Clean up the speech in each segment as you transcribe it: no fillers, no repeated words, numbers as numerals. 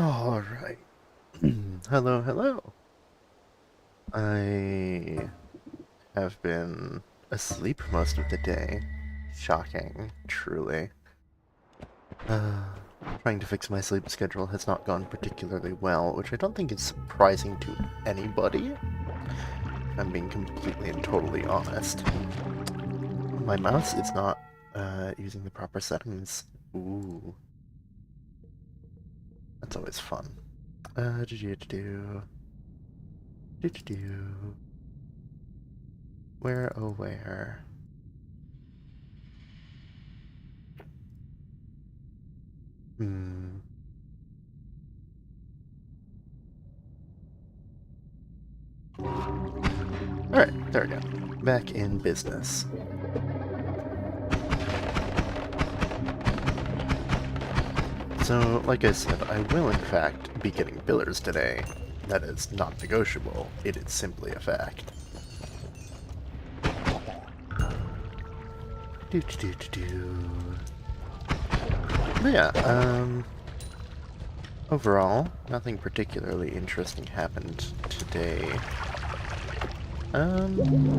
All right. Hello, hello. I have been asleep most of the day. Shocking, truly. Uh, Trying to fix my sleep schedule has not gone particularly well, which I don't think is surprising to anybody, if I'm being completely and totally honest. My mouse is not using the proper settings. Ooh, that's always fun. Do-do-do-do. Do-do-do. Where, oh where? Hmm. Alright, there we go. Back in business. So, like I said, I will in fact be getting pillars today. That is not negotiable. It is simply a fact. Do. But yeah, overall, nothing particularly interesting happened today.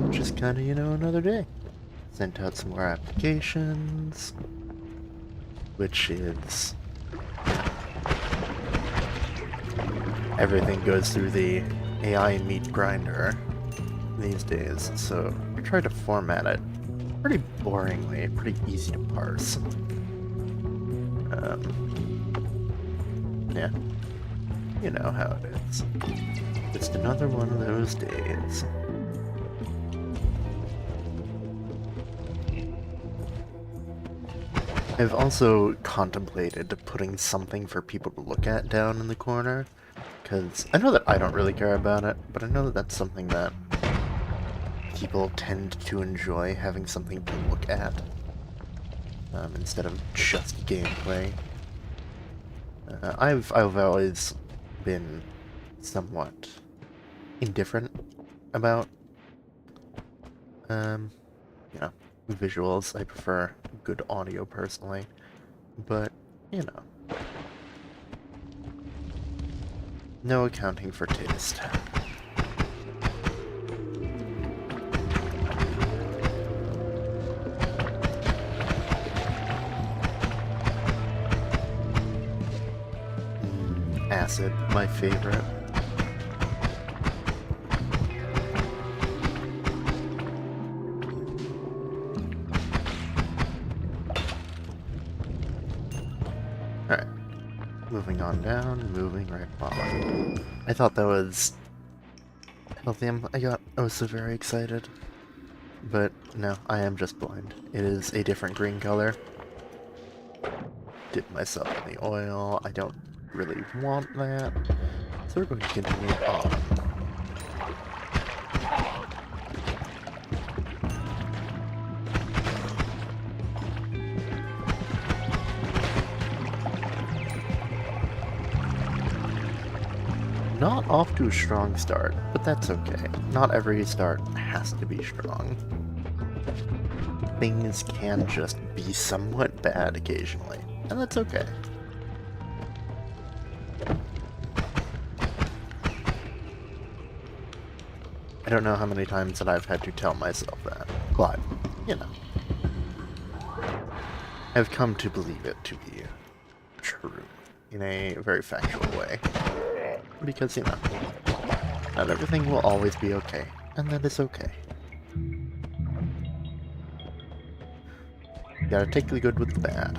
Just kinda, another day. Sent out some more applications, which is... everything goes through the AI meat grinder these days, so I tried to format it pretty boringly, pretty easy to parse. Yeah, you know how it is. Just another one of those days. I've also contemplated putting something for people to look at down in the corner, because I know that I don't really care about it, but I know that that's something that people tend to enjoy, having something to look at, instead of just gameplay. I've always been somewhat indifferent about, you know, visuals. I prefer good audio personally, but, no accounting for taste. Acid, my favorite. Alright. Moving on down, moving right on. I thought that was Lithium. I was so very excited. But no, I am just blind. It is a different green color. Dip myself in the oil. I don't really want that. So we're going to continue on. Not off to a strong start, but that's okay. Not every start has to be strong. Things can just be somewhat bad occasionally, and that's okay. I don't know how many times that I've had to tell myself that, but, I've come to believe it to be true in a very factual way. Because, not everything will always be okay, and that is okay. You gotta take the good with the bad.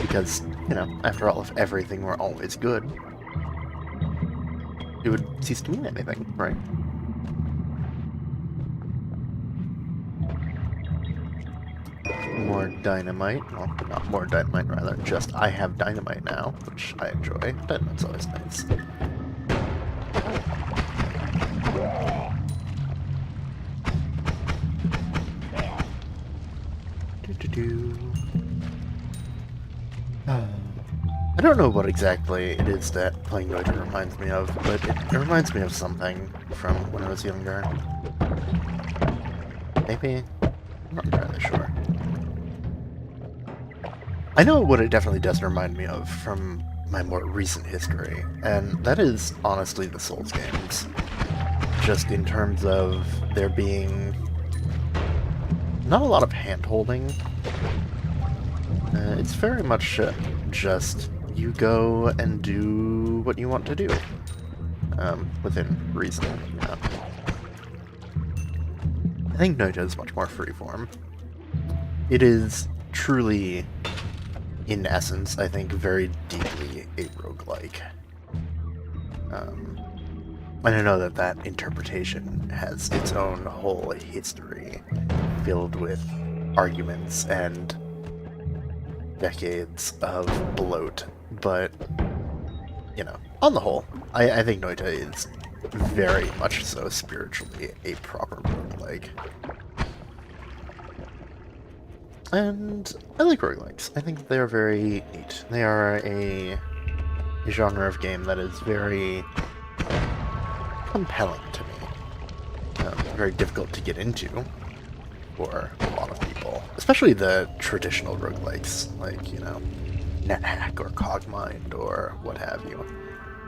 Because, after all, if everything were always good, it would cease to mean anything, right? More dynamite. Well, not more dynamite, rather. Just, I have dynamite now, which I enjoy. Dynamite's always nice. I don't know what exactly it is that playing Noita reminds me of, but it reminds me of something from when I was younger. Maybe? I'm not entirely sure. I know what it definitely does remind me of from my more recent history, and that is honestly the Souls games. Just in terms of there being not a lot of hand-holding. It's very much just you go and do what you want to do. Within reason, you know. I think Noita is much more freeform. It is truly, in essence, I think, very deeply a roguelike. And I know that that interpretation has its own whole history, filled with arguments and decades of bloat, but, you know, on the whole, I think Noita is very much so spiritually a proper roguelike. And I like roguelikes. I think they're very neat. They are a genre of game that is very compelling to me. Very difficult to get into for a lot of people. Especially the traditional roguelikes, like, you know, NetHack or Cogmind or what have you.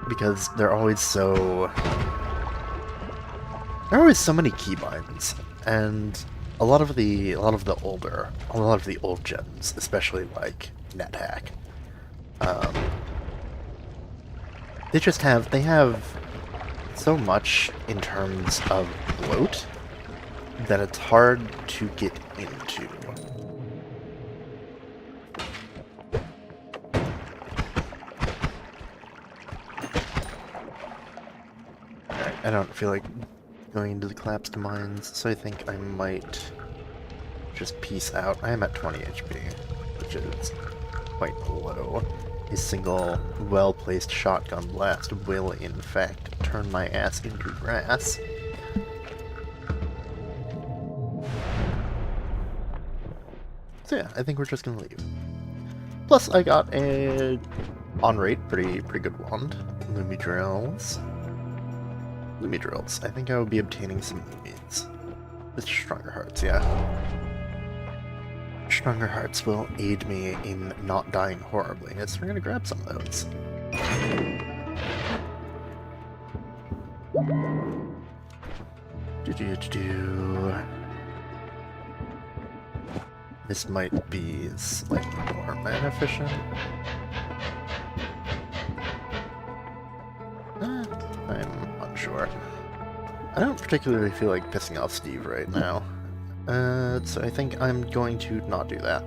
Because there are always so many keybinds, and a lot of the old gens, especially like NetHack, they have so much in terms of bloat that it's hard to get into. Alright, I don't feel like going into the collapsed mines, so I think I might just peace out. I am at 20 HP, which is quite low. A single well-placed shotgun blast will, in fact, turn my ass into grass. So yeah, I think we're just gonna leave. Plus, I got a on-rate, pretty good wand. Lumi drills. I think I will be obtaining some Lumis. With Stronger Hearts, yeah. Stronger Hearts will aid me in not dying horribly, so we're gonna grab some of those. This might be slightly more mana efficient. I'm unsure. I don't particularly feel like pissing off Steve right now. So I think I'm going to not do that.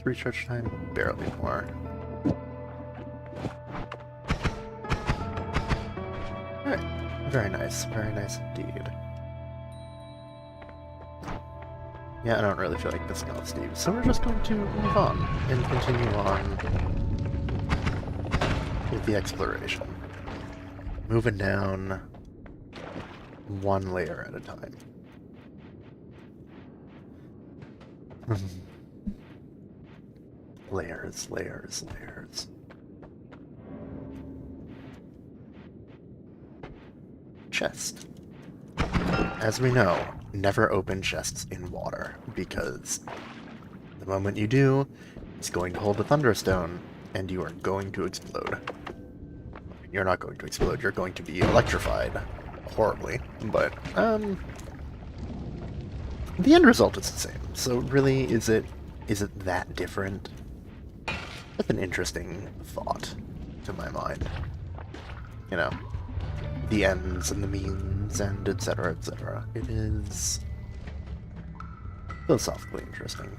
Recharge time? Barely more. Alright. Very nice indeed. Yeah, I don't really feel like pissing off Steve, so we're just going to move on and continue on with the exploration. Moving down one layer at a time. Layers. Chest. As we know, never open chests in water, because the moment you do, it's going to hold a Thunderstone, and you are going to explode. You're not going to explode, you're going to be electrified. Horribly, but, the end result is the same, so really, is it that different? That's an interesting thought, to my mind. You know, the ends and the means and etc. etc. It is philosophically interesting.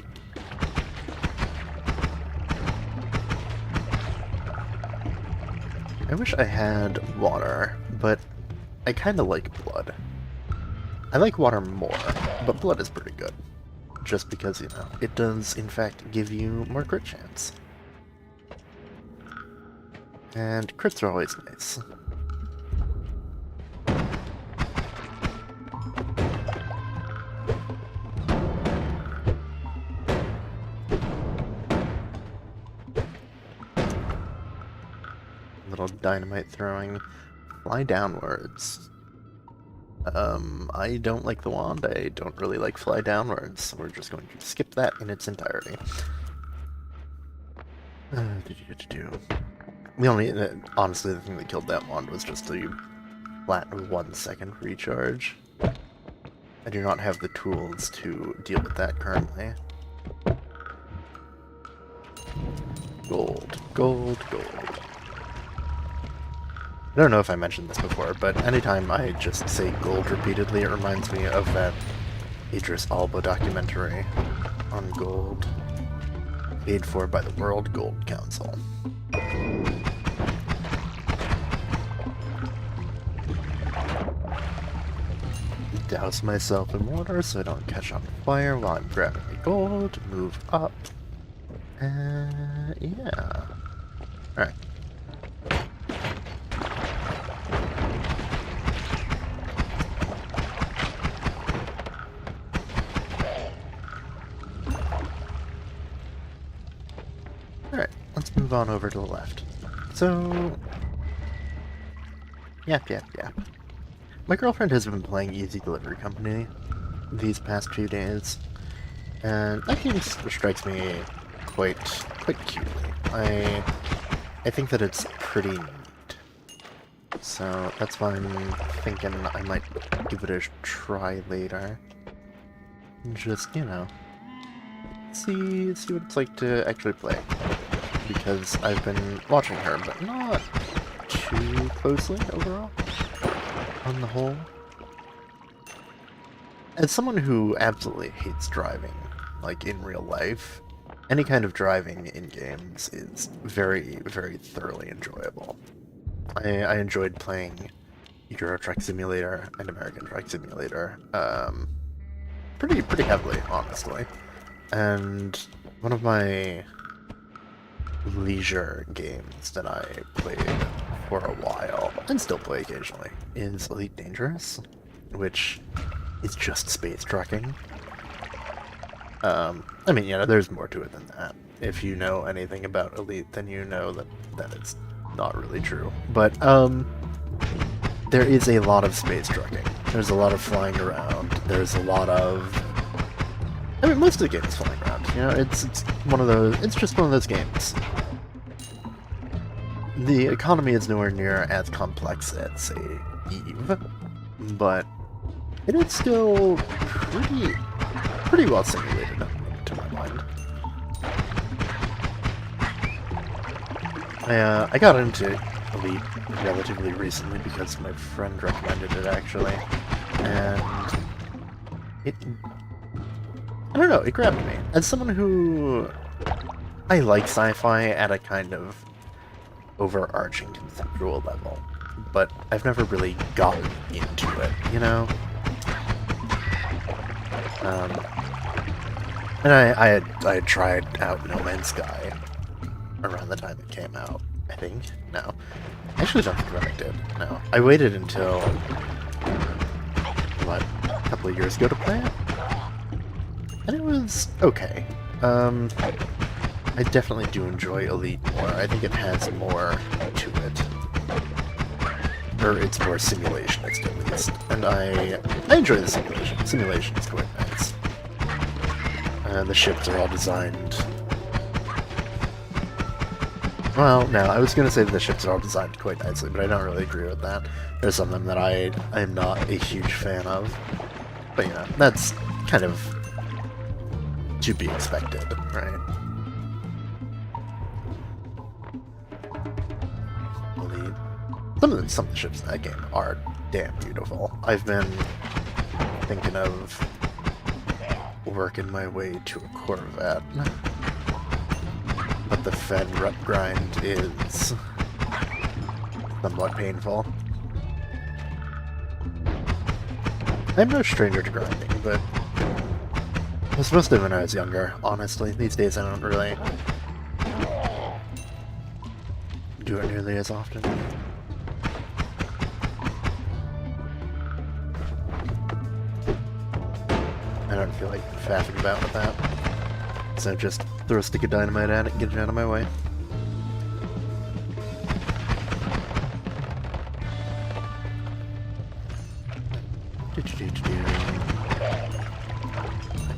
I wish I had water, but I kinda like blood. I like water more, but blood is pretty good. Just because, you know, it does in fact give you more crit chance. And crits are always nice. Little dynamite throwing. Fly downwards. I don't like the wand. I don't really like fly downwards. So we're just going to skip that in its entirety. The only, honestly, the thing that killed that wand was just the flat 1 second recharge. I do not have the tools to deal with that currently. Gold, gold, gold. I don't know if I mentioned this before, but anytime I just say gold repeatedly, it reminds me of that Idris Elba documentary on gold, paid for by the World Gold Council. Douse myself in water so I don't catch on fire while I'm grabbing the gold, move up, yeah. Alright. Alright, let's move on over to the left. So... Yap. My girlfriend has been playing Easy Delivery Company these past few days, and that game strikes me quite cutely. I think that it's pretty neat. So that's why I'm thinking I might give it a try later. Just, you know, see what it's like to actually play. Because I've been watching her, but not too closely overall, on the whole. As someone who absolutely hates driving, like in real life, any kind of driving in games is very, very thoroughly enjoyable. I enjoyed playing Euro Truck Simulator and American Truck Simulator pretty heavily, honestly. And one of my leisure games that I played for a while, and still play occasionally, is Elite Dangerous, which is just space trucking. I mean, you know, there's more to it than that. If you know anything about Elite, then you know that it's not really true. But, there is a lot of space trucking. There's a lot of flying around. There's a lot of... I mean, most of the game is flying around, you know? It's one of those... It's just one of those games. The economy is nowhere near as complex as, say, Eve, but it is still pretty well simulated, to my mind. I got into Elite relatively recently because my friend recommended it, actually, and I don't know, it grabbed me. As someone who... I like sci-fi at a kind of overarching conceptual level, but I've never really gotten into it, you know? And I had tried out No Man's Sky around the time it came out, I think. No. I actually don't think that I did. No. I waited until, what, a couple of years ago to play it? And it was okay. I definitely do enjoy Elite more. I think it has more to it. Or it's more simulationist, at least. And I enjoy the simulation. Simulation is quite nice. The ships are all designed... Well, no, I was going to say that the ships are all designed quite nicely, but I don't really agree with that. There's some of them that I am not a huge fan of. But, you know, that's kind of to be expected, right? Some of the ships in that game are damn beautiful. I've been thinking of working my way to a Corvette, but the Fed rep grind is somewhat painful. I'm no stranger to grinding, but I was supposed to when I was younger, honestly. These days I don't really do it nearly as often. I don't feel like faffing about with that. So just throw a stick of dynamite at it and get it out of my way. I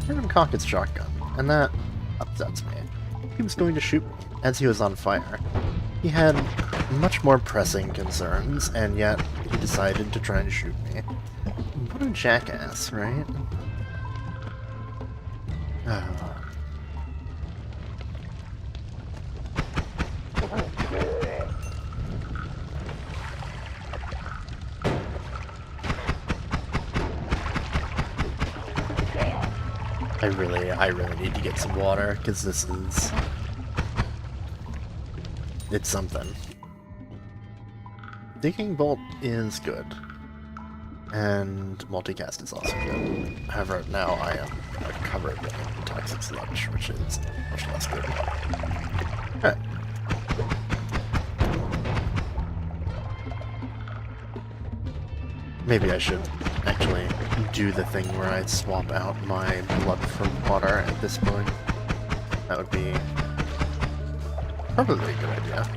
heard him cock his shotgun, and that upsets me. He was going to shoot me as he was on fire. He had much more pressing concerns, and yet he decided to try and shoot me. What a jackass, right? I really need to get some water, because it's something. Digging bolt is good. And multicast is also good. However, now I am covered in toxic sludge, which is much less good. Alright. Maybe I should actually do the thing where I swap out my blood for water at this point. That would be probably a good idea.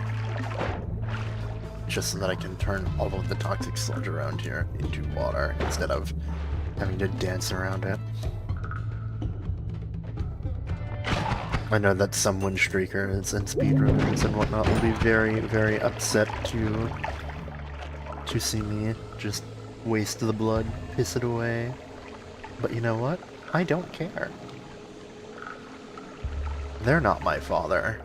Just so that I can turn all of the toxic sludge around here into water instead of having to dance around it. I know that some wind streakers and speedrunners and whatnot will be very, very upset to see me just waste the blood, piss it away. But you know what? I don't care. They're not my father.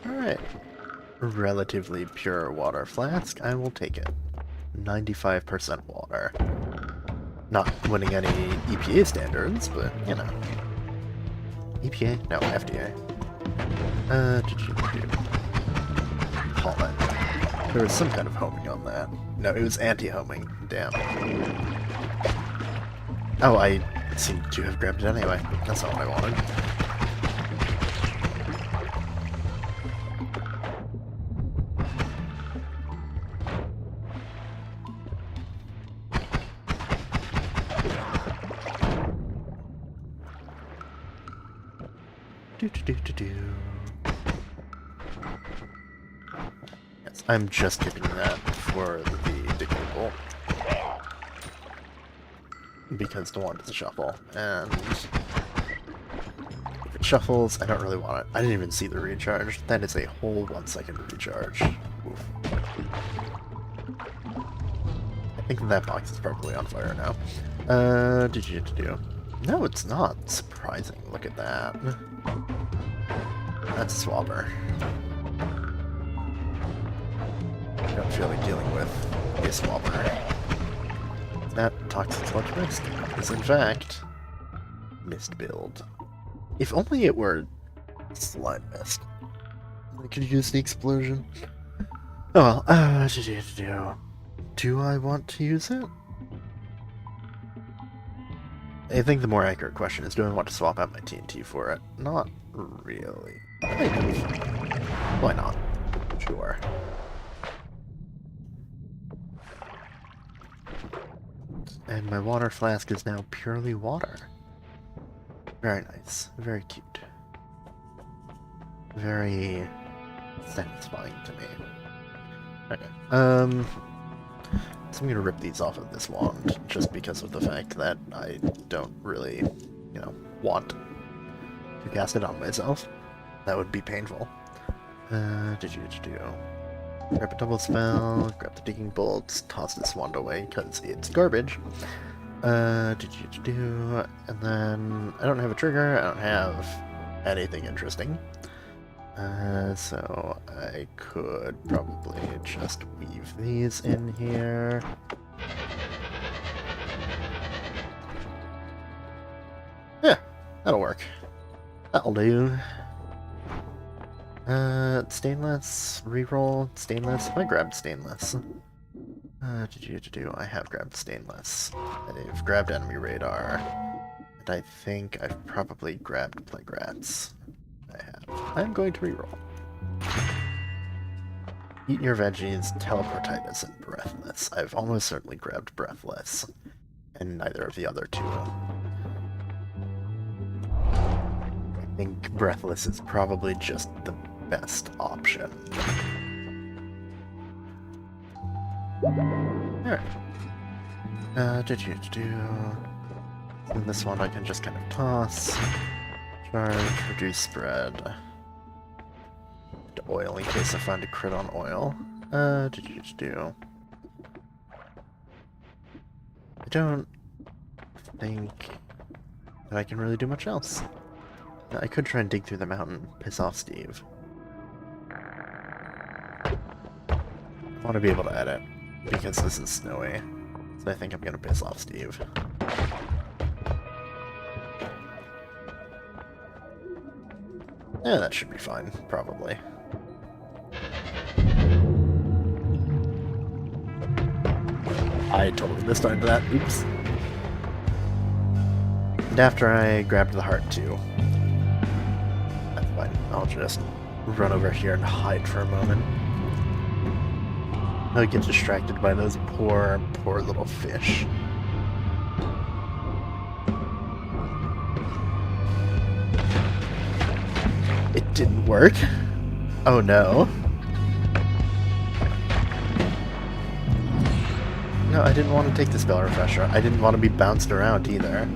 Alright. Relatively pure water flask. I will take it. 95% water. Not winning any EPA standards, but, you know. EPA? No, FDA. Pollen. There was some kind of homing on that. No, it was anti-homing. Damn. Oh, I seem to have grabbed it anyway. That's not what I wanted. Yes, I'm just giving that for the digging bolt. Because the one is a shuffle, and if it shuffles, I don't really want it. I didn't even see the recharge. That is a whole 1 second recharge. Oof. I think that box is probably on fire now. No, it's not. Surprising. Look at that. That's a swapper. I don't feel like dealing with a swapper. That toxic sludge mist is in fact mist build. If only it were slime mist. I could use the explosion. Oh well, do I want to use it? I think the more accurate question is, do I want to swap out my TNT for it? Not really. Maybe. Why not? Sure. And my water flask is now purely water. Very nice. Very cute. Very satisfying to me. Okay. So I'm gonna rip these off of this wand, just because of the fact that I don't really, you know, want to cast it on myself. That would be painful. Grab a double spell, grab the digging bolts, toss this wand away because it's garbage. And then I don't have a trigger, I don't have anything interesting. So I could probably just weave these in here. Yeah, that'll work. That'll do. Stainless, reroll, stainless. I grabbed stainless. I have grabbed stainless. I've grabbed enemy radar. And I think I've probably grabbed plague rats. I have. I'm going to reroll. Eat your veggies, teleportitis, and breathless. I've almost certainly grabbed breathless. And neither of the other two. think Breathless is probably just the best option. Alright. And this one I can just kind of toss. Charge, reduce spread. To oil in case I find a crit on oil. I don't think that I can really do much else. I could try and dig through the mountain, piss off Steve. I want to be able to edit, because this is snowy, so I think I'm gonna piss off Steve. Yeah, that should be fine, probably. I totally missed out that, oops. And after I grabbed the heart too, that's fine, I'll just run over here and hide for a moment. I'll get distracted by those poor little fish. It didn't work. Oh no. No, I didn't want to take the spell refresher. I didn't want to be bounced around either.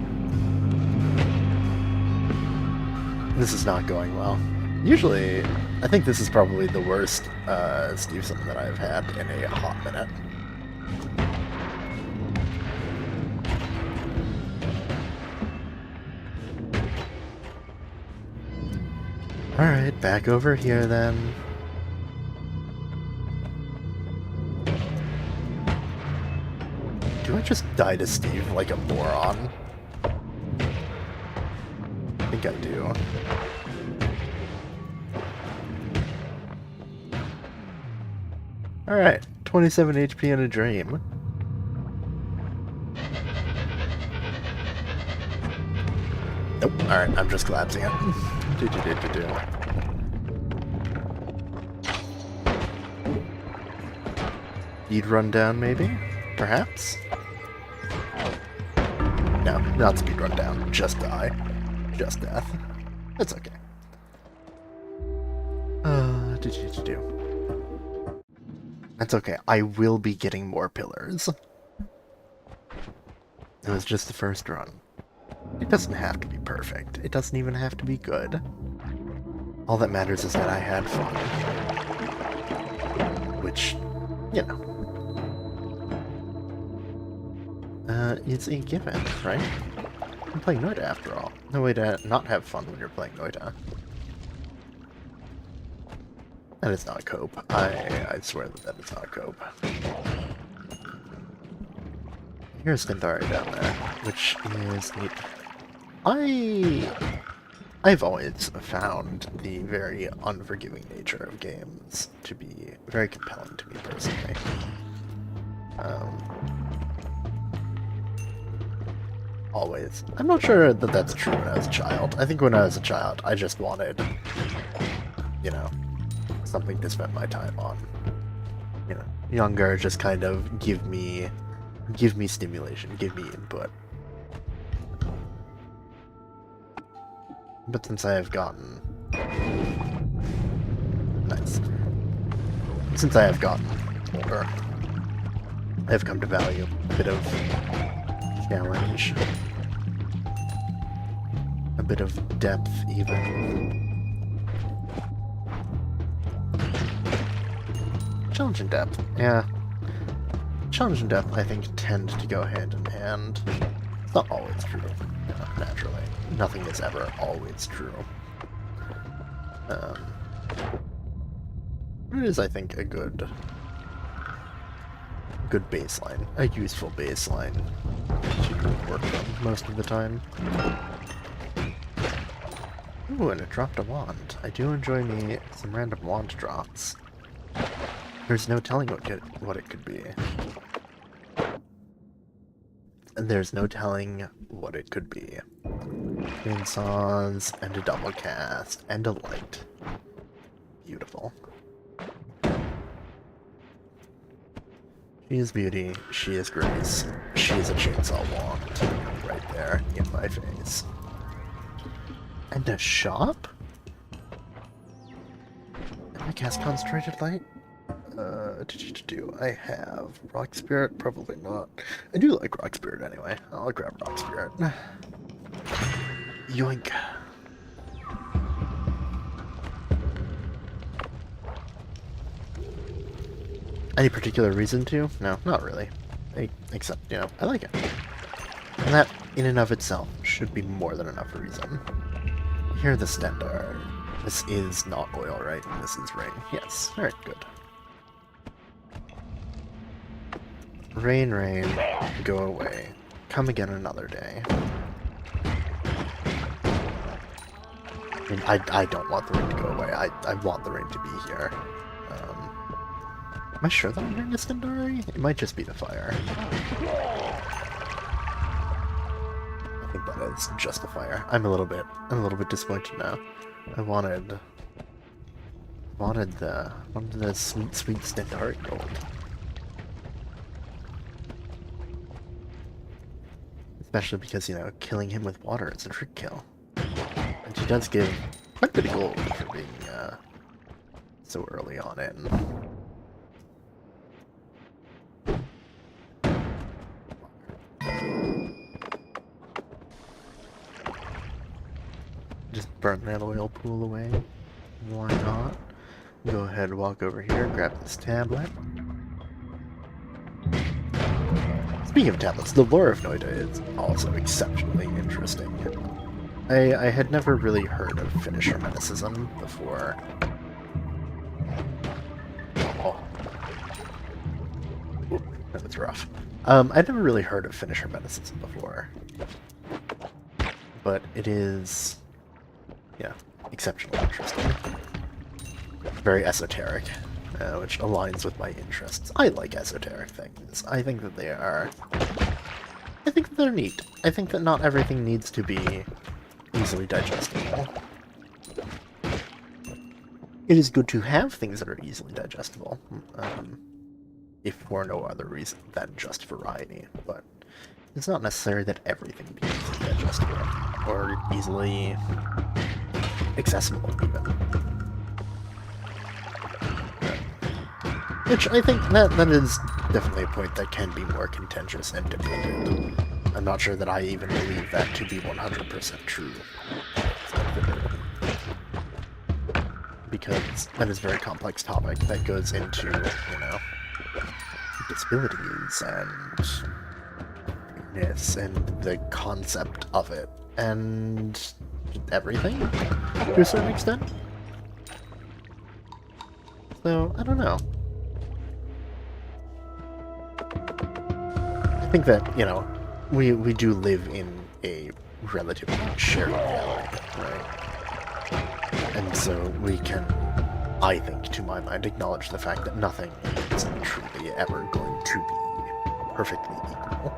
This is not going well. Usually, I think this is probably the worst Stevenson that I've had in a hot minute. Alright, back over here then. Do I just die to Steve like a moron? I think I do. Alright, 27 HP in a dream. Nope, alright, I'm just collapsing it. Speed run down, maybe? Perhaps? No, not speed run down. Just die. Just death. That's okay. That's okay. I will be getting more pillars. It was just the first run. It doesn't have to be perfect. It doesn't even have to be good. All that matters is that I had fun. Which, you know. It's a given, right? I'm playing Noita after all. No way to not have fun when you're playing Noita. That is not cope. I swear that is not cope. Here's Stenthari down there, which is neat. I've always found the very unforgiving nature of games to be very compelling to me personally. Always. I'm not sure that that's true when I was a child. I think when I was a child, I just wanted, you know, something to spend my time on. You know, younger, just kind of give me stimulation, give me input. But since I have gotten... Nice. Since I have gotten older, I have come to value a bit of challenge. A bit of depth, even. Challenge and depth, yeah. Challenge and depth, I think, tend to go hand in hand. It's not always true, naturally. Nothing is ever always true. It is, I think, a good baseline, a useful baseline to work from most of the time. Ooh, and it dropped a wand. I do enjoy me some random wand drops. There's no telling what it could be. And there's no telling what it could be. Chainsaws, and a double cast, and a light. Beautiful. She is beauty, she is grace, she is a chainsaw wand. Right there, in my face. And a shop? Can I cast Concentrated Light? Do I have Rock Spirit? Probably not. I do like Rock Spirit anyway. I'll grab Rock Spirit. Yoink. Any particular reason to? No, not really. Except, you know, I like it. And that, in and of itself, should be more than enough reason. Here are the standard. This is not oil, right? This is rain. Yes. Alright, good. Rain, rain, go away. Come again another day. I mean, I don't want the rain to go away. I want the rain to be here. Am I sure that I'm hearing a Stendari? It might just be the fire. I think that is just the fire. I'm a little bit disappointed now. I wanted the sweet Stendari gold. Especially because, you know, killing him with water is a trick kill. And she does give quite a bit of gold for being so early on in. Just burn that oil pool away. Why not? Go ahead and walk over here, grab this tablet. Speaking of tablets, the lore of Noita is also exceptionally interesting. I had never really heard of Finnish Hermeticism before. Oh. Ooh, that was rough. I'd never really heard of Finnish Hermeticism before. But it is, yeah, exceptionally interesting. Very esoteric. Which aligns with my interests. I like esoteric things. I think that they are... I think that they're neat. I think that not everything needs to be easily digestible. It is good to have things that are easily digestible, if for no other reason than just variety, but it's not necessary that everything be easily digestible, or easily accessible, even. Which I think that is definitely a point that can be more contentious and debated. I'm not sure that I even believe that to be 100% true. Because that is a very complex topic that goes into, you know, disabilities and this and the concept of it and everything to a certain extent. So, I don't know. I think that, you know, we do live in a relatively shared reality, right? And so we can, I think, to my mind, acknowledge the fact that nothing is truly ever going to be perfectly equal.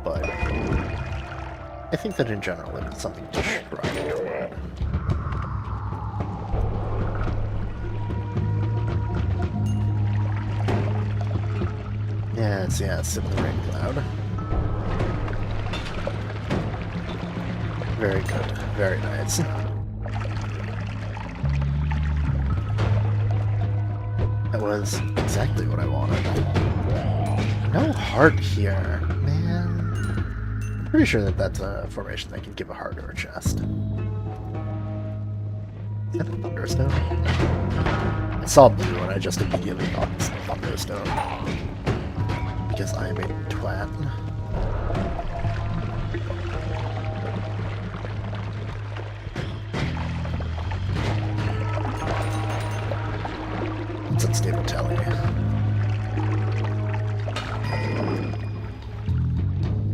But I think that in general it is something to strive toward. Yes, in the rain cloud. Very good, very nice. That was exactly what I wanted. No heart here, man. I'm pretty sure that that's a formation that can give a heart or a chest. Is that a Thunderstone? I saw blue and I just immediately thought it's a Thunderstone. Because I am a twat. It's unstable telly.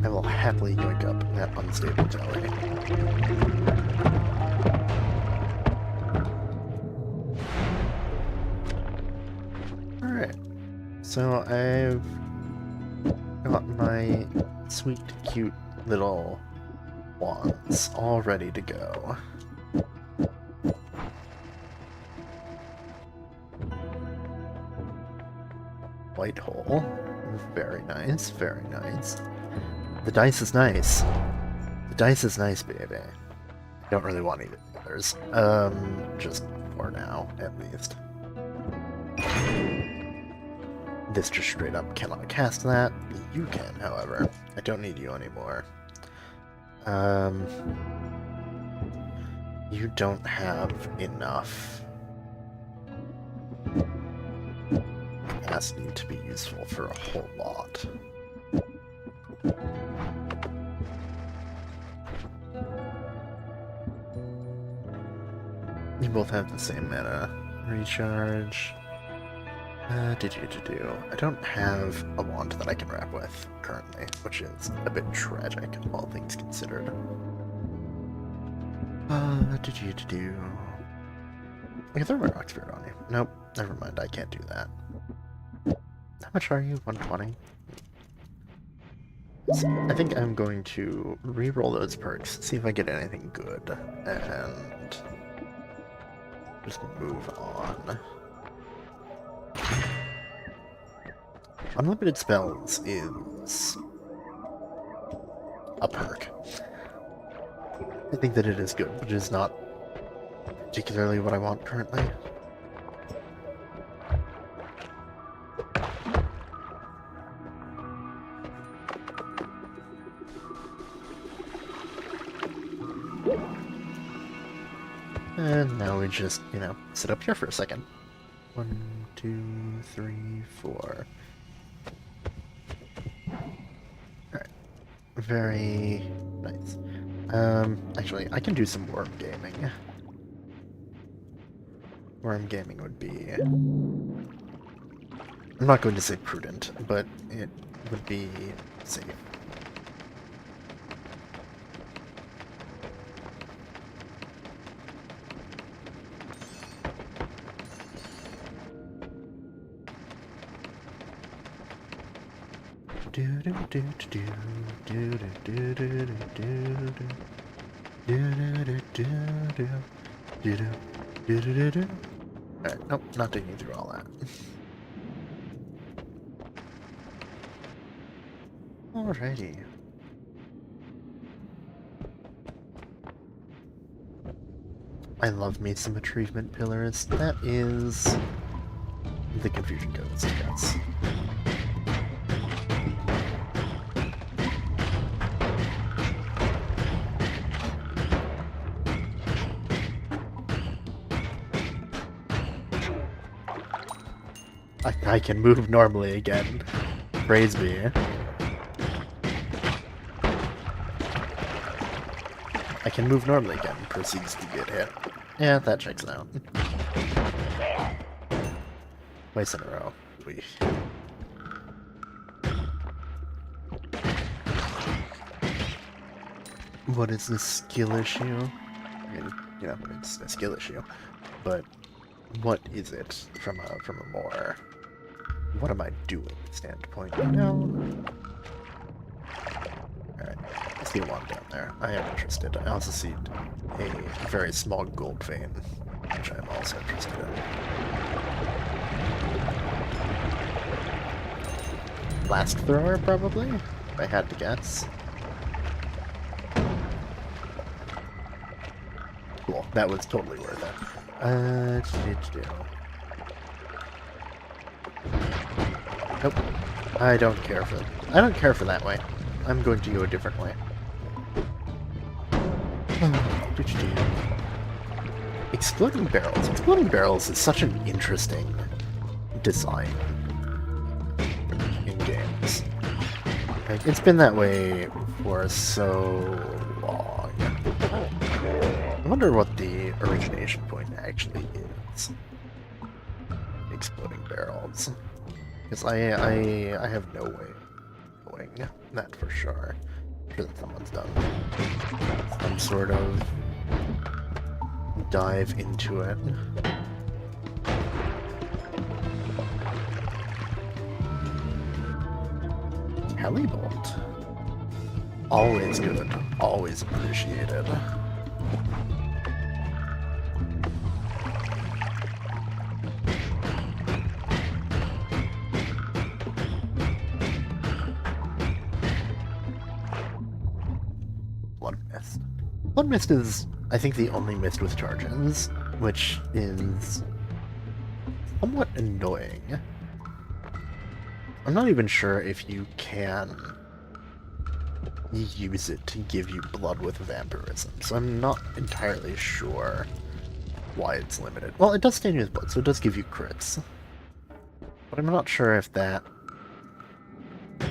I will happily yoink up that unstable telly. Alright. So I've got my sweet, cute little wands all ready to go. White hole. Very nice, very nice. The dice is nice. The dice is nice, baby. Don't really want either of the others. Just for now, at least. This just straight up cannot cast that. You can, however. I don't need you anymore. You don't have enough capacity to be useful for a whole lot. You both have the same mana. Recharge. I don't have a wand that I can wrap with currently, which is a bit tragic, all things considered. I can throw my rock spirit on you. Nope, never mind, I can't do that. How much are you? 120? So I think I'm going to re-roll those perks, see if I get anything good, and just move on. Unlimited spells is a perk. I think that it is good, but it is not particularly what I want currently. And now we just, sit up here for a second. 1, 2, 3, 4. Alright. Very nice. Actually, I can do some worm gaming. Worm gaming would be... I'm not going to say prudent, but it would be safe. Alright, nope, not digging through all that. Alrighty. I love me some Atreevement Pillars. That is the confusion codes, yes. I can move normally again. Praise me. I can move normally again. Proceeds to get hit. Yeah, that checks out. Twice in a row. What is the skill issue? I mean, it's a skill issue. But what is it from a more what am I doing standpoint? Alright. I see one down there. I am interested. I also see a very small gold vein, which I am also interested in. Blast thrower, probably? If I had to guess. Cool. That was totally worth it. Nope. I don't care for that way. I'm going to go a different way. Exploding barrels. Exploding barrels is such an interesting design in games. Like, it's been that way for so long. I wonder what the origination point actually is. Exploding barrels. Because I have no way of knowing that for sure. I'm sure that someone's done some sort of dive into it. Helibolt. Always good. Always appreciated. Blood Mist is I think they only missed with charges, which is somewhat annoying. I'm not even sure if you can use it to give you blood with vampirism, so I'm not entirely sure why it's limited. Well, it does stain you with blood, so it does give you crits. But I'm not sure if that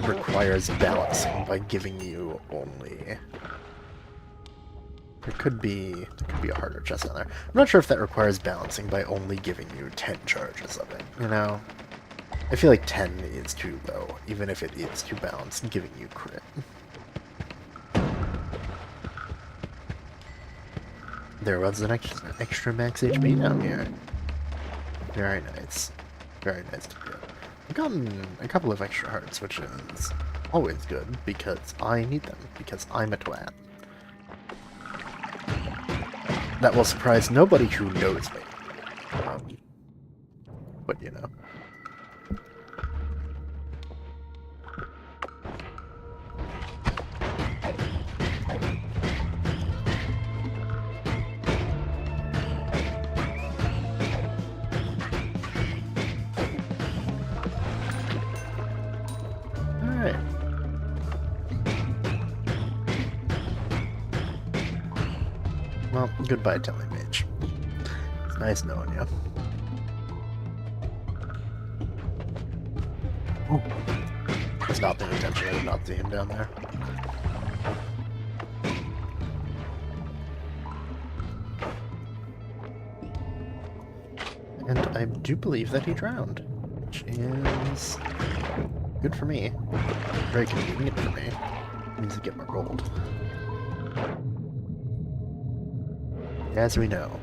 requires balancing by giving you only... There could be a harder chest down there. I'm not sure if that requires balancing by only giving you 10 charges of it, you know? I feel like 10 is too low, even if it is too balanced and giving you crit. There was an extra max HP down here. Very nice. Very nice to get. I've gotten a couple of extra hearts, which is always good, because I need them, because I'm a twat. That will surprise nobody who knows me. But you know. Alright. Well, goodbye, Telemage. It's nice knowing you. Ooh. I was not paying attention. I did not see him down there. And I do believe that he drowned, which is good for me. Very convenient for me. It means I get more gold. As we know,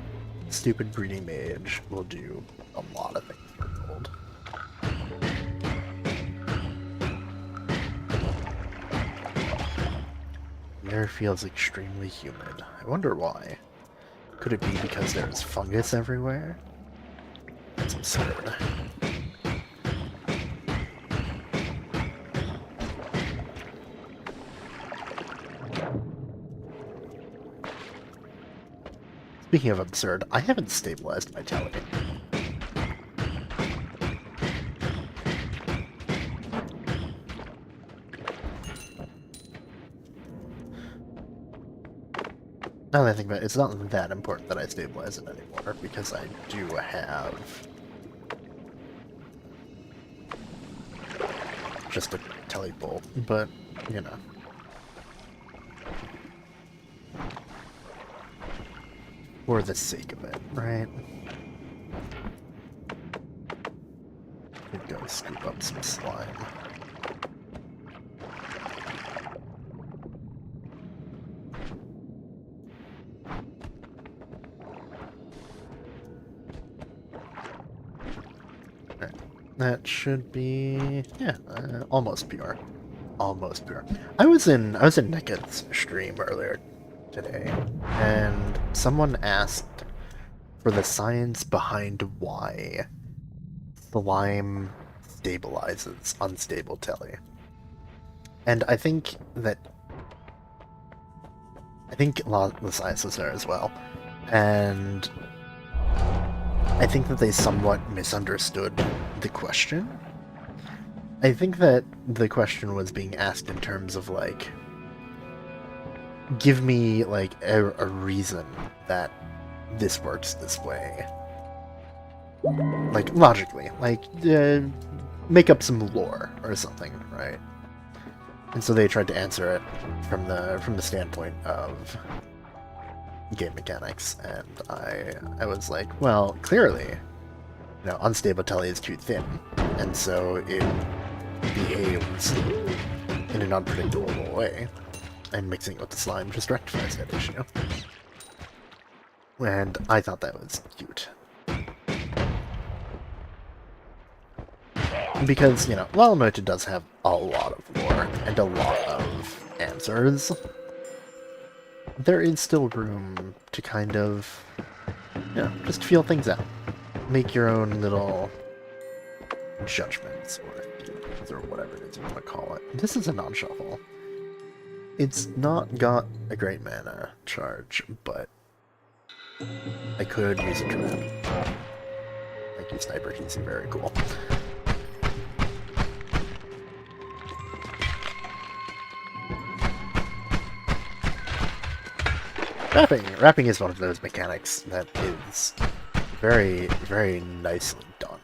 stupid breeding mage will do a lot of things for gold. The air feels extremely humid. I wonder why. Could it be because there's fungus everywhere? That's absurd. Speaking of absurd, I haven't stabilized vitality. Now that I think about it, it's not that important that I stabilize it anymore, because I do have just a telebolt, but, you know. For the sake of it, right? Could go scoop up some slime. Right. That should be, yeah, almost pure. Almost pure. I was in Neket's stream earlier today, and someone asked for the science behind why slime stabilizes unstable telly. And I think a lot of the science was there as well. And I think that they somewhat misunderstood the question. I think that the question was being asked in terms of, like, give me, like, a reason that this works this way. Like, logically. Like, make up some lore or something, right? And so they tried to answer it from the standpoint of game mechanics, and I was like, well, clearly, you know, unstable telly is too thin, and so it behaves in an unpredictable way. And mixing it with the slime just rectifies that issue. And I thought that was cute. Because, you know, while Noita does have a lot of lore and a lot of answers, there is still room to kind of, you know, just feel things out. Make your own little judgments, or whatever it is you want to call it. This is a non-shuffle. It's not got a great mana charge, but I could use a trap. Thank you, Sniper. He's very cool. Rapping is one of those mechanics that is very, very nicely done,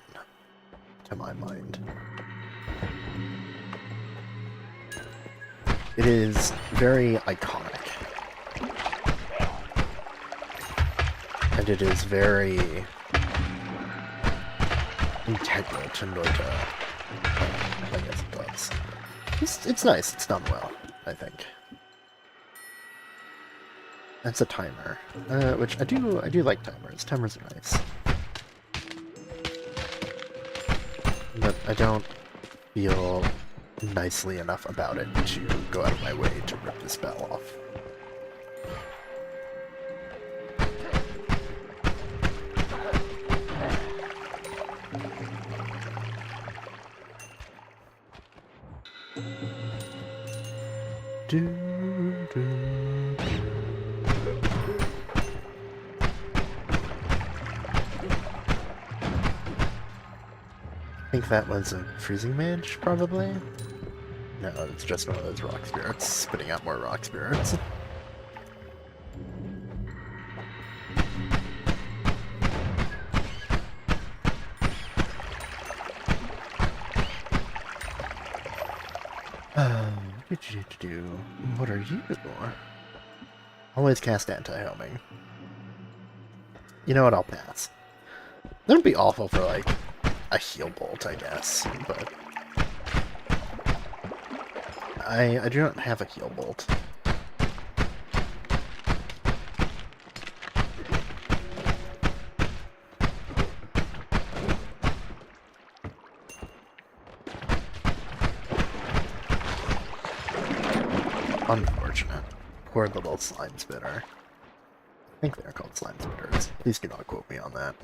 to my mind. It is very iconic. And it is very integral to Noita. I guess it does. It's nice, it's done well, I think. That's a timer, which I do like timers. Timers are nice, but I don't feel nicely enough about it to go out of my way to rip the spell off. I think that was a freezing mage, probably? No, it's just one of those rock spirits, spitting out more rock spirits. What are you? Always cast anti-homing. You know what, I'll pass. That would be awful for, like, a heal bolt, I guess, but I do not have a heal bolt. Unfortunate. Poor little slime spitter. I think they're called slime spitters. Please do not quote me on that.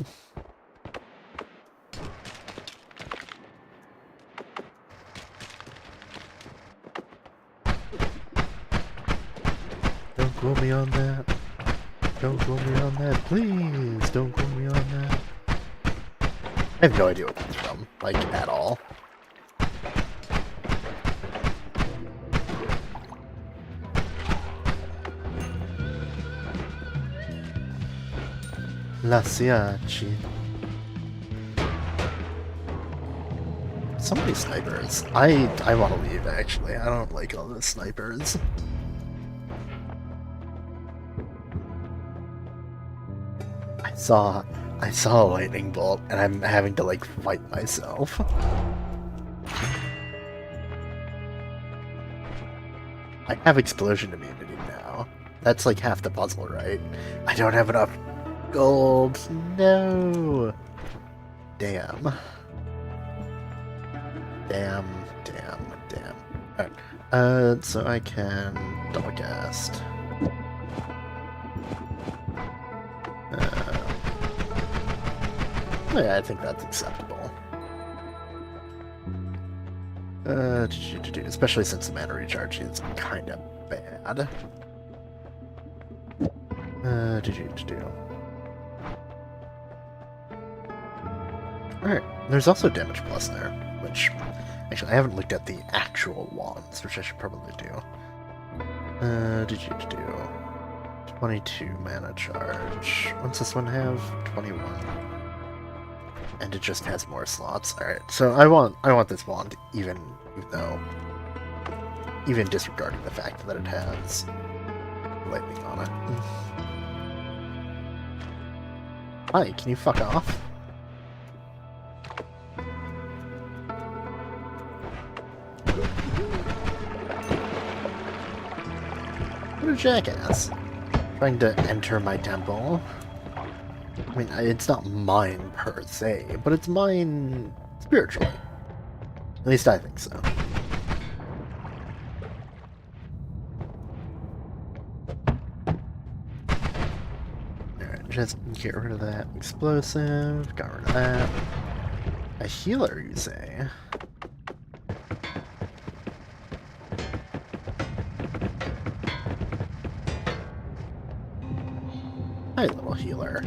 Don't quote me on that. Don't quote me on that. Please don't quote me on that. I have no idea what that's from, like, at all. La Siachi. So many snipers. I want to leave, actually. I don't like all the snipers. I saw a lightning bolt, and I'm having to, like, fight myself. I have explosion immunity now. That's, like, half the puzzle, right? I don't have enough gold. No. Damn. Damn. Alright. So I can double cast. Yeah, I think that's acceptable. Especially since the mana recharge is kind of bad. Alright, there's also damage plus there, which, actually, I haven't looked at the actual wands, which I should probably do. 22 mana charge. What's this one have? 21. And it just has more slots. Alright, so I want this wand even disregarding the fact that it has lightning on it. Hi, can you fuck off? What a jackass. Trying to enter my temple. I mean, it's not mine per se, but it's mine spiritually. At least I think so. Alright, just get rid of that explosive, got rid of that. A healer, you say? Hi, little healer.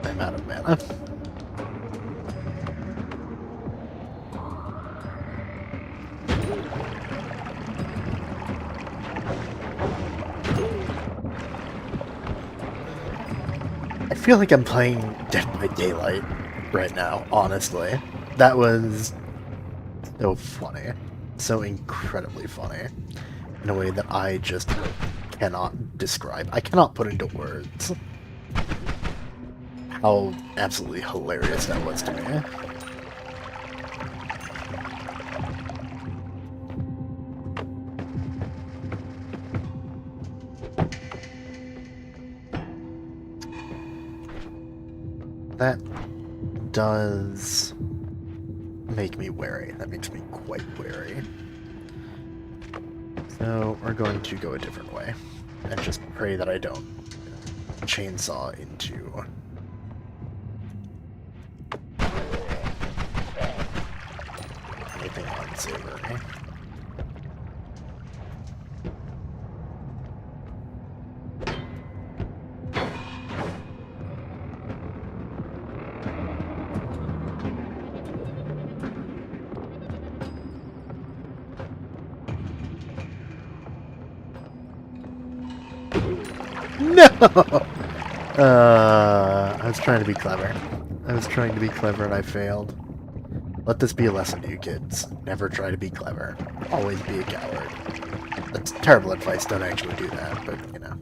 I'm out of mana. I feel like I'm playing Dead by Daylight right now, honestly. That was so funny. So incredibly funny. In a way that I just cannot describe. I cannot put into words how absolutely hilarious that was to me. That does make me wary. That makes me quite wary. So we're going to go a different way. And just pray that I don't chainsaw into anything unsavory. No! I was trying to be clever. I was trying to be clever and I failed. Let this be a lesson to you kids. Never try to be clever. Always be a coward. That's terrible advice, don't actually do that, but, you know.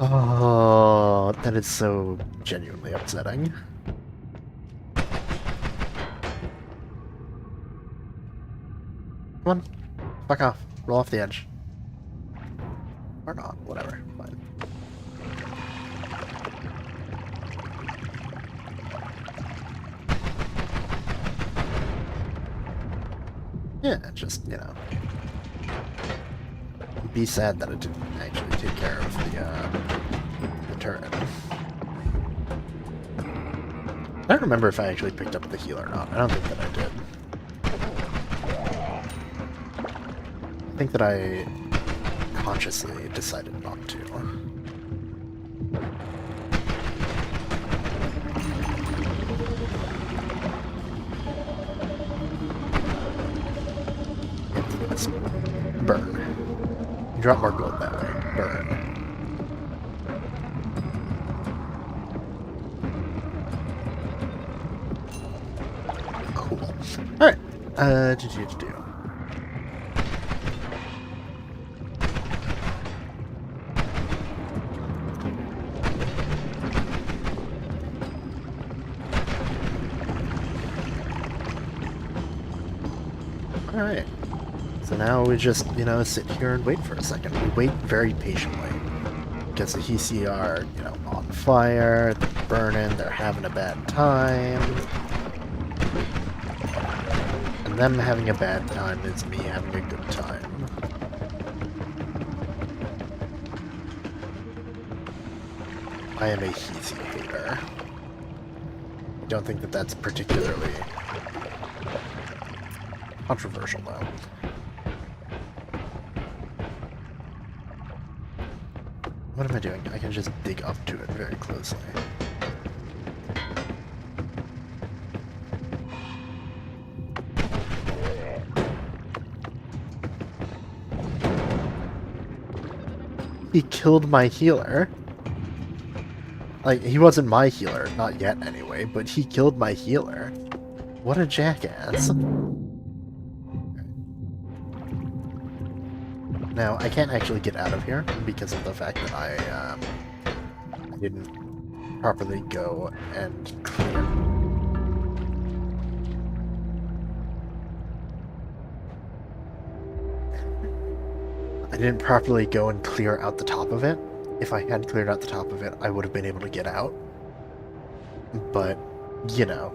Oh, that is so genuinely upsetting. Come on. Fuck off. Roll off the edge. Or not. Whatever. Fine. Yeah, just, you know. Be sad that it didn't actually take care of the turret. I don't remember if I actually picked up the heal or not. I don't think that I did. I think that I consciously decided not to. Let's burn. Drop more gold that way. Burn. Cool. Alright. Do. Alright. So now we just, you know, sit here and wait for a second. We wait very patiently. Because the Hisi are, you know, on fire, they're burning, they're having a bad time. And them having a bad time is me having a good time. I am a Hisi hater. I don't think that that's particularly controversial, though. What am I doing? I can just dig up to it very closely. He killed my healer. Like, he wasn't my healer, not yet anyway, but he killed my healer. What a jackass. Now, I can't actually get out of here because of the fact that I didn't properly go and clear. I didn't properly go and clear out the top of it. If I had cleared out the top of it, I would have been able to get out. but, you know,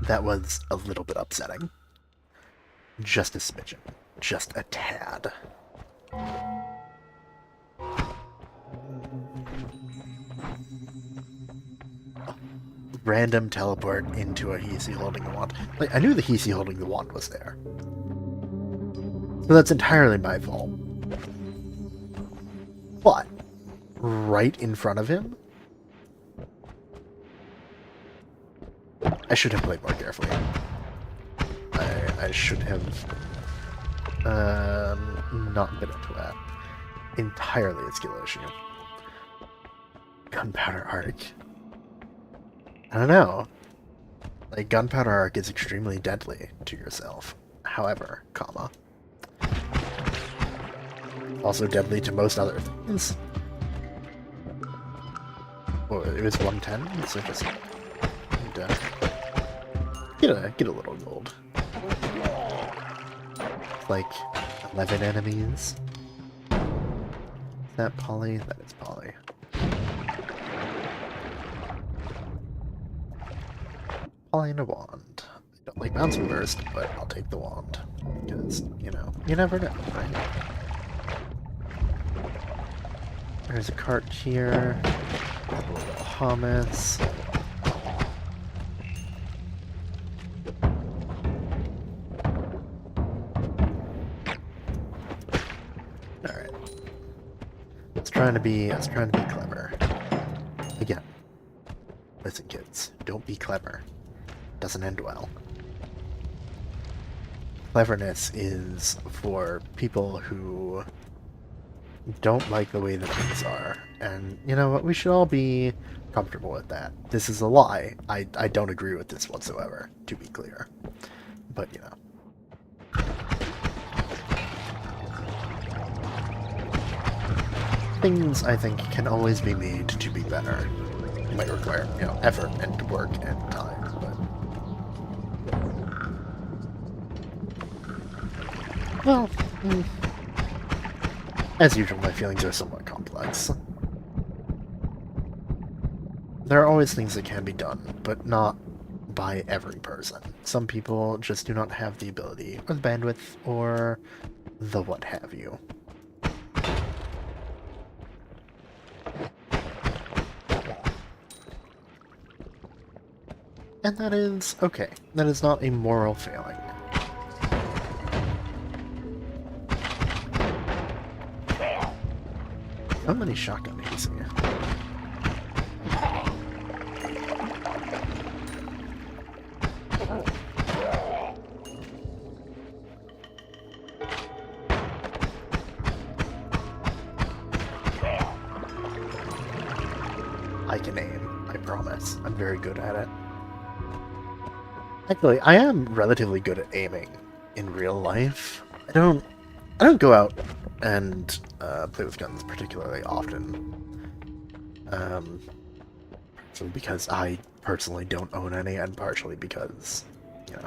that was a little bit upsetting. Just a smidgen. Just a tad. Random teleport into a Hisi holding the wand. Like, I knew the Hisi holding the wand was there. So that's entirely my fault. But, right in front of him, I should have played more carefully. I should have not been into that. Entirely a skill issue. Gunpowder Arc. I don't know. Like, Gunpowder Arc is extremely deadly to yourself. However, comma. Also deadly to most other things. Oh, it was 110, so just get a little gold. Like 11 enemies. Is that Poly? That is Poly. Poly and a wand. I don't like bouncing burst, but I'll take the wand. Because, you know, you never know, right? There's a cart here. A little hummus. Alright. I was trying to be clever. Again. Listen, kids. Don't be clever. Doesn't end well. Cleverness is for people who don't like the way that things are. And you know what? We should all be comfortable with that. This is a lie. I don't agree with this whatsoever, to be clear. But, you know. Things, I think, can always be made to be better. It might require, you know, effort and work and time, but... Well, as usual, my feelings are somewhat complex. There are always things that can be done, but not by every person. Some people just do not have the ability, or the bandwidth, or the what have you. And that is okay. That is not a moral failing. How many shotgun hits here? I can aim, I promise. I'm very good at it. Actually, I am relatively good at aiming in real life. I don't go out and play with guns particularly often. Partially because I personally don't own any, and partially because, you know,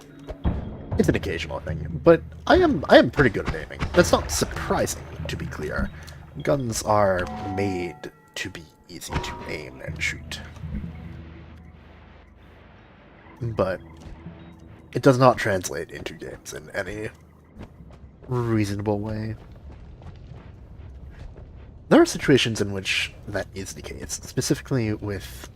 it's an occasional thing. But I am pretty good at aiming. That's not surprising, to be clear. Guns are made to be easy to aim and shoot. But it does not translate into games in any reasonable way. There are situations in which that is the case, specifically with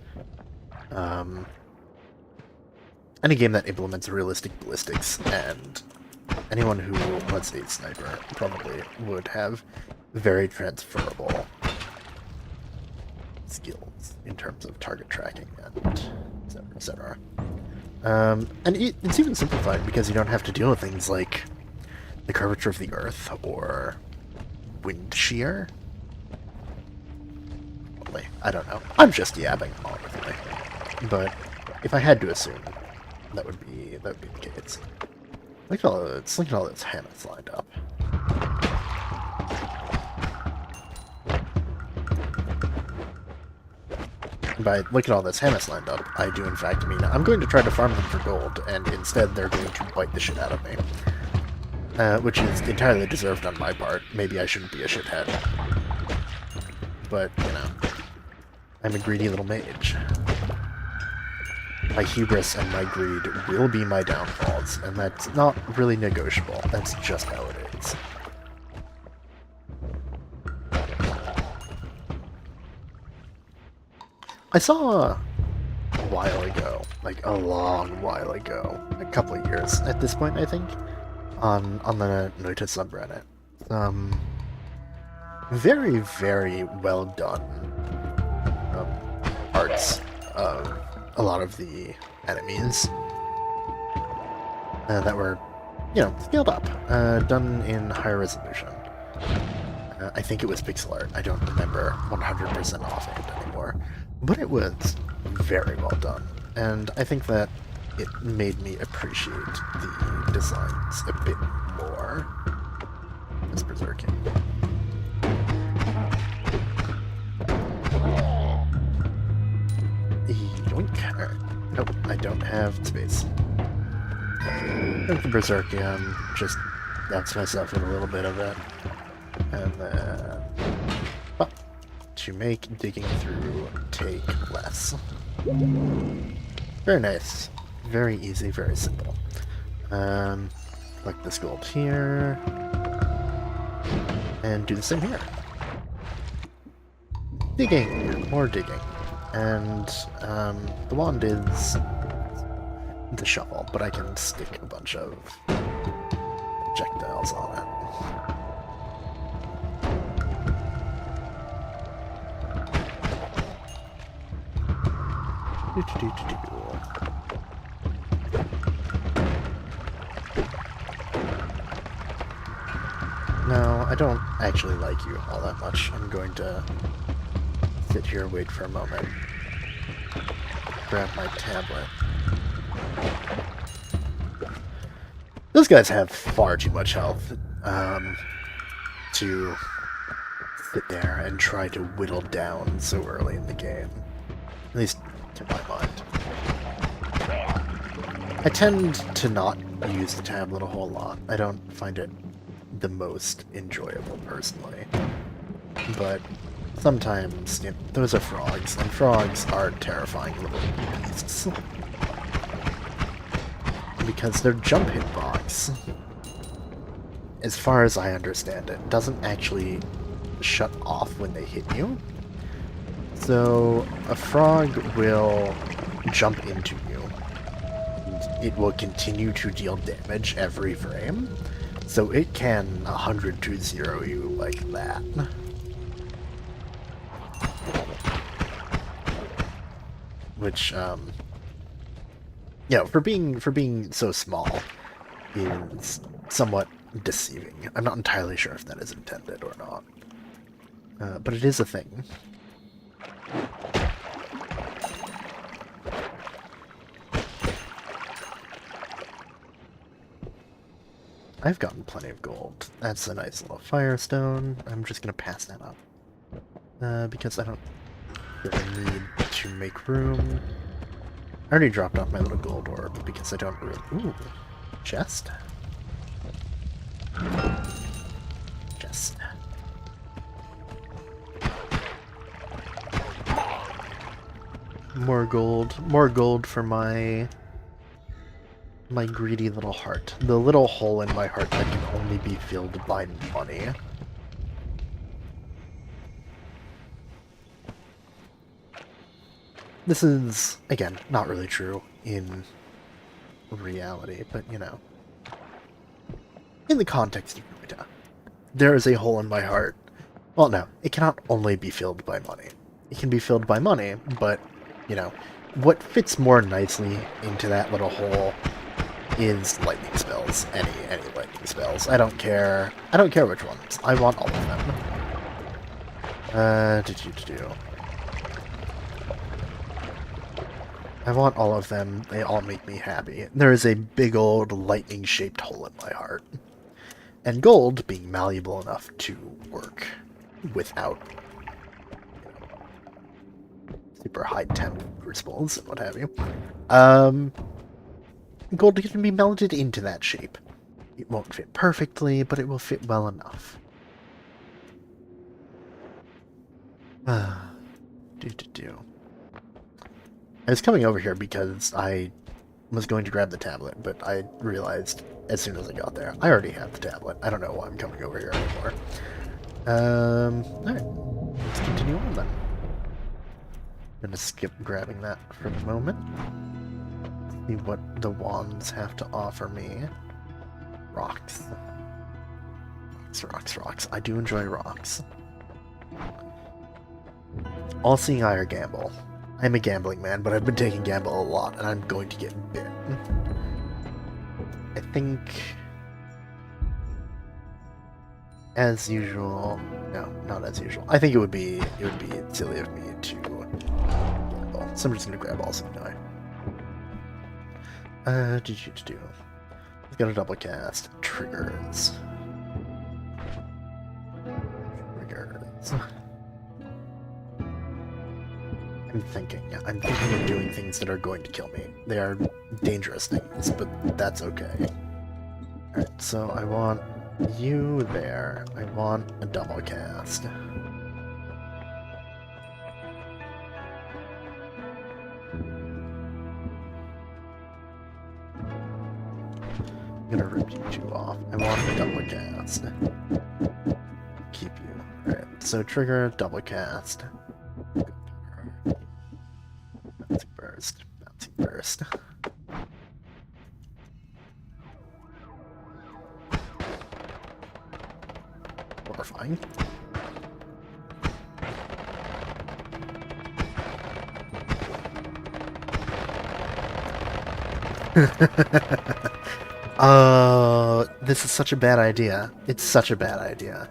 any game that implements realistic ballistics, and anyone who was a sniper probably would have very transferable skills in terms of target tracking and etc. etc. And it's even simplified because you don't have to deal with things like the curvature of the earth or wind shear. Probably. I don't know. I'm just yapping, honestly. But if I had to assume, that would be the case. Look at all those hammers lined up. By look at all this Hamas lined up, I do in fact mean I'm going to try to farm them for gold, and instead they're going to bite the shit out of me. Which is entirely deserved on my part. Maybe I shouldn't be a shithead. but, you know, I'm a greedy little mage. My hubris and my greed will be my downfalls, and that's not really negotiable. That's just how it is. I saw a while ago, like a long while ago, a couple of years at this point, I think, on the Noita subreddit. Very, very well done arts of a lot of the enemies that were, you know, scaled up, done in higher resolution. I think it was pixel art. I don't remember 100% offhand anymore, but it was very well done, and I think that it made me appreciate the designs a bit more as Berserking. Yoink. Alright. Nope, I don't have space. With the Berserkium, just bounce myself in a little bit of it. And then... Oh, to make digging through take less. Very nice. Very easy, very simple. Collect this gold here. And do the same here. Digging! More digging. And the wand is the shovel, but I can stick a bunch of projectiles on it. No, I don't actually like you all that much. I'm going to sit here, wait for a moment. Grab my tablet. Those guys have far too much health to sit there and try to whittle down so early in the game. At least to my mind. I tend to not use the tablet a whole lot. I don't find it the most enjoyable personally. But sometimes, you know, those are frogs, and frogs are terrifying little beasts. Because they're jump hitbox. As far as I understand it, doesn't actually shut off when they hit you. So a frog will jump into you. And it will continue to deal damage every frame. So it can 100-0 you like that. Which, yeah, for being so small is somewhat deceiving. I'm not entirely sure if that is intended or not. But it is a thing. I've gotten plenty of gold. That's a nice little firestone. I'm just gonna pass that up. Because I don't really need to make room. I already dropped off my little gold orb because I don't really... Ooh, chest? Chest. More gold for my greedy little heart. The little hole in my heart that can only be filled by money. This is, again, not really true in reality, but, you know, in the context of Noita, there is a hole in my heart. Well, no, it cannot only be filled by money. It can be filled by money, but, you know, what fits more nicely into that little hole is lightning spells. Any lightning spells. I don't care which ones. I want all of them. I want all of them. They all make me happy. There is a big old lightning-shaped hole in my heart. And gold being malleable enough to work without super high temp crucibles and what have you. Gold can be melted into that shape. It won't fit perfectly, but it will fit well enough. Do. I was coming over here because I was going to grab the tablet, but I realized as soon as I got there, I already have the tablet. I don't know why I'm coming over here anymore. Alright. Let's continue on then. I'm gonna skip grabbing that for the moment. See what the wands have to offer me. Rocks. Rocks. I do enjoy rocks. All-seeing eye or gamble. I'm a gambling man, but I've been taking gamble a lot, and I'm going to get bit. I think, as usual. No, not as usual. I think it would be silly of me to gamble, so I'm just gonna grab all-seeing eye. Do. Let's get a double cast. Triggers. I'm thinking of doing things that are going to kill me. They are dangerous things, but that's okay. Alright, so I want you there. I want a double cast. I'm gonna rip you two off. I want a double cast. Keep you. Alright, so trigger, double cast. Bouncing burst. Horrifying. This is such a bad idea. It's such a bad idea.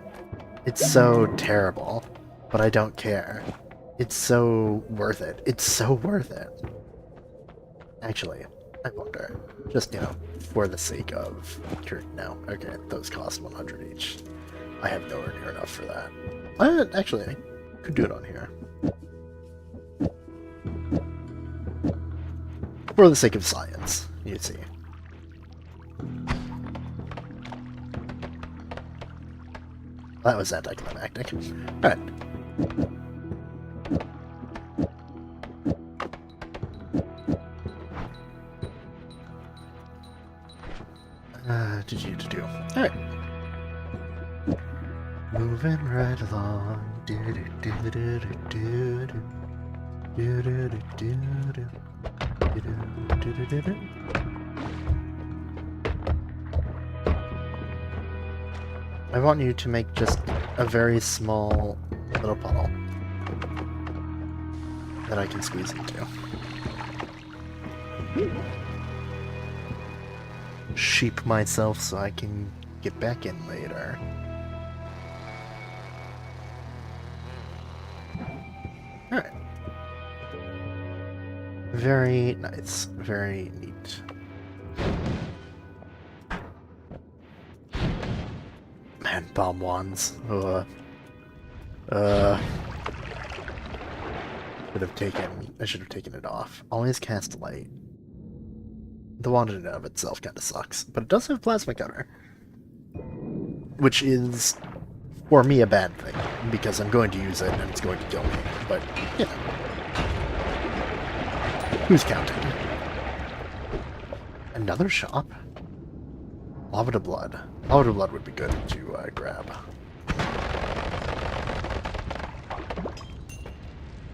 It's so terrible, but I don't care. It's so worth it. It's so worth it. Actually, I wonder. Just, for the sake of... No, okay, those cost 100 each. I have nowhere near enough for that. Actually, I could do it on here. For the sake of science, you see. That was anticlimactic. Alright. To do. Alright. Moving right along. I want you to make just a very small little puddle that I can squeeze into. Sheep myself so I can get back in later. Alright. Very nice. Very neat. Man, bomb wands. I should have taken it off. Always cast light. The wand in and of itself kind of sucks, but it does have plasma cutter, which is, for me, a bad thing, because I'm going to use it and it's going to kill me, but, who's counting? Another shop? Lava to Blood. Lava to Blood would be good to grab.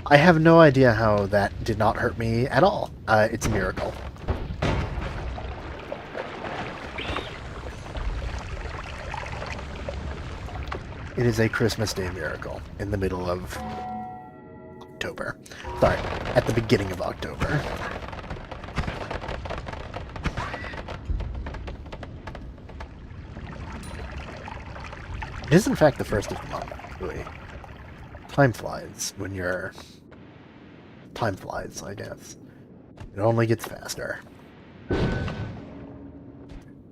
I have no idea how that did not hurt me at all. It's a miracle. It is a Christmas Day miracle in the middle of October. Sorry, at the beginning of October. It is in fact the first of the month, really. Time flies when you're... Time flies, I guess. It only gets faster.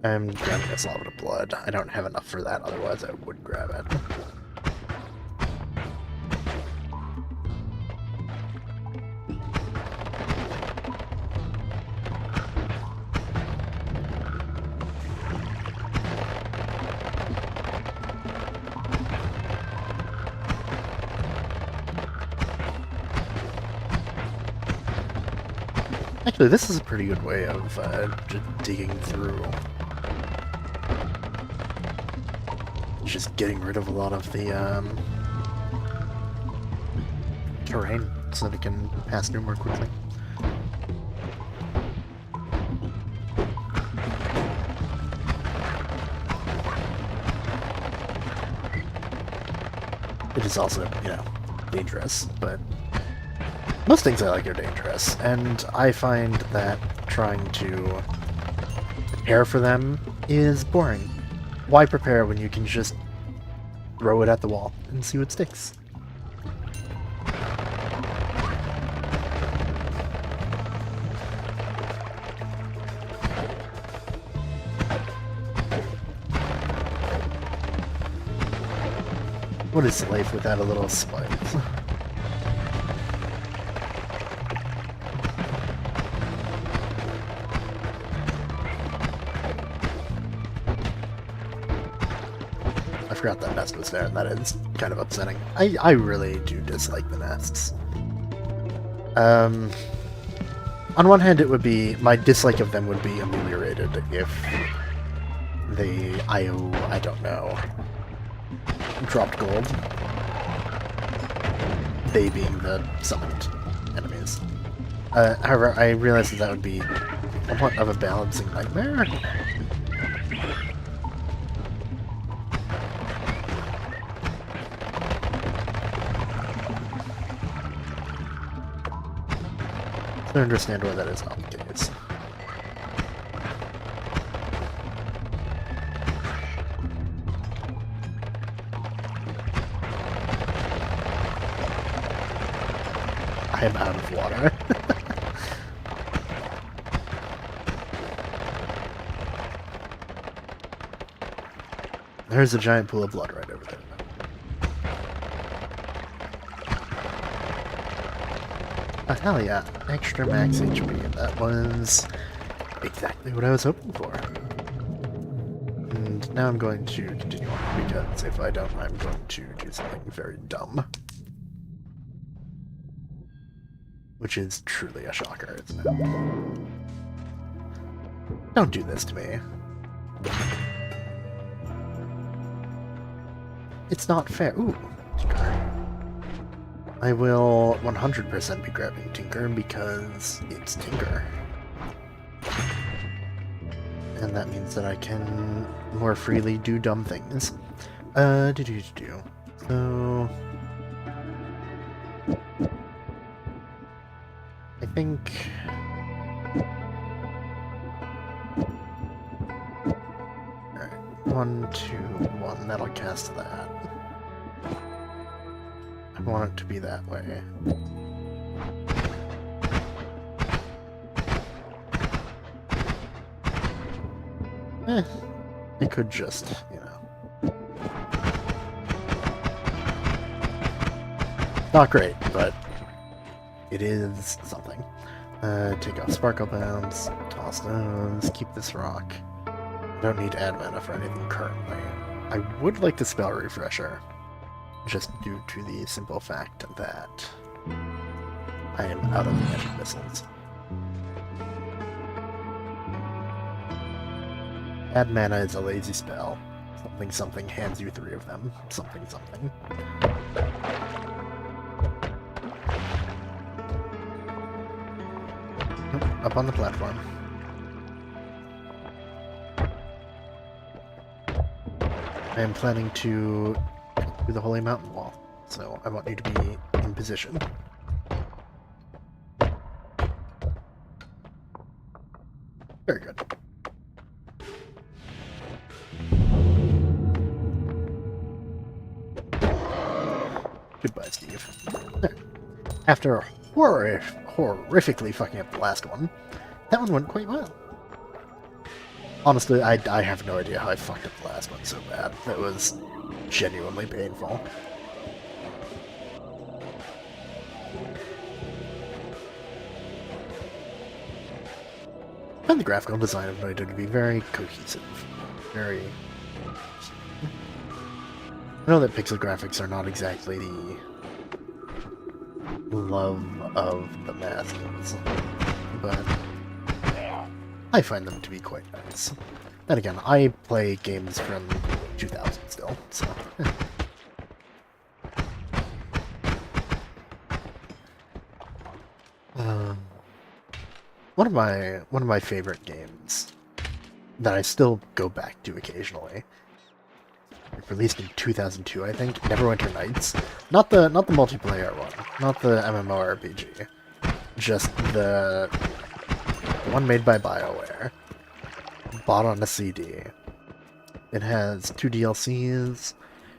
I'm grabbing this Lava to Blood. I don't have enough for that, otherwise I would grab it. Actually, this is a pretty good way of just digging through. Just getting rid of a lot of the terrain so that it can pass through more quickly. It is also, you know, dangerous, but most things I like are dangerous, and I find that trying to prepare for them is boring. Why prepare when you can just throw it at the wall and see what sticks? What is life without a little spice? I forgot that nest was there, and that is kind of upsetting. I really do dislike the nests. On one hand, it would be... my dislike of them would be ameliorated if they, I don't know, dropped gold. They being the summoned enemies. However, I realize that would be somewhat of a balancing nightmare. I understand why that is not the case. I am out of water. There's a giant pool of blood right over there. Oh, hell yeah. Extra max HP. That was exactly what I was hoping for. And now I'm going to continue on, because if I don't, I'm going to do something very dumb. Which is truly a shocker, isn't it? Don't do this to me. It's not fair. Ooh, Tinker. I will 100% be grabbing Tinker because it's Tinker. And that means that I can more freely do dumb things. So... I think... Alright, 1, 2, 1, that'll cast that. I want it to be that way. It could just, you know... Not great, but it is something. Take off Sparkle Bounds, toss those, keep this rock. I don't need to add mana for anything currently. I would like the Spell Refresher, just due to the simple fact that I am out of magic missiles. Add mana is a lazy spell. Something something hands you 3 of them. Something something. Up on the platform. I am planning to do the Holy Mountain Wall, so I want you to be in position. Very good. Goodbye, Steve. After horrifically fucking up the last one, that one went quite well. Honestly, I have no idea how I fucked up the last one so bad. It was genuinely painful. I find the graphical design of Noita to be very cohesive. Very... I know that pixel graphics are not exactly the love of the masses, but I find them to be quite nice. Then again, I play games from 2000 still, so... One of my favorite games that I still go back to occasionally, released in 2002, I think, Neverwinter Nights. Not the multiplayer one, not the MMORPG, just the one made by BioWare, bought on a CD. It has 2 DLCs,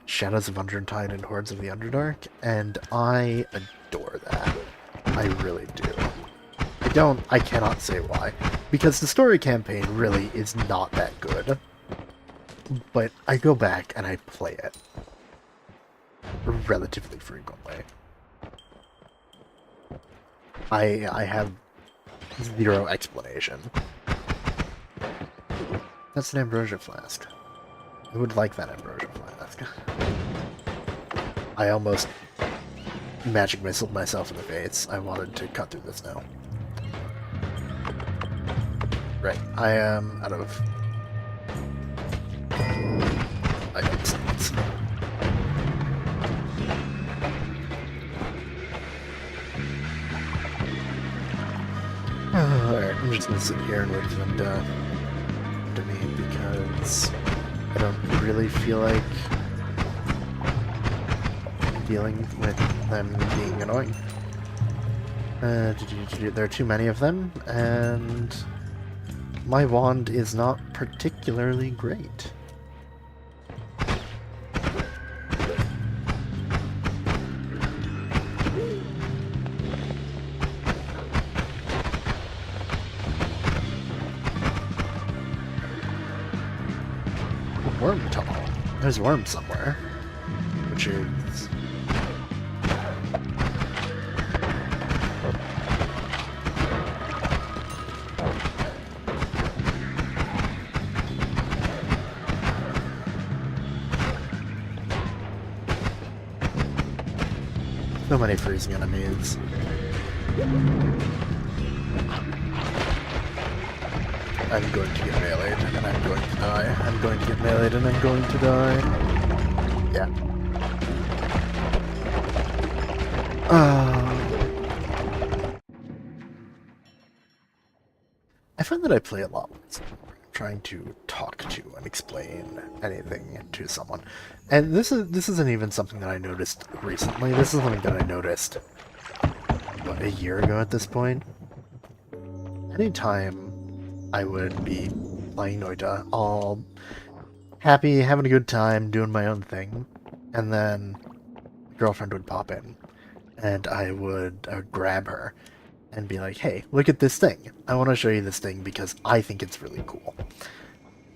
Shadows of Undertide and Hordes of the Underdark, and I adore that. I really do. I cannot say why, because the story campaign really is not that good, but I go back and I play it relatively frequently. I have zero explanation. That's an ambrosia flask. I would like that ambrosia flask. I almost magic missiled myself in the face. I wanted to cut through this now. Right, I am out of items. Alright, I'm just gonna sit here and wait for them to me because I don't really feel like dealing with them being annoying. There are too many of them, and my wand is not particularly great. Worm tunnel. There's worms somewhere, which is... So many freezing enemies. I'm going to get meleeed, and I'm going to die. I'm going to get meleeed, and I'm going to die. Yeah. I find that I play a lot with trying to talk to and explain anything to someone. And this isn't even something that I noticed recently. This is something that I noticed, what, a year ago at this point? Anytime I would be playing Noita, all happy, having a good time, doing my own thing, and then my girlfriend would pop in, and I would grab her and be like, hey, look at this thing. I want to show you this thing because I think it's really cool.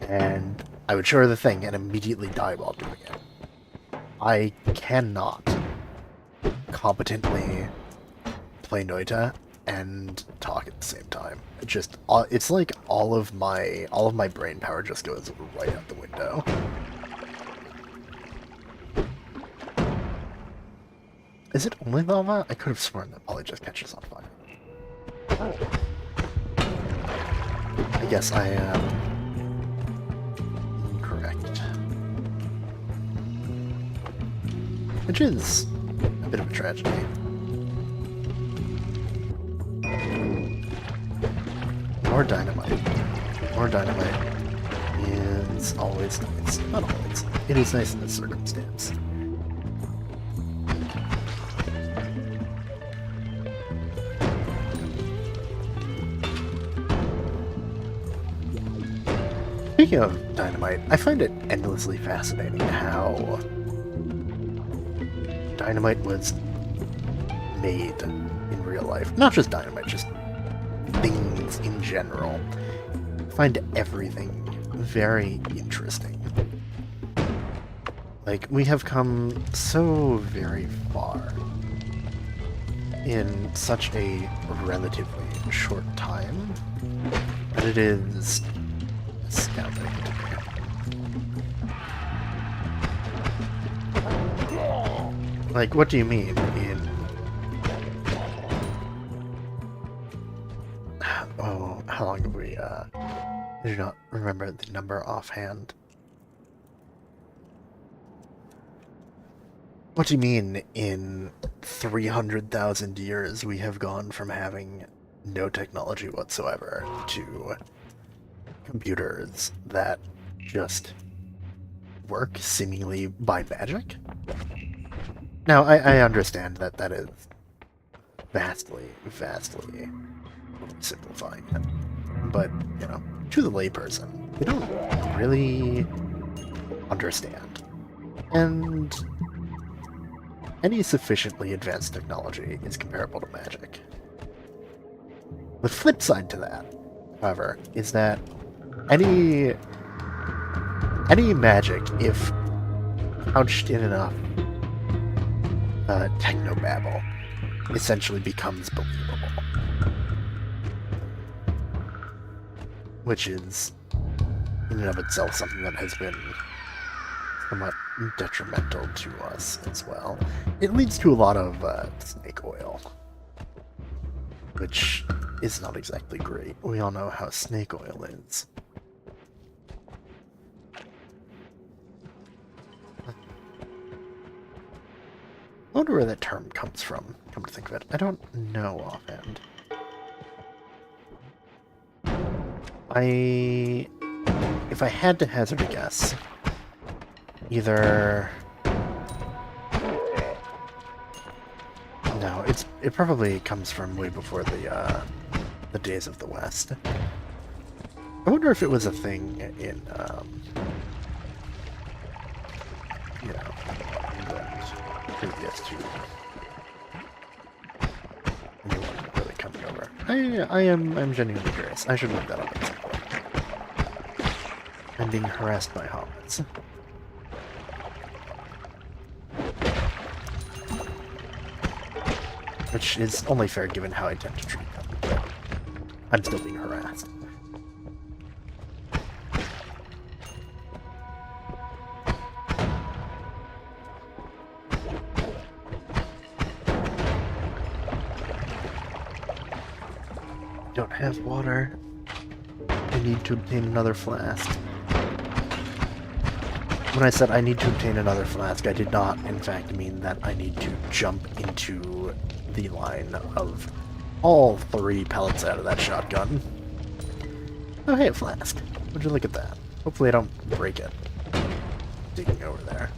And I would show her the thing and immediately die while doing it. I cannot competently play Noita and talk at the same time. It just, it's like all of my brain power just goes right out the window. Is it only lava? I could have sworn that Polly just catches on fire. I guess I am incorrect. Which is a bit of a tragedy. More dynamite. More dynamite is always nice. Not always. It is nice in this circumstance. Speaking of dynamite, I find it endlessly fascinating how dynamite was made in real life. Not just dynamite, just things in general. I find everything very interesting. Like, we have come so very far in such a relatively short time that it is astounding to me. Like, what do you mean in... how long have we, I do not remember the number offhand. What do you mean in 300,000 years we have gone from having no technology whatsoever to computers that just work seemingly by magic? Now, I understand that that is vastly simplifying it. But, you know, to the layperson, they don't really understand. And any sufficiently advanced technology is comparable to magic. The flip side to that, however, is that any magic, if couched in enough technobabble, essentially becomes believable. Which is, in and of itself, something that has been somewhat detrimental to us as well. It leads to a lot of snake oil, which is not exactly great. We all know how snake oil is. I wonder where that term comes from, come to think of it. I don't know offhand. If I had to hazard a guess, either... No, it probably comes from way before the days of the West. I wonder if it was a thing in, you know, England previous to anyone really coming over. I'm genuinely curious. I should look that up at some point. I'm being harassed by hobbits. Which is only fair given how I tend to treat them, but I'm still being harassed. Don't have water. I need to obtain another flask. When I said I need to obtain another flask, I did not, in fact, mean that I need to jump into the line of all 3 pellets out of that shotgun. Oh, hey, a flask. Would you look at that? Hopefully I don't break it digging over there.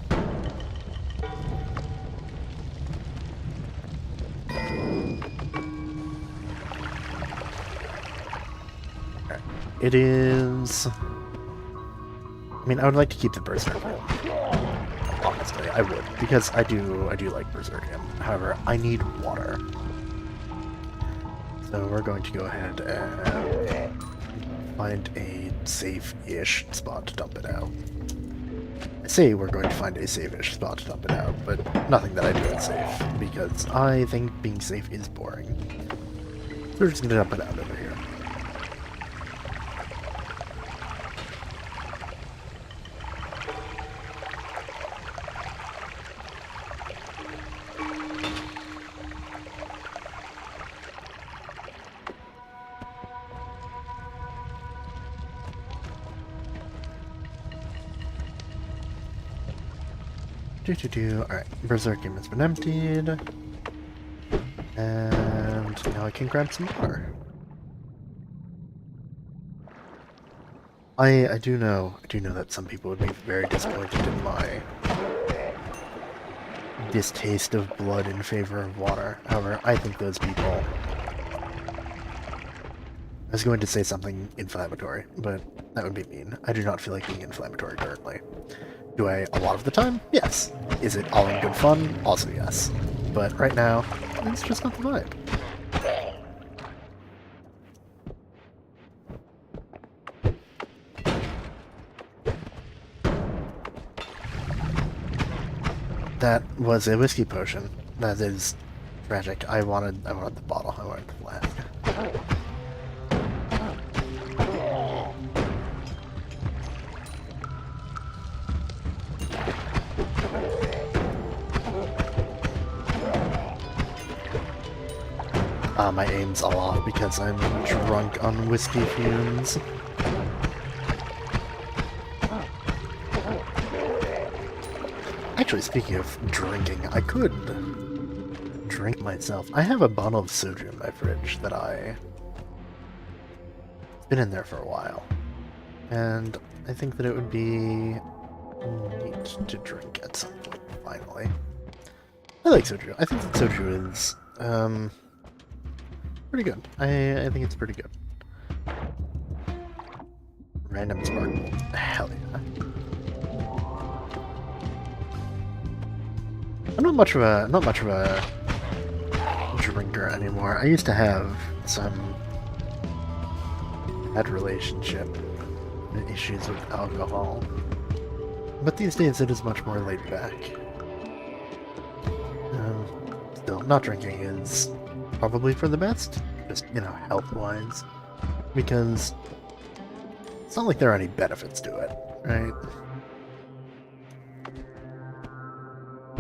Alright. It is... I mean, I would like to keep the Berserker. Honestly, I would, because I do like Berserker. However, I need water. So we're going to go ahead and find a safe-ish spot to dump it out. I say we're going to find a safe-ish spot to dump it out, but nothing that I do is safe, because I think being safe is boring. So we're just going to dump it out over here. Alright, Berserkium has been emptied. And now I can grab some water. I do know that some people would be very disappointed in my distaste of blood in favor of water. However, I think those people... I was going to say something inflammatory, but that would be mean. I do not feel like being inflammatory currently. Do I a lot of the time? Yes. Is it all in good fun? Also yes. But right now, it's just not the vibe. That was a whiskey potion. That is tragic. I wanted the bottle. I wanted the flask. My aim's all off because I'm drunk on whiskey fumes. Actually, speaking of drinking, I could drink myself. I have a bottle of soju in my fridge that it's been in there for a while. And I think that it would be neat to drink at some point, finally. I like soju. I think that soju is, pretty good. I think it's pretty good. Random sparkle. Hell yeah. I'm not much of a drinker anymore. I used to have some bad relationship issues with alcohol, but these days it is much more laid back. Still, not drinking is probably for the best, just, you know, health-wise, because it's not like there are any benefits to it, right?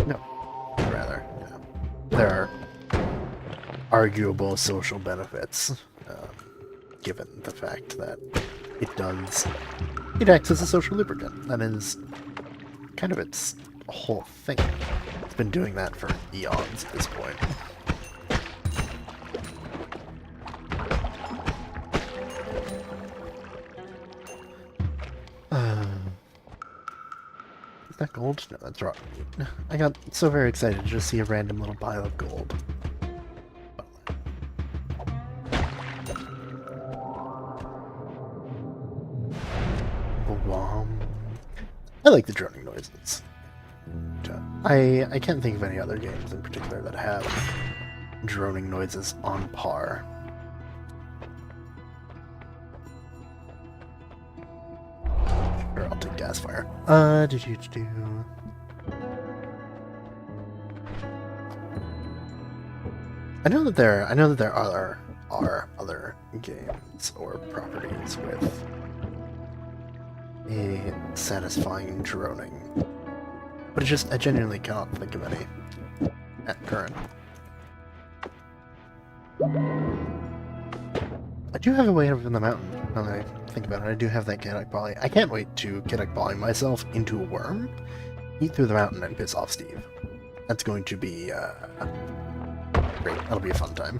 No, rather, you know, there are arguable social benefits, given the fact that it acts as a social lubricant. That is kind of its whole thing. It's been doing that for eons at this point. Is that gold? No, that's rotten meat. I got so very excited to just see a random little pile of gold. I like the droning noises. I can't think of any other games in particular that have droning noises on par. Sure, I'll take gas fire. I know that there are other games or properties with a satisfying droning, but I genuinely cannot think of any at current. I do have a way up in the mountain, now that I think about it. I do have that Kiddock Volley. I can't wait to Kiddock Volley myself into a worm, eat through the mountain, and piss off Steve. That's going to be, great. That'll be a fun time.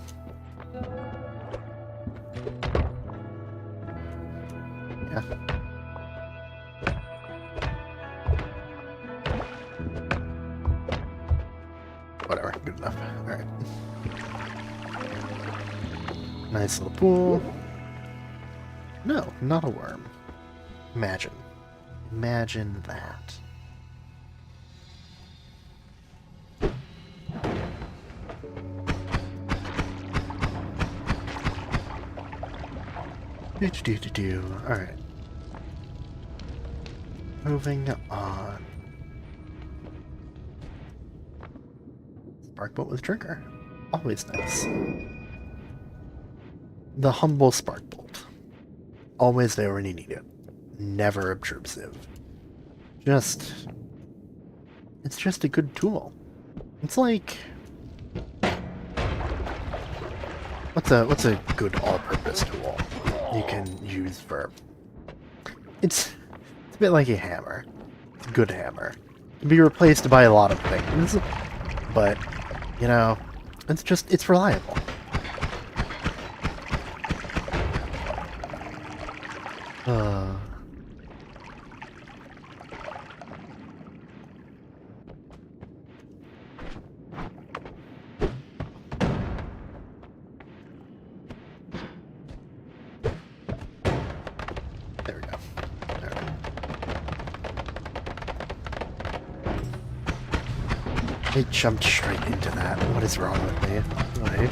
Yeah. Whatever, good enough. Alright. Nice little pool. No, not a worm. Imagine. Imagine that. Alright. Moving on. Spark bolt with trigger. Always nice. The humble spark bolt. Always there when you need it. Never obtrusive. It's just a good tool. It's like... What's a good all-purpose tool you can use for... It's a bit like a hammer. It's a good hammer. It can be replaced by a lot of things, but, you know, it's reliable. There we go. Alright. I jumped straight into that. What is wrong with me? Wait.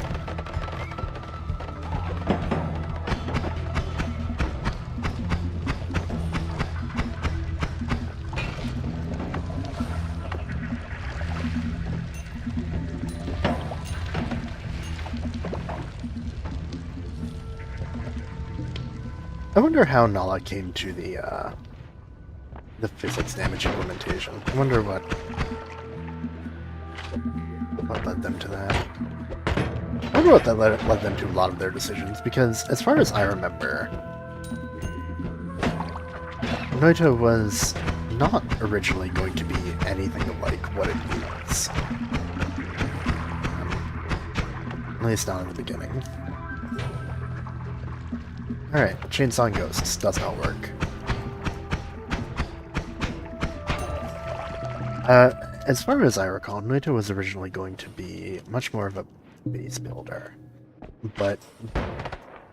I wonder how Nala came to the physics damage implementation. I wonder what led them to that. I wonder what that led them to a lot of their decisions, because as far as I remember, Noita was not originally going to be anything like what it is. At least not in the beginning. Alright, Chainsaw and Ghosts does not work. As far as I recall, Noita was originally going to be much more of a base builder, but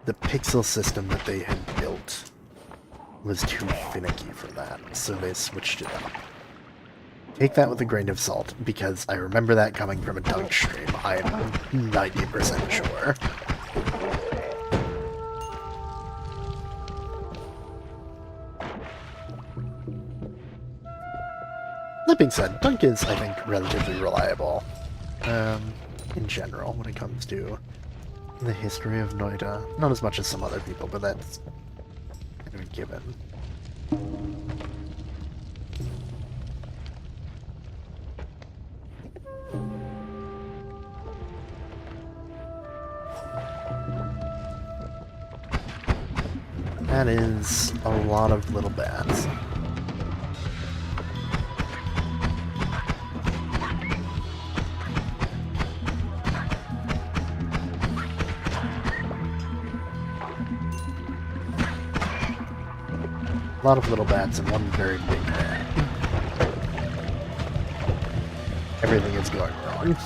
the pixel system that they had built was too finicky for that, so they switched it up. Take that with a grain of salt, because I remember that coming from a dunk stream, I'm 90% sure. That being said, Dunk is, I think, relatively reliable, in general, when it comes to the history of Noita. Not as much as some other people, but that's kind of a given. That is a lot of little bats. A lot of little bats and one very big bat. Everything is going wrong.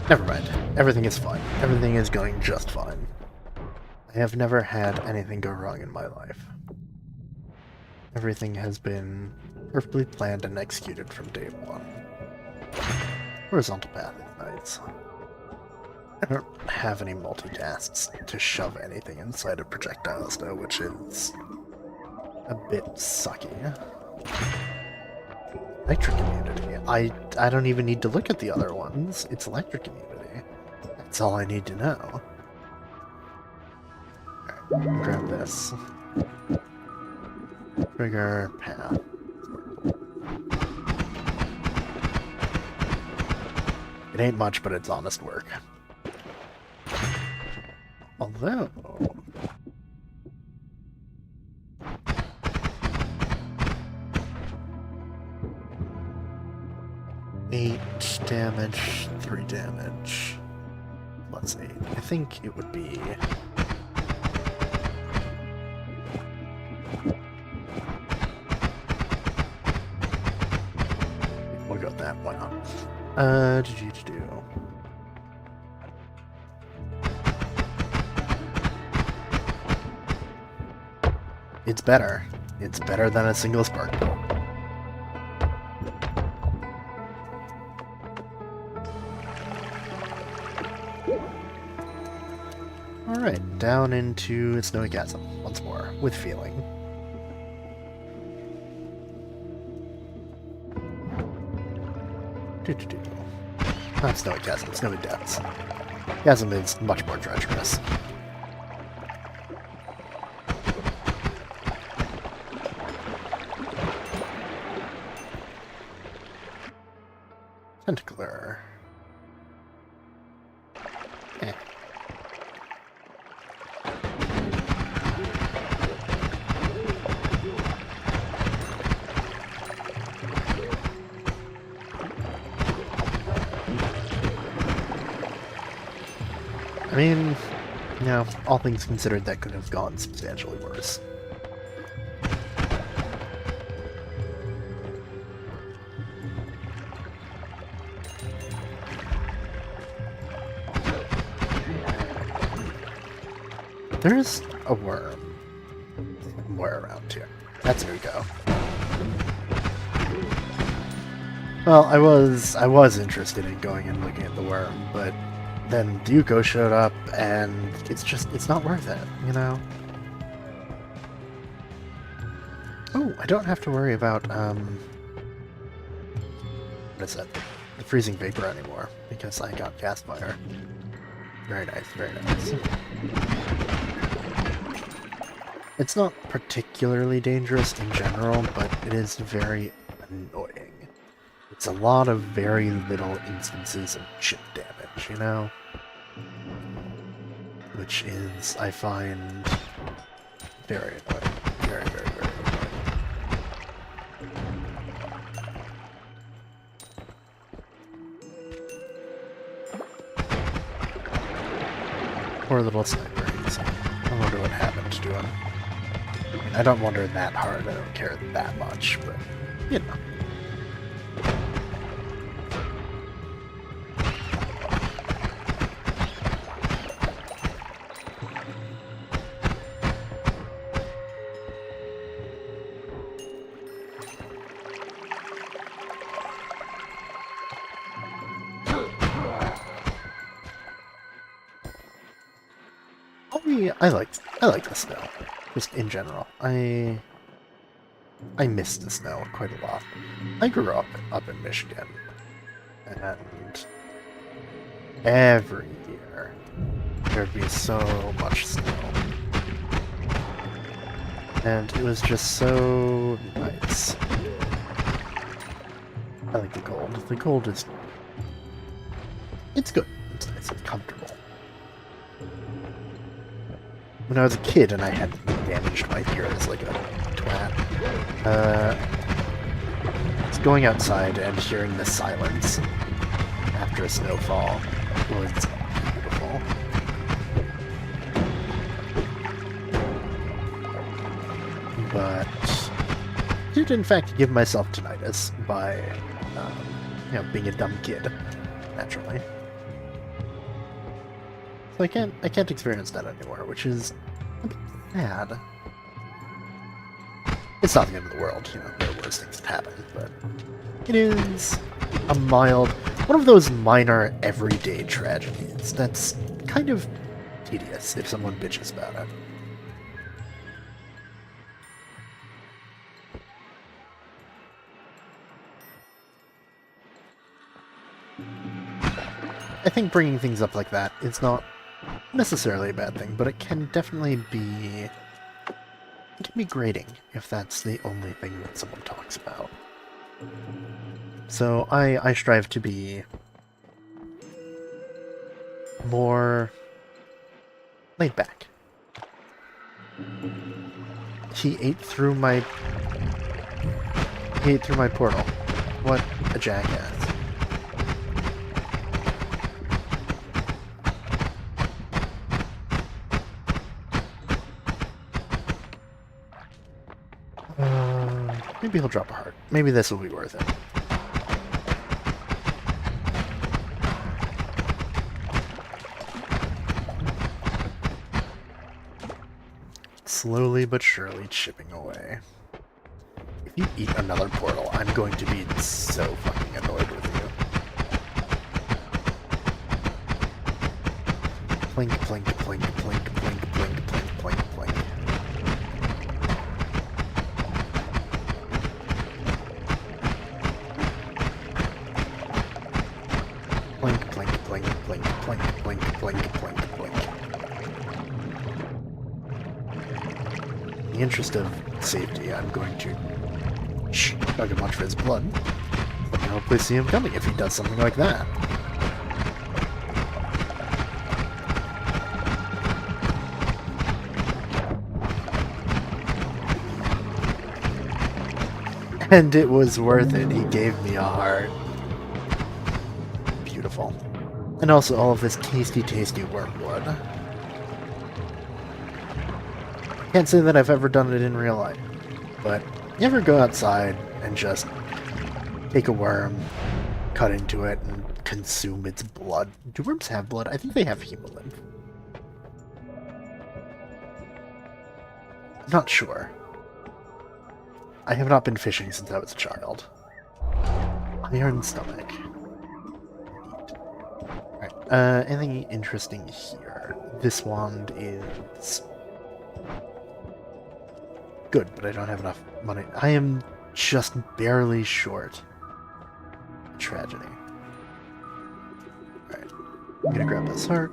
Never mind. Everything is fine. Everything is going just fine. I have never had anything go wrong in my life. Everything has been perfectly planned and executed from day one. Horizontal path is nice. I don't have any multitasks to shove anything inside of projectiles though, which is a bit sucky. Electric immunity. I don't even need to look at the other ones. It's electric immunity. That's all I need to know. Alright, grab this. Trigger path. It ain't much, but it's honest work. Although... 8 damage, 3 damage. Let's see. I think it would be... We'll go with that, why not? It's better. It's better than a single spark bolt. Alright, down into Snowy Chasm once more, with feeling. Not Snowy Chasm, Snowy Depths. Chasm is much more treacherous. Tentacler. Eh. I mean, you know, all things considered, that could have gone substantially worse. There's a worm somewhere around here. That's where we go. Well, I was interested in going and looking at the worm, but then Duco showed up, and it's not worth it, you know? Oh, I don't have to worry about, what is that? The freezing vapor anymore, because I got gas fire. Very nice, very nice. It's not particularly dangerous in general, but it is very annoying. It's a lot of very little instances of chip damage, you know? Which is, I find, very annoying. Very, very, very annoying. Poor little sniper. I wonder what happened to him. I mean, I don't wonder that hard. I don't care that much, but, you know. I like the snow, just in general. I miss the snow quite a lot. I grew up in Michigan, and every year there'd be so much snow, and it was just so nice. I like the cold. The cold is it's good. It's nice. It's comfortable. When I was a kid and I had damaged my ears like a twat, just going outside and hearing the silence after a snowfall was beautiful. But I did in fact give myself tinnitus by, being a dumb kid, naturally. So I can't experience that anymore, which is a bit sad. It's not the end of the world, you know, there are worse things that happen, but it is a mild, one of those minor everyday tragedies that's kind of tedious if someone bitches about it. I think bringing things up like that is not necessarily a bad thing, but it can definitely be... It can be grating if that's the only thing that someone talks about. So I strive to be more laid back. He ate through my portal. What a jackass. Maybe he'll drop a heart. Maybe this will be worth it. Slowly but surely chipping away. If you eat another portal, I'm going to be so fucking annoyed with you. Plink, plink, plink, plink, plink, plink, plink, plink, plink. Plink, plink, plink, plink, plink, plink, plink, plink, plink. In the interest of safety, I'm going to chug a bunch of his blood. But I'll hopefully see him coming if he does something like that. And it was worth it. He gave me a heart. Beautiful. And also all of this tasty, tasty wormwood. Can't say that I've ever done it in real life, but you ever go outside and just take a worm, cut into it, and consume its blood? Do worms have blood? I think they have hemolymph. Not sure. I have not been fishing since I was a child. Iron stomach. Alright, anything interesting here? This wand is good, but I don't have enough money. I am just barely short. Tragedy. Alright, I'm gonna grab this heart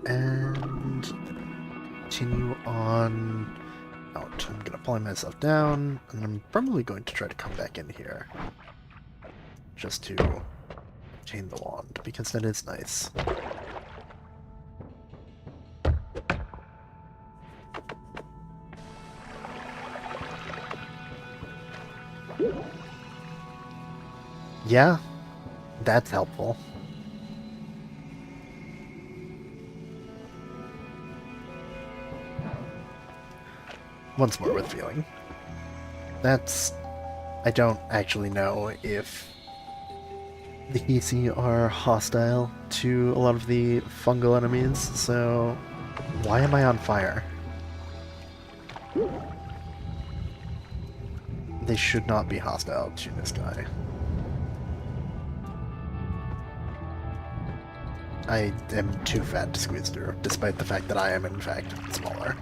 and continue on out. I'm gonna pull myself down, and I'm probably going to try to come back in here. Just to obtain the wand, because that is nice. Yeah, that's helpful. Once more with feeling. That's... I don't actually know if the Hisi are hostile to a lot of the fungal enemies, so why am I on fire? They should not be hostile to this guy. I am too fat to squeeze through, despite the fact that I am in fact smaller.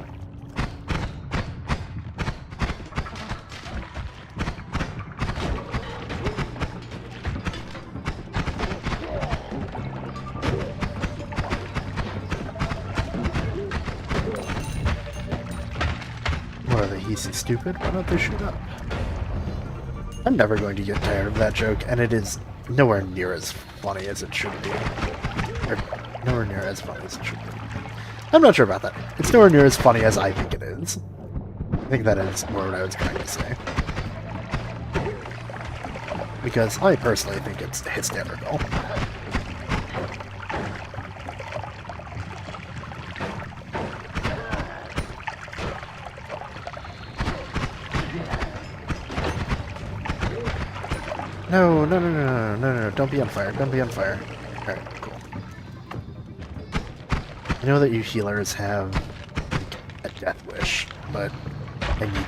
What are they, Hisi stupid? Why don't they shoot up? I'm never going to get tired of that joke, and it is nowhere near as funny as it should be. Or nowhere near as funny as it should be. I'm not sure about that. It's nowhere near as funny as I think it is. I think that is more what I was trying to say. Because I personally think it's hysterical. No, no, no, no, no, no, no, don't be on fire, don't be on fire. Alright, cool. I know that you healers have like, a death wish, but I need you.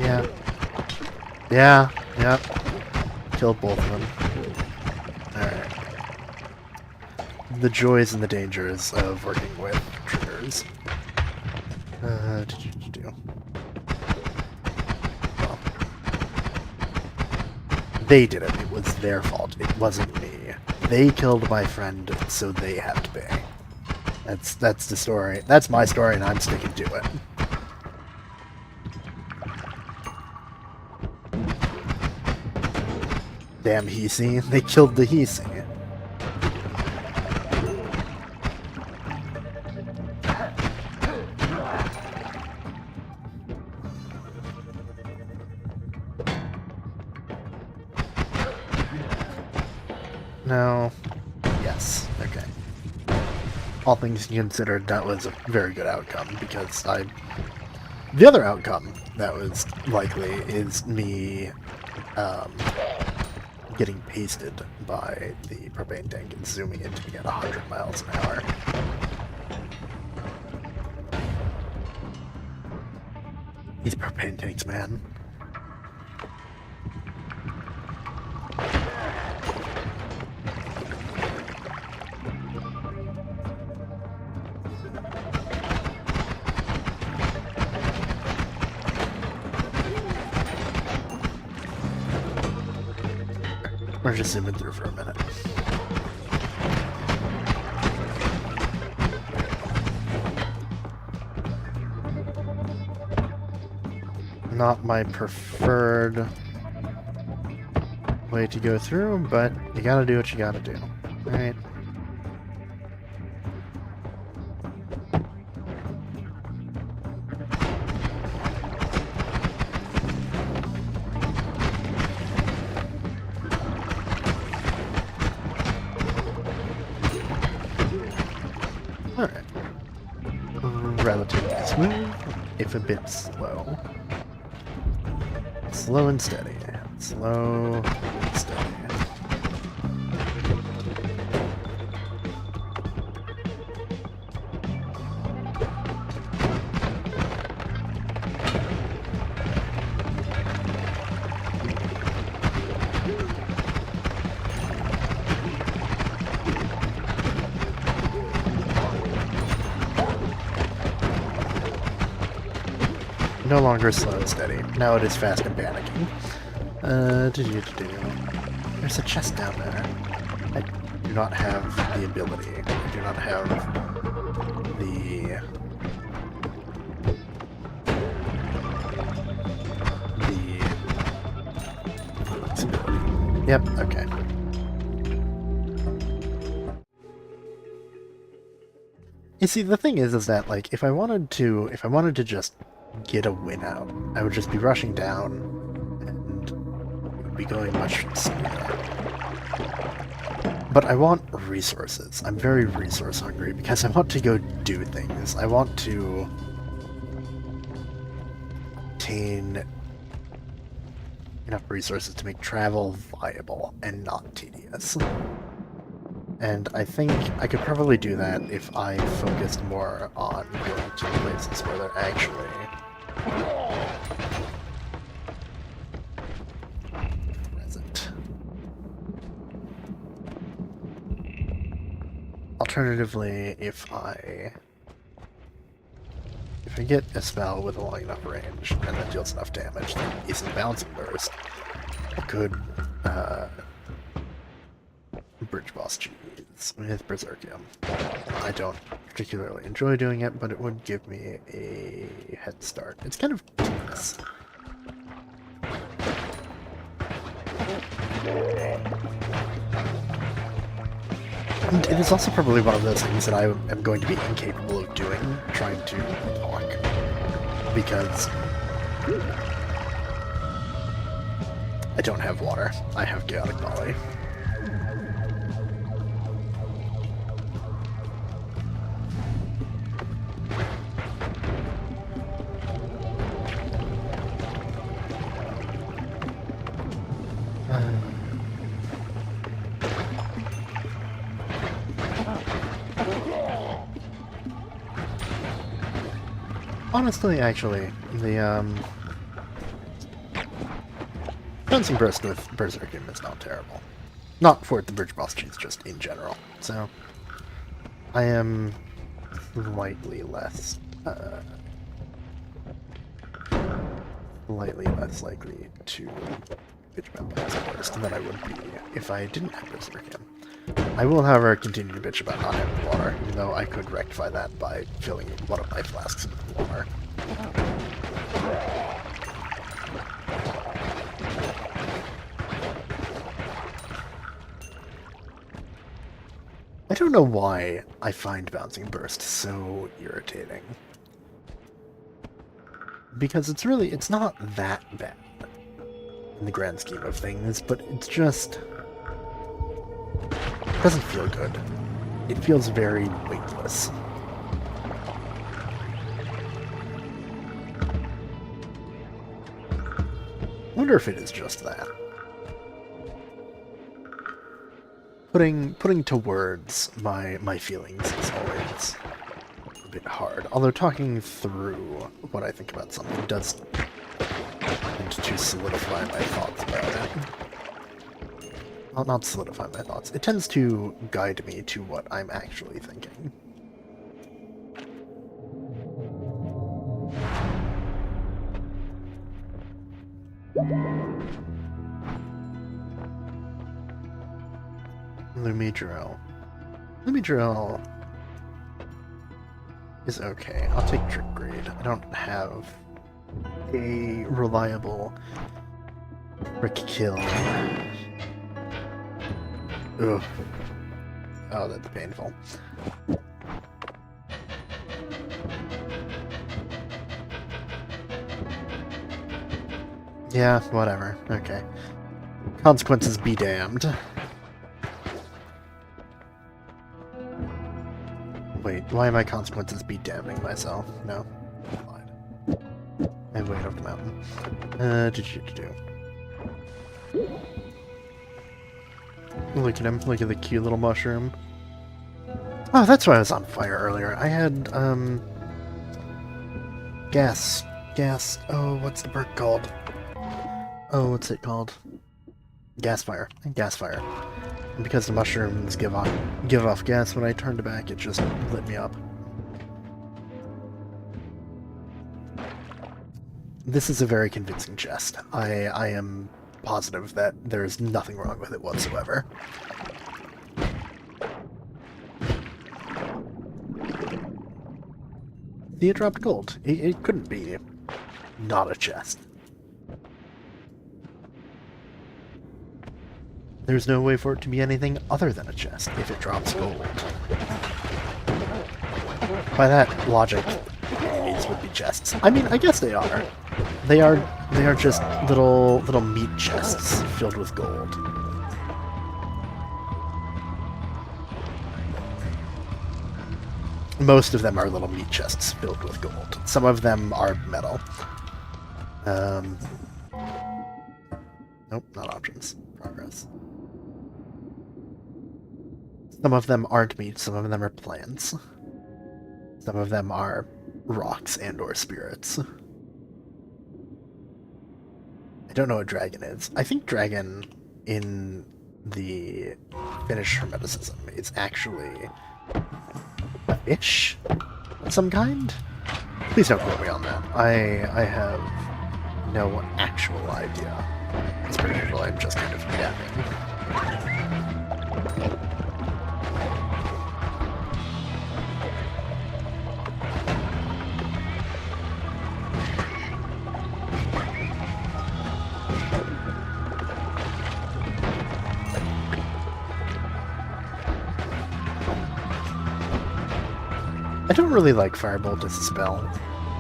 Yeah. Yeah, yep. Killed both of them. Alright. The joys and the dangers of working with triggers. Well, they did it. It was their fault. It wasn't me. They killed my friend, so they have to pay. That's the story. That's my story, and I'm sticking to it. Damn Hisi. They killed the Hisi. No. Yes. Okay. All things considered, that was a very good outcome, because the other outcome that was likely is me, getting pasted by the propane tank and zooming into me at 100 miles an hour. These propane tanks, man. We're just zooming through for a minute. Not my preferred way to go through, but you gotta do what you gotta do. Alright. Alright. Relatively smooth, if a bit slow. Slow and steady. Slow and steady. No longer slow and steady. Now it is fast and panicking. There's a chest down there. I do not have the ability. I do not have the flexibility. Yep, okay. You see, the thing is that, like, if I wanted to just get a win out, I would just be rushing down, and it would be going much smoother. But I want resources. I'm very resource hungry, because I want to go do things. I want to obtain enough resources to make travel viable and not tedious. And I think I could probably do that if I focused more on going to places where they're actually present. Alternatively, if I get a spell with a long enough range and that deals enough damage that isn't Bouncing Burst, I could bridge boss cheese with Berserkium. I don't particularly enjoy doing it, but it would give me a head start. It's kind of tedious. And it is also probably one of those things that I am going to be incapable of doing, trying to talk, because I don't have water. I have Chaotic Volley. Honestly, actually, the Bouncing Burst with Berserkium is not terrible. Not for the bridge boss cheese, just in general. So, I am slightly less likely to bitch about Bouncing Burst than I would be if I didn't have Berserkium. I will, however, continue to bitch about not having water, even though I could rectify that by filling one of my flasks with water. I don't know why I find Bouncing Burst so irritating. Because it's not that bad in the grand scheme of things, but it's just... it doesn't feel good. It feels very weightless. I wonder if it is just that. Putting to words my feelings is always a bit hard. Although talking through what I think about something does tend to solidify my thoughts about it. Well, not solidify my thoughts. It tends to guide me to what I'm actually thinking. Lumidrill. Lumidrill is okay. I'll take Trick Grade. I don't have a reliable Trick Kill. Ugh. Oh, that's painful. Yeah, whatever. Okay. Consequences be damned. Wait, why am I consequences be damning myself? No. I lied. I have way up the mountain. Look at him. Look at the cute little mushroom. Oh, that's why I was on fire earlier. I had, gas. Oh, what's the perk called? Oh, what's it called? Gas fire. And because the mushrooms give off gas when I turned back, it just lit me up. This is a very convincing chest. I am positive that there's nothing wrong with it whatsoever. See, it dropped gold. It couldn't be not a chest. There's no way for it to be anything other than a chest if it drops gold. By that logic, these would be chests. I mean, I guess they are. They are just little meat chests filled with gold. Most of them are little meat chests filled with gold. Some of them are metal. Nope, not options. Progress. Some of them aren't meat, some of them are plants. Some of them are rocks and or spirits. I don't know what dragon is. I think dragon in the Finnish Hermeticism is actually a fish of some kind? Please don't quote me on that. I have no actual idea. As per usual, I'm just kind of gabbing. I don't really like Firebolt as a spell,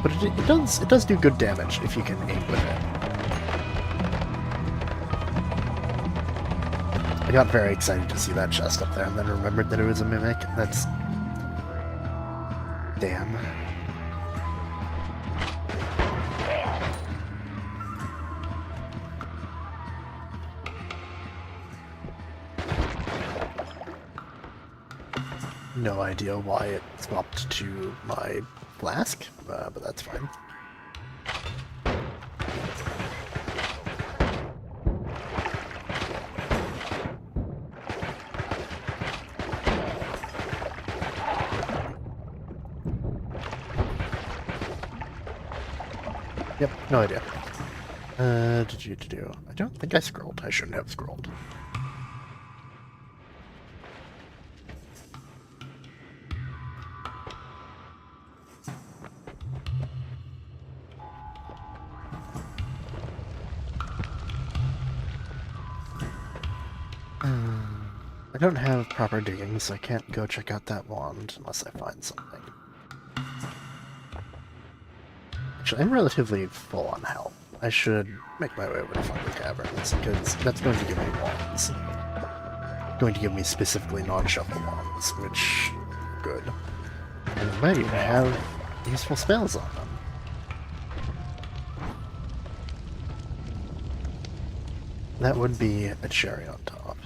but it does do good damage if you can aim with it. I got very excited to see that chest up there, and then remembered that it was a mimic. That's... damn. No idea why it swapped to my flask, but that's fine. Yep, no idea. I don't think I scrolled. I shouldn't have scrolled. I don't have proper digging, so I can't go check out that wand unless I find something. Actually, I'm relatively full on health. I should make my way over to Thunder Caverns, because that's going to give me wands. Going to give me specifically non-shuffle wands, which... good. And I might even have useful spells on them. That would be a cherry on top.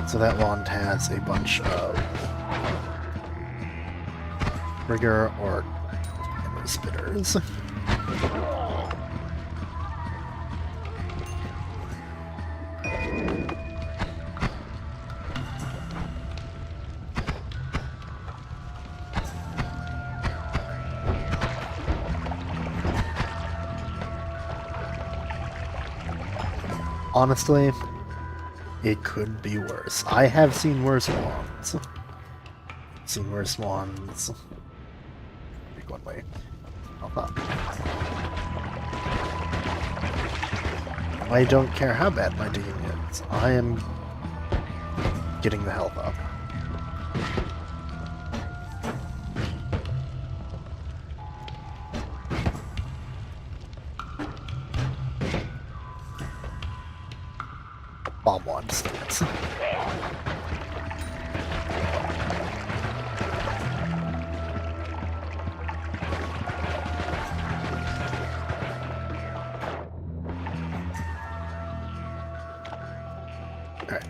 So that wand has a bunch of rigor or spitters. Honestly, it could be worse. I have seen worse wands. Seen worse wands. Big one way. Hop up. I don't care how bad my digging is. I am getting the health up. Bomb wand stance. Alright,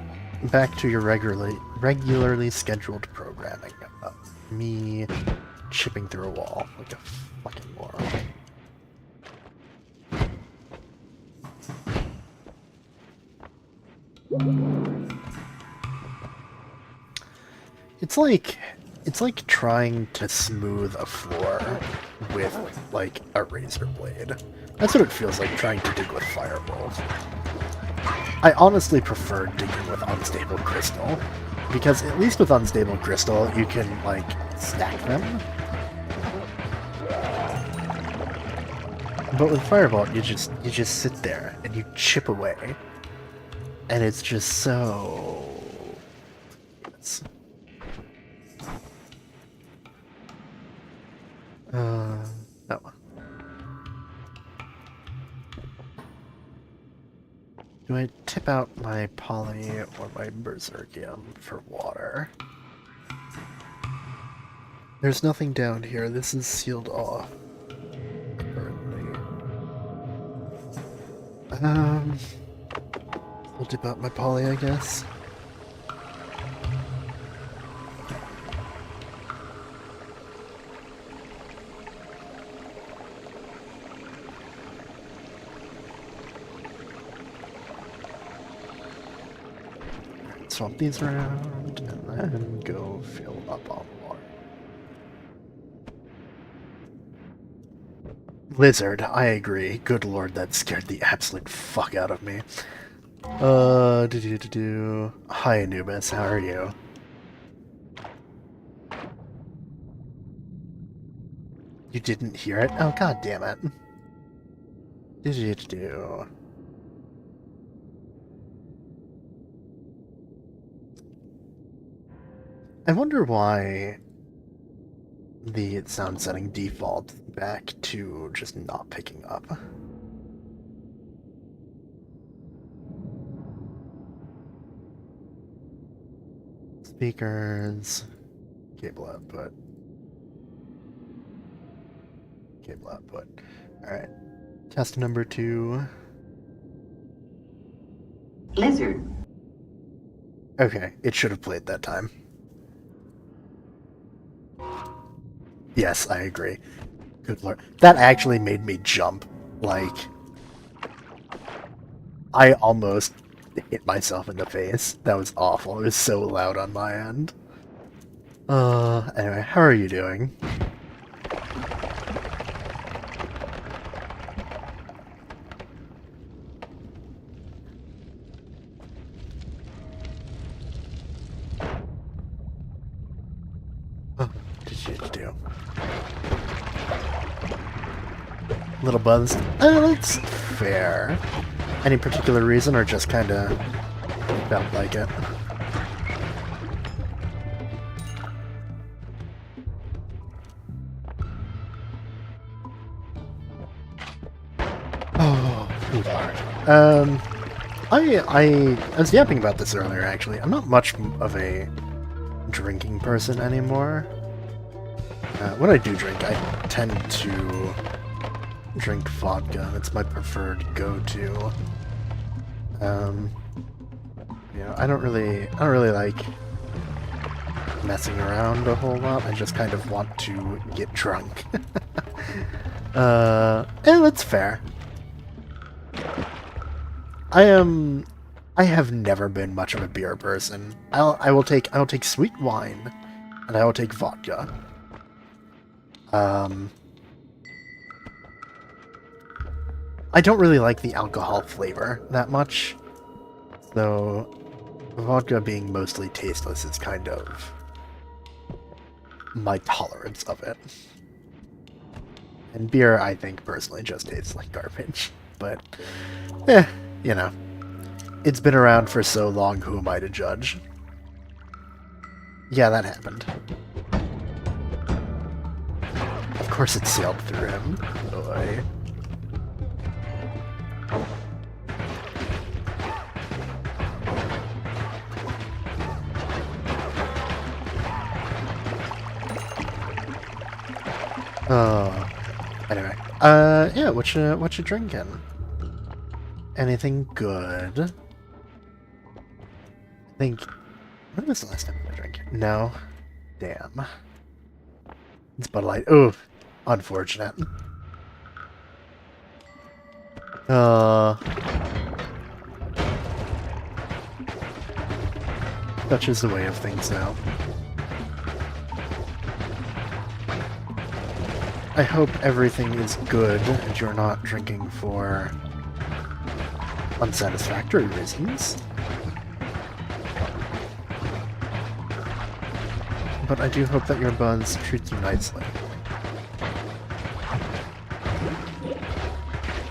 back to your regularly scheduled programming. Me chipping through a wall like a fucking moron. It's like It's like trying to smooth a floor with, like, a razor blade. That's what it feels like trying to dig with fireballs. I honestly prefer digging with unstable crystal, because at least with unstable crystal, you can, like, stack them. But with Firebolt, you just sit there and you chip away, and it's just so. No. Do I tip out my Poly or my Berserkium for water? There's nothing down here. This is sealed off. Currently. I'll dip out my Poly, I guess. Swap these around, and then go fill up on water. Lizard, I agree. Good lord, that scared the absolute fuck out of me. Hi Anubis, how are you? You didn't hear it? Oh, god damn it. I wonder why the sound setting default back to just not picking up. Speakers, cable output. Alright. Test number 2. Lizard. Okay, it should have played that time. Yes, I agree. Good lord. That actually made me jump. Like, I almost hit myself in the face. That was awful. It was so loud on my end. Anyway, how are you doing? Little buzzed. That's fair. Any particular reason, or just kind of felt like it? Oh, Lord. I was yapping about this earlier, actually. I'm not much of a drinking person anymore. When I do drink, I tend to drink vodka. It's my preferred go-to. You know, I don't really like messing around a whole lot. I just kind of want to get drunk. And that's fair. I have never been much of a beer person. I will take sweet wine, and I will take vodka. I don't really like the alcohol flavor that much, though vodka being mostly tasteless is kind of my tolerance of it. And beer, I think, personally just tastes like garbage. But, you know. It's been around for so long, who am I to judge? Yeah, that happened. Of course it sailed through him. Boy. Anyway. Yeah, what you drinking? Anything good? I think... When was the last time I drank? No. Damn. It's Bud Light. Ooh, unfortunate. Such is the way of things now. I hope everything is good and you're not drinking for unsatisfactory reasons. But I do hope that your buzz treats you nicely.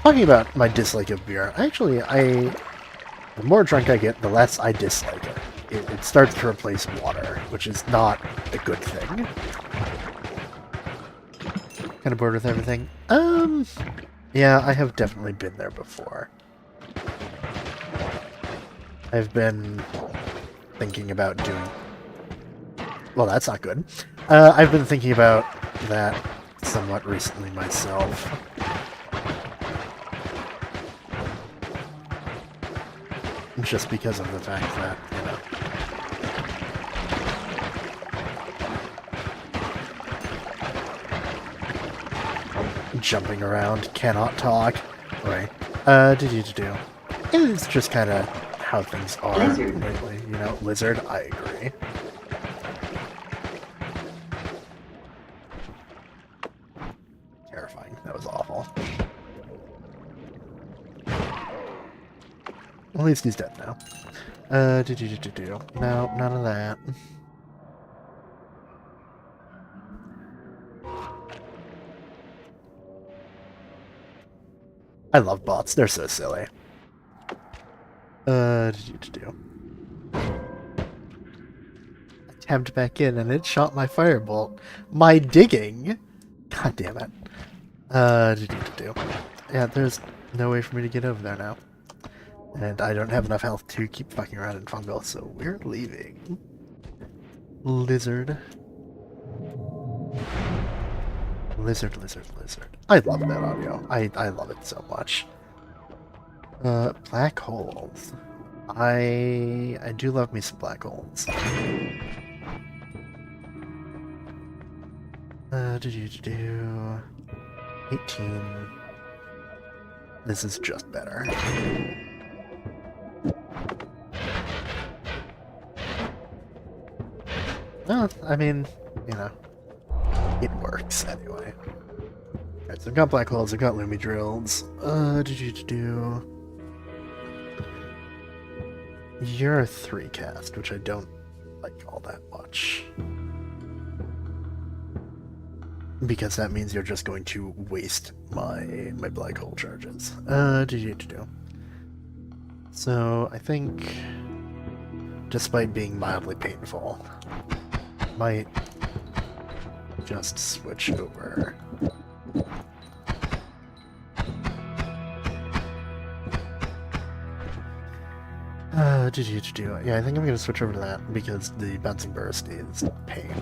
Talking about my dislike of beer, the more drunk I get, the less I dislike it. It starts to replace water, which is not a good thing. Kind of bored with everything? Yeah, I have definitely been there before. I've been thinking about doing... Well, that's not good. I've been thinking about that somewhat recently myself. Just because of the fact that, jumping around, cannot talk. Right. Do. It's just kind of how things are lately, Lizard, I agree. Terrifying. That was awful. At least he's dead now. Do. No, none of that. I love bots. They're so silly. Do. I tabbed back in and it shot my firebolt. My digging! God damn it. Do. Yeah, there's no way for me to get over there now. And I don't have enough health to keep fucking around in fungal, so we're leaving. Lizard. Lizard. I love that audio. I love it so much. Black holes. I do love me some black holes. Do 18. This is just better. Well, I mean, it works anyway. Alright, so I've got black holes, I've got Lumi drills. Do. You're a 3 cast, which I don't like all that much. Because that means you're just going to waste my black hole charges. Do. So, I think, despite being mildly painful, might just switch over. Do. Yeah, I think I'm gonna switch over to that because the bouncing burst is pain.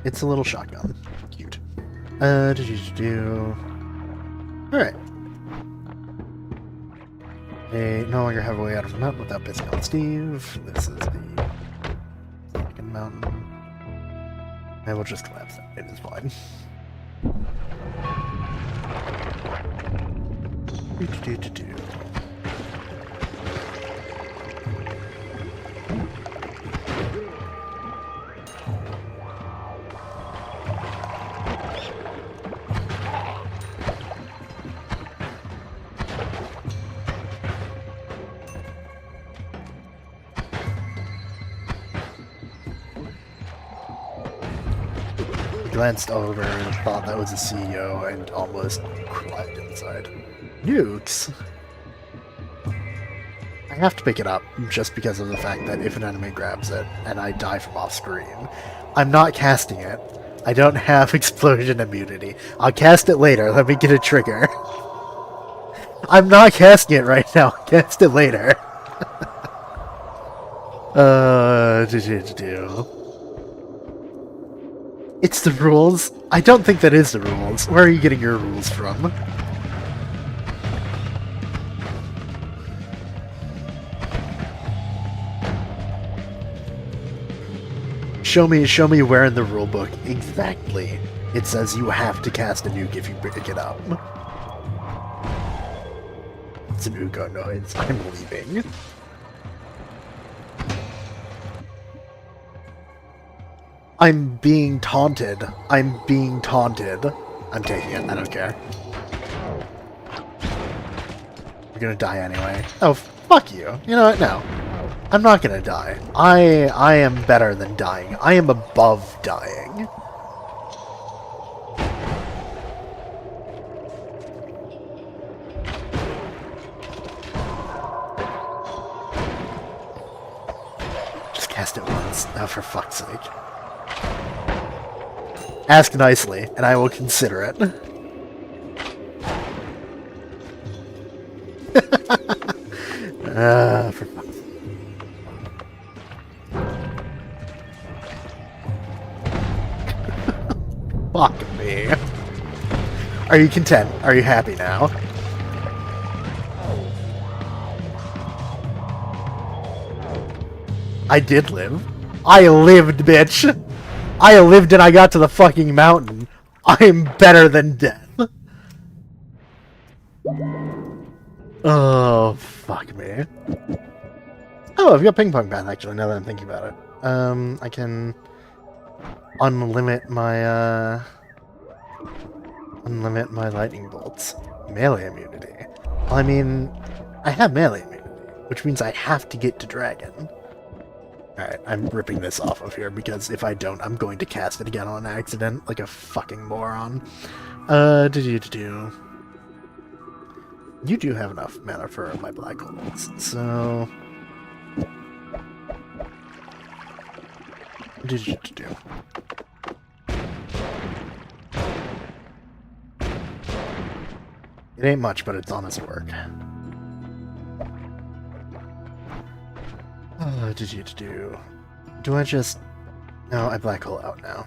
It's a little shotgun. Cute. Do. Alright. They no longer have a way out of the mountain without pissing on Steve. This is the second mountain. I will just collapse it. It is fine. Do. Glanced over and thought that was a CEO and almost cried inside. Nukes? I have to pick it up just because of the fact that if an enemy grabs it and I die from off screen, I'm not casting it. I don't have explosion immunity. I'll cast it later. Let me get a trigger. I'm not casting it right now. I'll cast it later. Do. It's the rules? I don't think that is the rules. Where are you getting your rules from? Show me where in the rulebook exactly it says you have to cast a nuke if you pick it up. It's an Ugo noise. I'm leaving. I'm being taunted. I'm being taunted. I'm taking it. I don't care. You're gonna die anyway. Oh, fuck you. You know what? No. I'm not gonna die. I am better than dying. I am above dying. Just cast it once. Oh, for fuck's sake. Ask nicely, and I will consider it. For fuck's sake. Fuck me. Are you content? Are you happy now? I did live. I lived, bitch! I lived and I got to the fucking mountain. I am better than death. Oh, fuck me. Oh, I've got ping pong pad actually, now that I'm thinking about it. I can unlimit my lightning bolts. Melee immunity. Well, I mean, I have melee immunity, which means I have to get to dragon. Alright, I'm ripping this off of here, because if I don't, I'm going to cast it again on accident, like a fucking moron. You do have enough mana for my black holes, so... It ain't much, but it's honest work. Do I just... No, I black hole out now.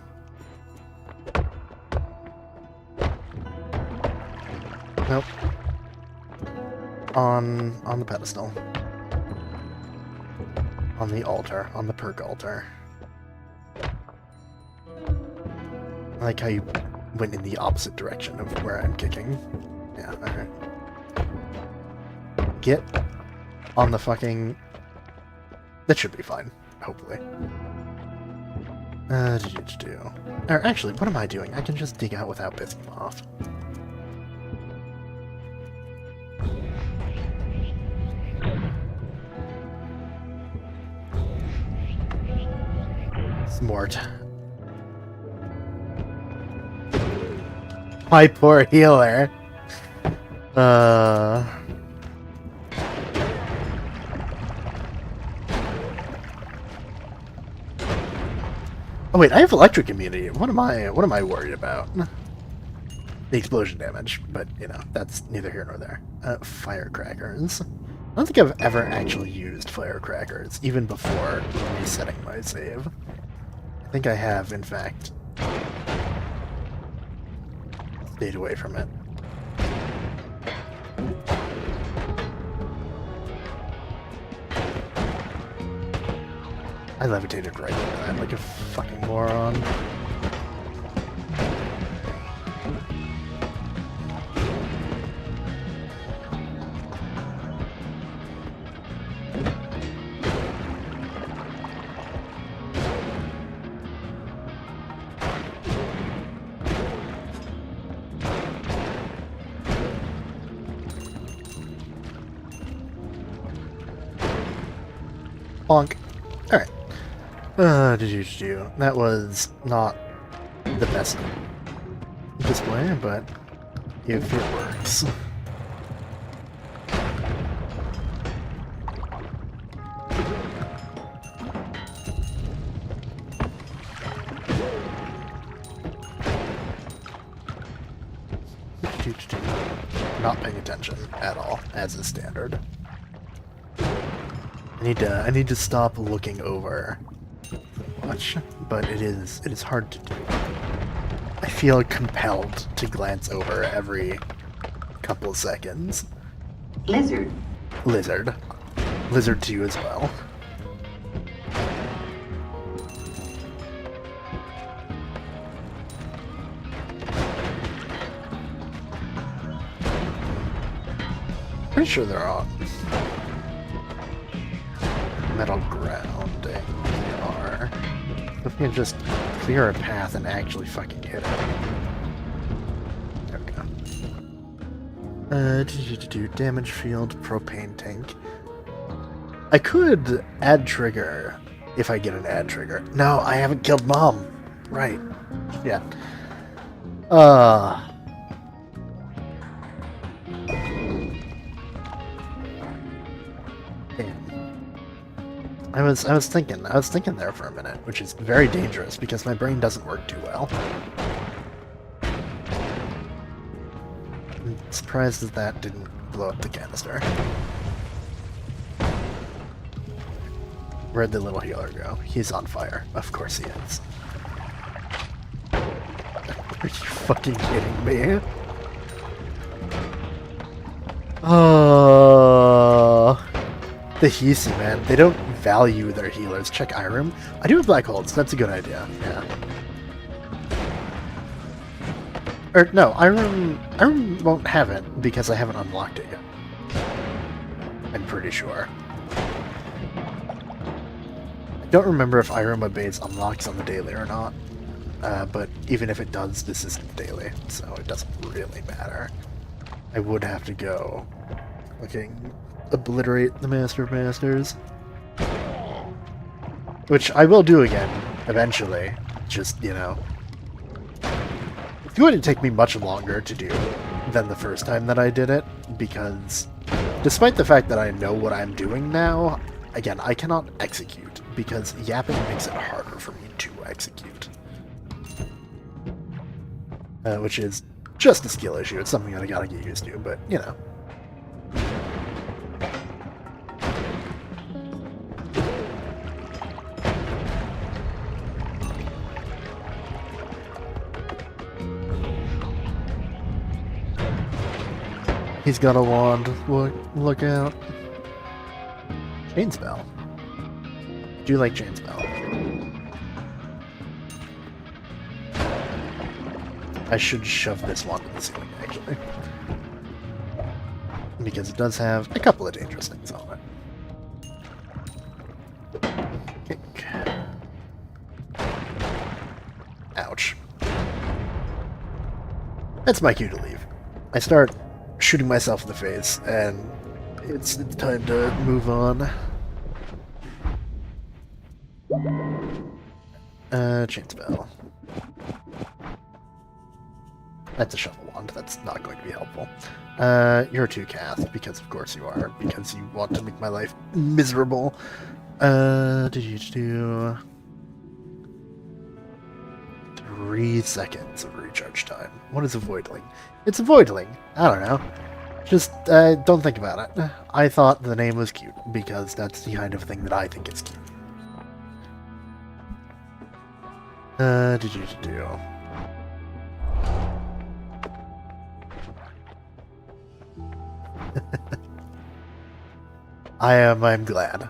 Nope. On the pedestal. On the altar. On the perk altar. I like how you went in the opposite direction of where I'm kicking. Yeah, alright. Get on the fucking... That should be fine, hopefully. Or actually, what am I doing? I can just dig out without pissing him off. Smart. My poor healer. Oh wait, I have electric immunity. What am I worried about? The explosion damage, but you know, that's neither here nor there. Firecrackers. I don't think I've ever actually used firecrackers, even before resetting my save. I think I have, in fact, stayed away from it. I levitated right into that like a fucking moron. Bonk. Alright. That was not the best display, but if it works. Not paying attention at all, as is standard. I need to stop looking over much, but it is hard to do. I feel compelled to glance over every couple of seconds. Lizard. Lizard. Lizard to you as well. Pretty sure they're on metal grounding. They are. If we can just clear a path and actually fucking hit it. There we go. Damage field, propane tank. I could add trigger if I get an add trigger. No, I haven't killed Mom. Right. Yeah. I was thinking there for a minute, which is very dangerous because my brain doesn't work too well. I'm surprised that didn't blow up the canister. Where'd the little healer go? He's on fire. Of course he is. Are you fucking kidding me? Oh, the Hisi, man. They don't value their healers. Check Irem. I do have black holes. That's a good idea. Yeah. Or no, Irem won't have it because I haven't unlocked it yet. I'm pretty sure. I don't remember if Irem Obeys unlocks on the daily or not. But even if it does, this isn't daily, so it doesn't really matter. I would have to go fucking obliterate the Master of Masters. Which I will do again, eventually. Just, you know. It's going to take me much longer to do than the first time that I did it, because despite the fact that I know what I'm doing now, again, I cannot execute, because yapping makes it harder for me to execute. Which is just a skill issue. It's something that I gotta get used to, but, you know. He's got a wand. Look out. Chain spell. Do you like chain spell? I should shove this wand in the ceiling, actually. Because it does have a couple of dangerous things on it. Kick. Ouch. That's my cue to leave. I start shooting myself in the face, and it's time to move on. Chain spell. That's a shuffle wand. That's not going to be helpful. You're too cast, because of course you are, because you want to make my life miserable. Did you do 3 seconds of recharge time? What is avoidling? It's avoidling. I don't know. Just don't think about it. I thought the name was cute because that's the kind of thing that I think is cute. Did you do? I'm glad.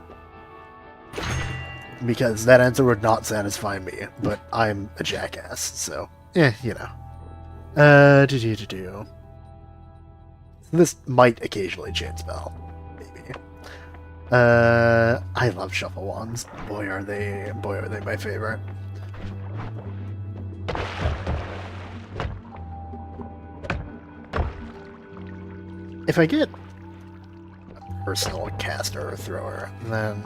Because that answer would not satisfy me, but I'm a jackass, so, you know. Do. This might occasionally chain spell, maybe. I love shuffle wands. Boy are they my favorite. If I get a personal caster or thrower, then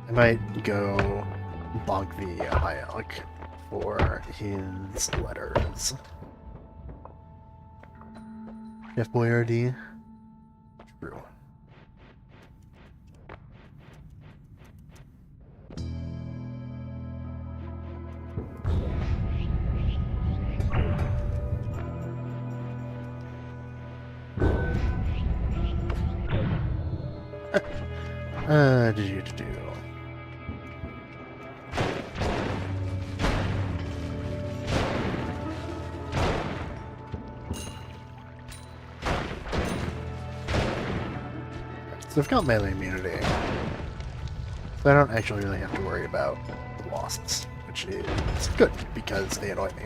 I might go bonk the High Elk for his letters. Chef Boyardee. True. Did you do? So I've got melee immunity, so I don't actually really have to worry about the wasps, which is good because they annoy me.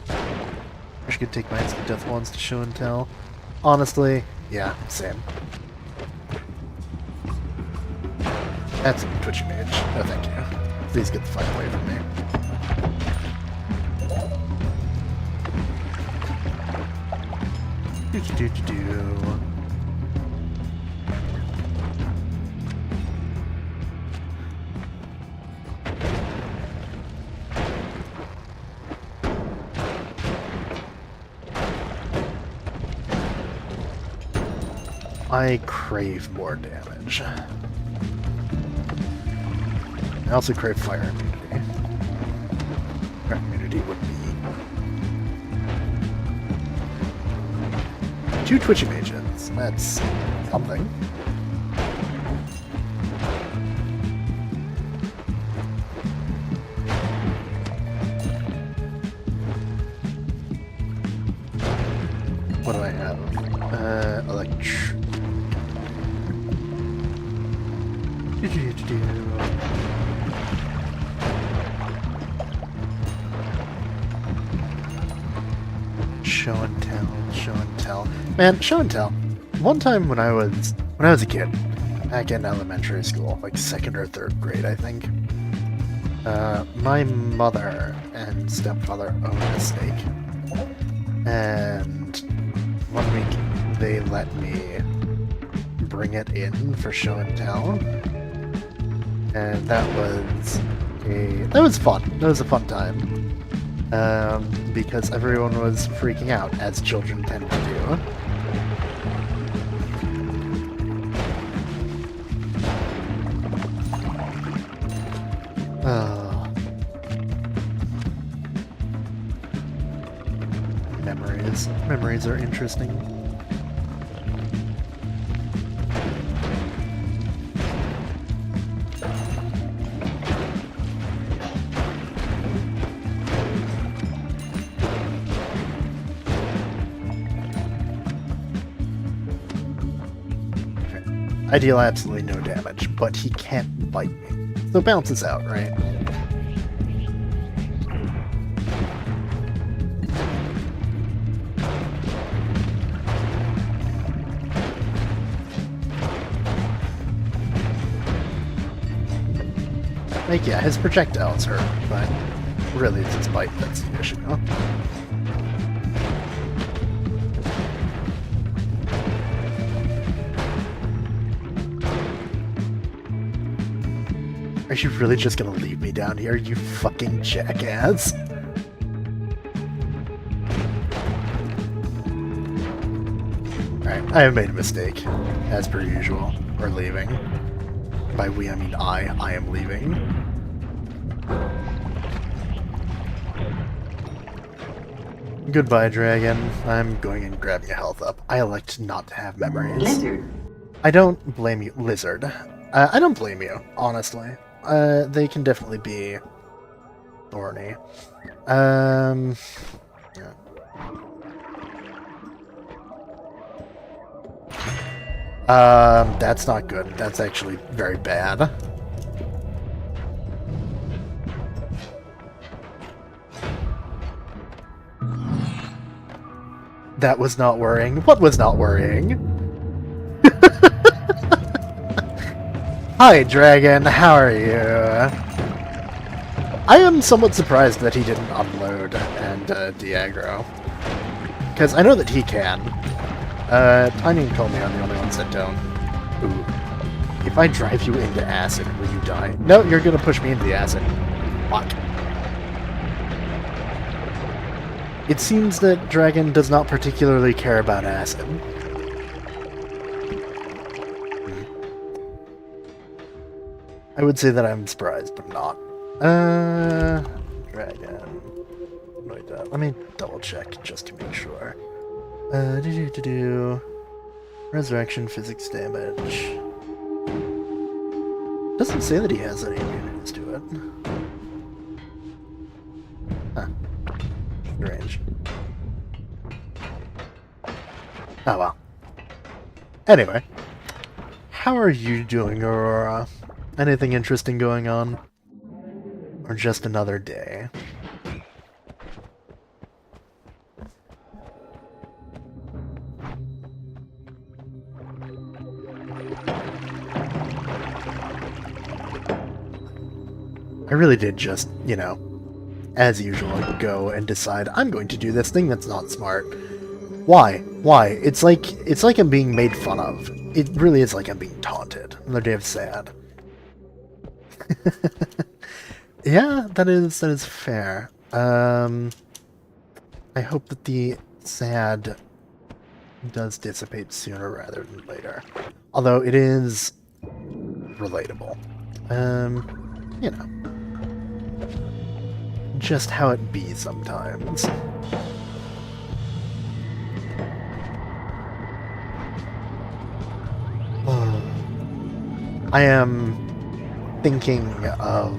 I should take my instant death wands to show and tell. Honestly, yeah, same. That's a twitchy mage. No, thank you. Please get the fuck away from me. Do. I crave more damage. I also crave fire immunity. Fire immunity would be 2 twitchy mages. That's something. What do I have? Show and tell. Man, show and tell. One time when I was a kid, back in elementary school, like 2nd or 3rd grade, I think, my mother and stepfather owned a snake, and one week they let me bring it in for show and tell, and that was fun. That was a fun time. Because everyone was freaking out, as children tend to do. Oh. Memories. Memories are interesting. I deal absolutely no damage, but he can't bite me. So it bounces out, right? Like, yeah, his projectiles hurt, but really it's his bite that's the issue. Are you really just gonna leave me down here, you fucking jackass? Alright, I have made a mistake, as per usual. We're leaving. By we, I mean I am leaving. Goodbye, dragon. I'm going and grabbing your health up. I elect not to have memories. Lizard. I don't blame you, lizard. I don't blame you, honestly. They can definitely be thorny. Yeah. That's not good. That's actually very bad. That was not worrying. What was not worrying? Hi, dragon. How are you? I am somewhat surprised that he didn't unload and de-aggro. Because I know that he can. Tiny told me I'm the only ones that don't. Ooh. If I drive you into acid, will you die? No, you're gonna push me into the acid. Fuck. It seems that Dragon does not particularly care about acid. I would say that I'm surprised, but not. Dragon. Noita. Let me double check just to make sure. Resurrection, physics damage. Doesn't say that he has any immunities to it. Huh. Strange. Oh well. Anyway. How are you doing, Aurora? Anything interesting going on? Or just another day? I really did just, you know, as usual, go and decide I'm going to do this thing that's not smart. Why? Why? It's like I'm being made fun of. It really is like I'm being taunted. Another day of sad. Yeah, that is fair. I hope that the sad does dissipate sooner rather than later. Although it is relatable. You know. Just how it be sometimes. I am thinking of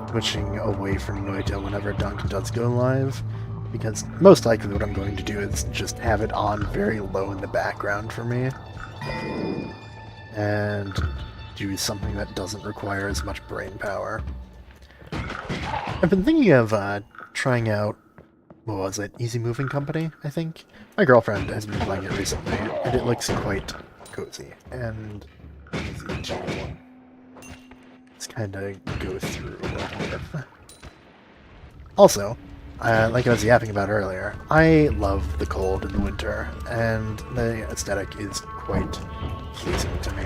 switching away from Noita whenever Dunk does go live, because most likely what I'm going to do is just have it on very low in the background for me, and do something that doesn't require as much brain power. I've been thinking of trying out, what was it, Easy Moving Company, I think? My girlfriend has been playing it recently, and it looks quite cozy, and easy to just kind of go through with. Also, like I was yapping about earlier, I love the cold and the winter, and the aesthetic is quite pleasing to me.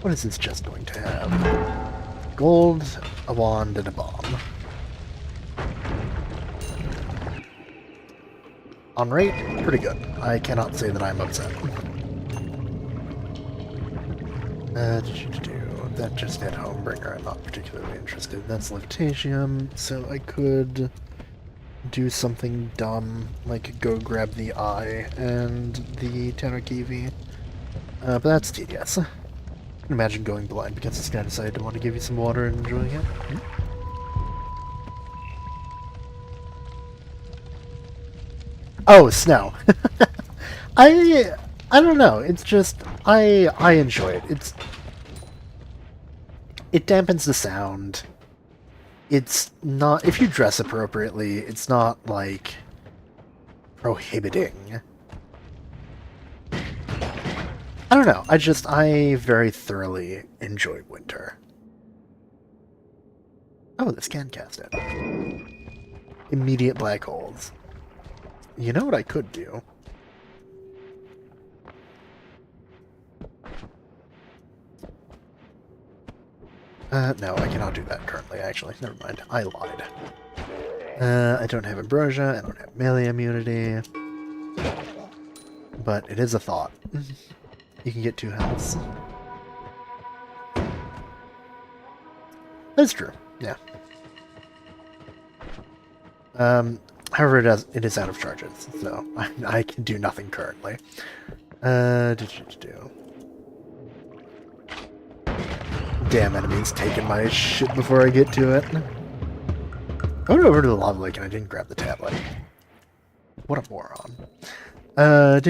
What is this just going to have? Gold, a wand, and a bomb. On rate, pretty good. I cannot say that I'm upset. That just hit Homebringer. I'm not particularly interested. That's Levitatium, so I could do something dumb, like go grab the eye and the Tanakivi. But that's tedious. Imagine going blind because this guy decided to want to give you some water and enjoying it. Oh, snow. I don't know. It's just I enjoy it. It dampens the sound. It's not, if you dress appropriately, it's not like prohibiting. I don't know. I very thoroughly enjoy winter. Oh, this can cast it. Immediate black holes. You know what I could do? No, I cannot do that currently, actually. Never mind. I lied. I don't have Ambrosia, I don't have melee immunity. But it is a thought. You can get 2 healths. That's true, yeah. However, it is out of charges, so I can do nothing currently. Damn, enemy's taking my shit before I get to it. I went over to the lava lake and I didn't grab the tablet. What a moron. I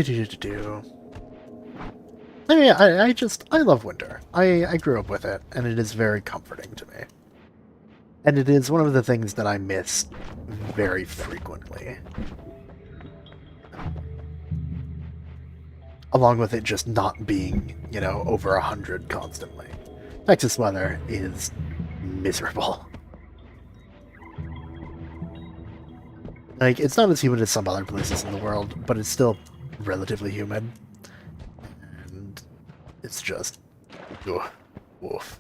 mean, I love winter. I grew up with it, and it is very comforting to me. And it is one of the things that I miss very frequently. Along with it just not being, you know, over 100 constantly. Texas weather is miserable. Like, it's not as humid as some other places in the world, but it's still relatively humid. And it's just... ugh, woof.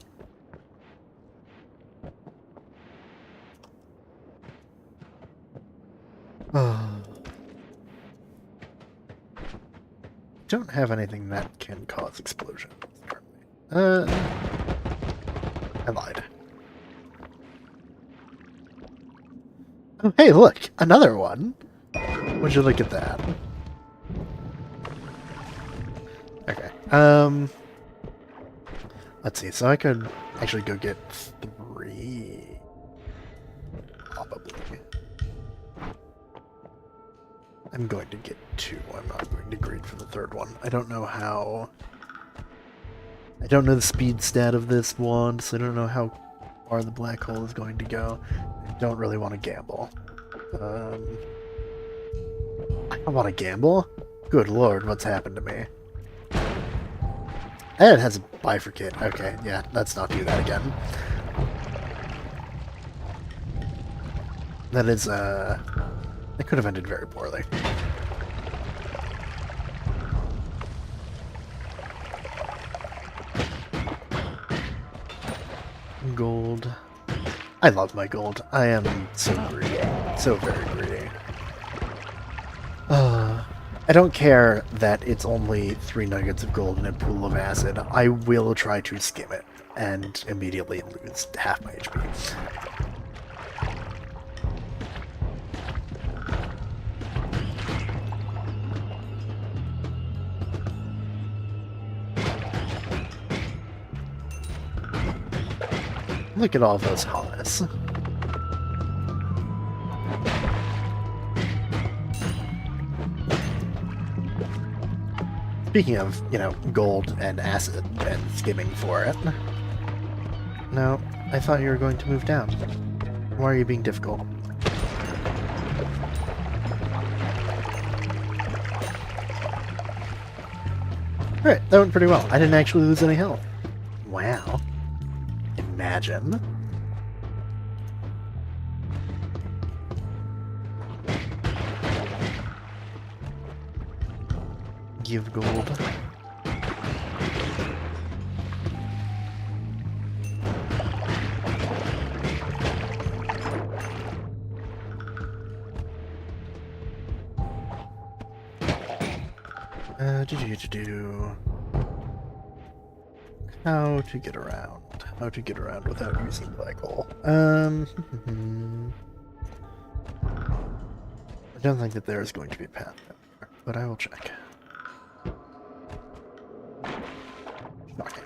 Don't have anything that can cause explosions currently. I lied. Oh, hey, look! Another one! Would you look at that? Okay, let's see, so I could actually go get 3... probably. I'm going to get 2, I'm not going to grade for the 3rd one. I don't know how... I don't know the speed stat of this wand, so I don't know how far the black hole is going to go. I don't really want to gamble. I don't want to gamble? Good lord, what's happened to me? And it has a bifurcate. Okay, yeah, let's not do that again. That is, it could have ended very poorly. Gold. I love my gold. I am so greedy. So very greedy. I don't care that it's only 3 nuggets of gold in a pool of acid. I will try to skim it and immediately lose half my HP. Look at all those hummus. Speaking of, you know, gold and acid and skimming for it. No, I thought you were going to move down. Why are you being difficult? Alright, that went pretty well. I didn't actually lose any health. Wow. Imagine. Give gold. How to get around. How to get around without using black hole. I don't think that there is going to be a path there, but I will check. Okay.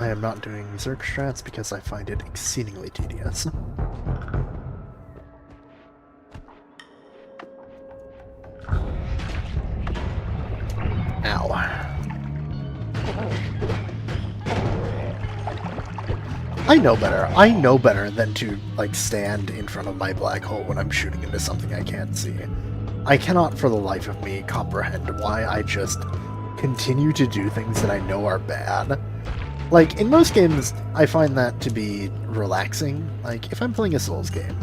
I am not doing Zerg strats because I find it exceedingly tedious. Ow. I know better. I know better than to, like, stand in front of my black hole when I'm shooting into something I can't see. I cannot for the life of me comprehend why I just continue to do things that I know are bad. Like, in most games, I find that to be relaxing. Like, if I'm playing a Souls game,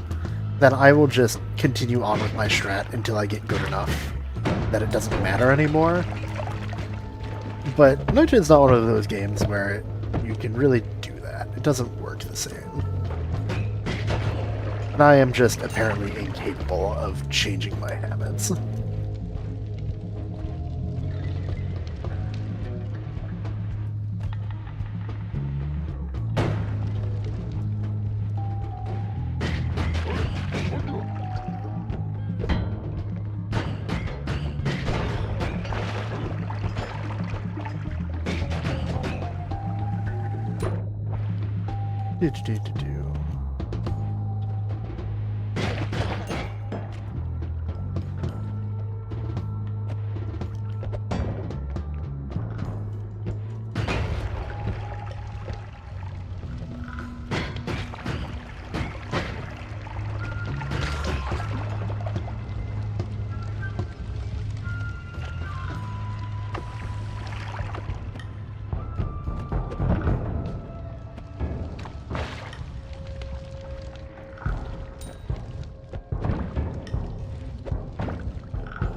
then I will just continue on with my strat until I get good enough that it doesn't matter anymore. But Noita is not one of those games where you can really do that. It doesn't work the same. And I am just apparently incapable of changing my habits.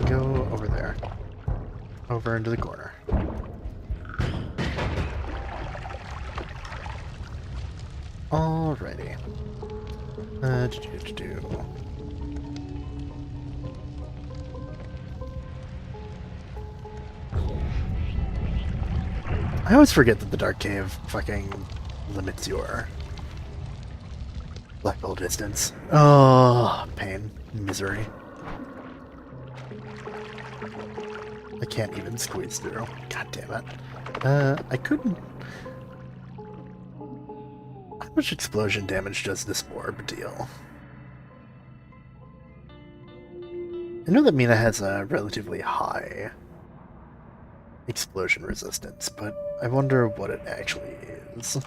Go over there. Over into the corner. Alrighty. I always forget that the Dark Cave fucking limits your black hole distance. Oh, pain. Misery. I can't even squeeze through. God damn it. I couldn't... How much explosion damage does this orb deal? I know that Mina has a relatively high explosion resistance, but I wonder what it actually is.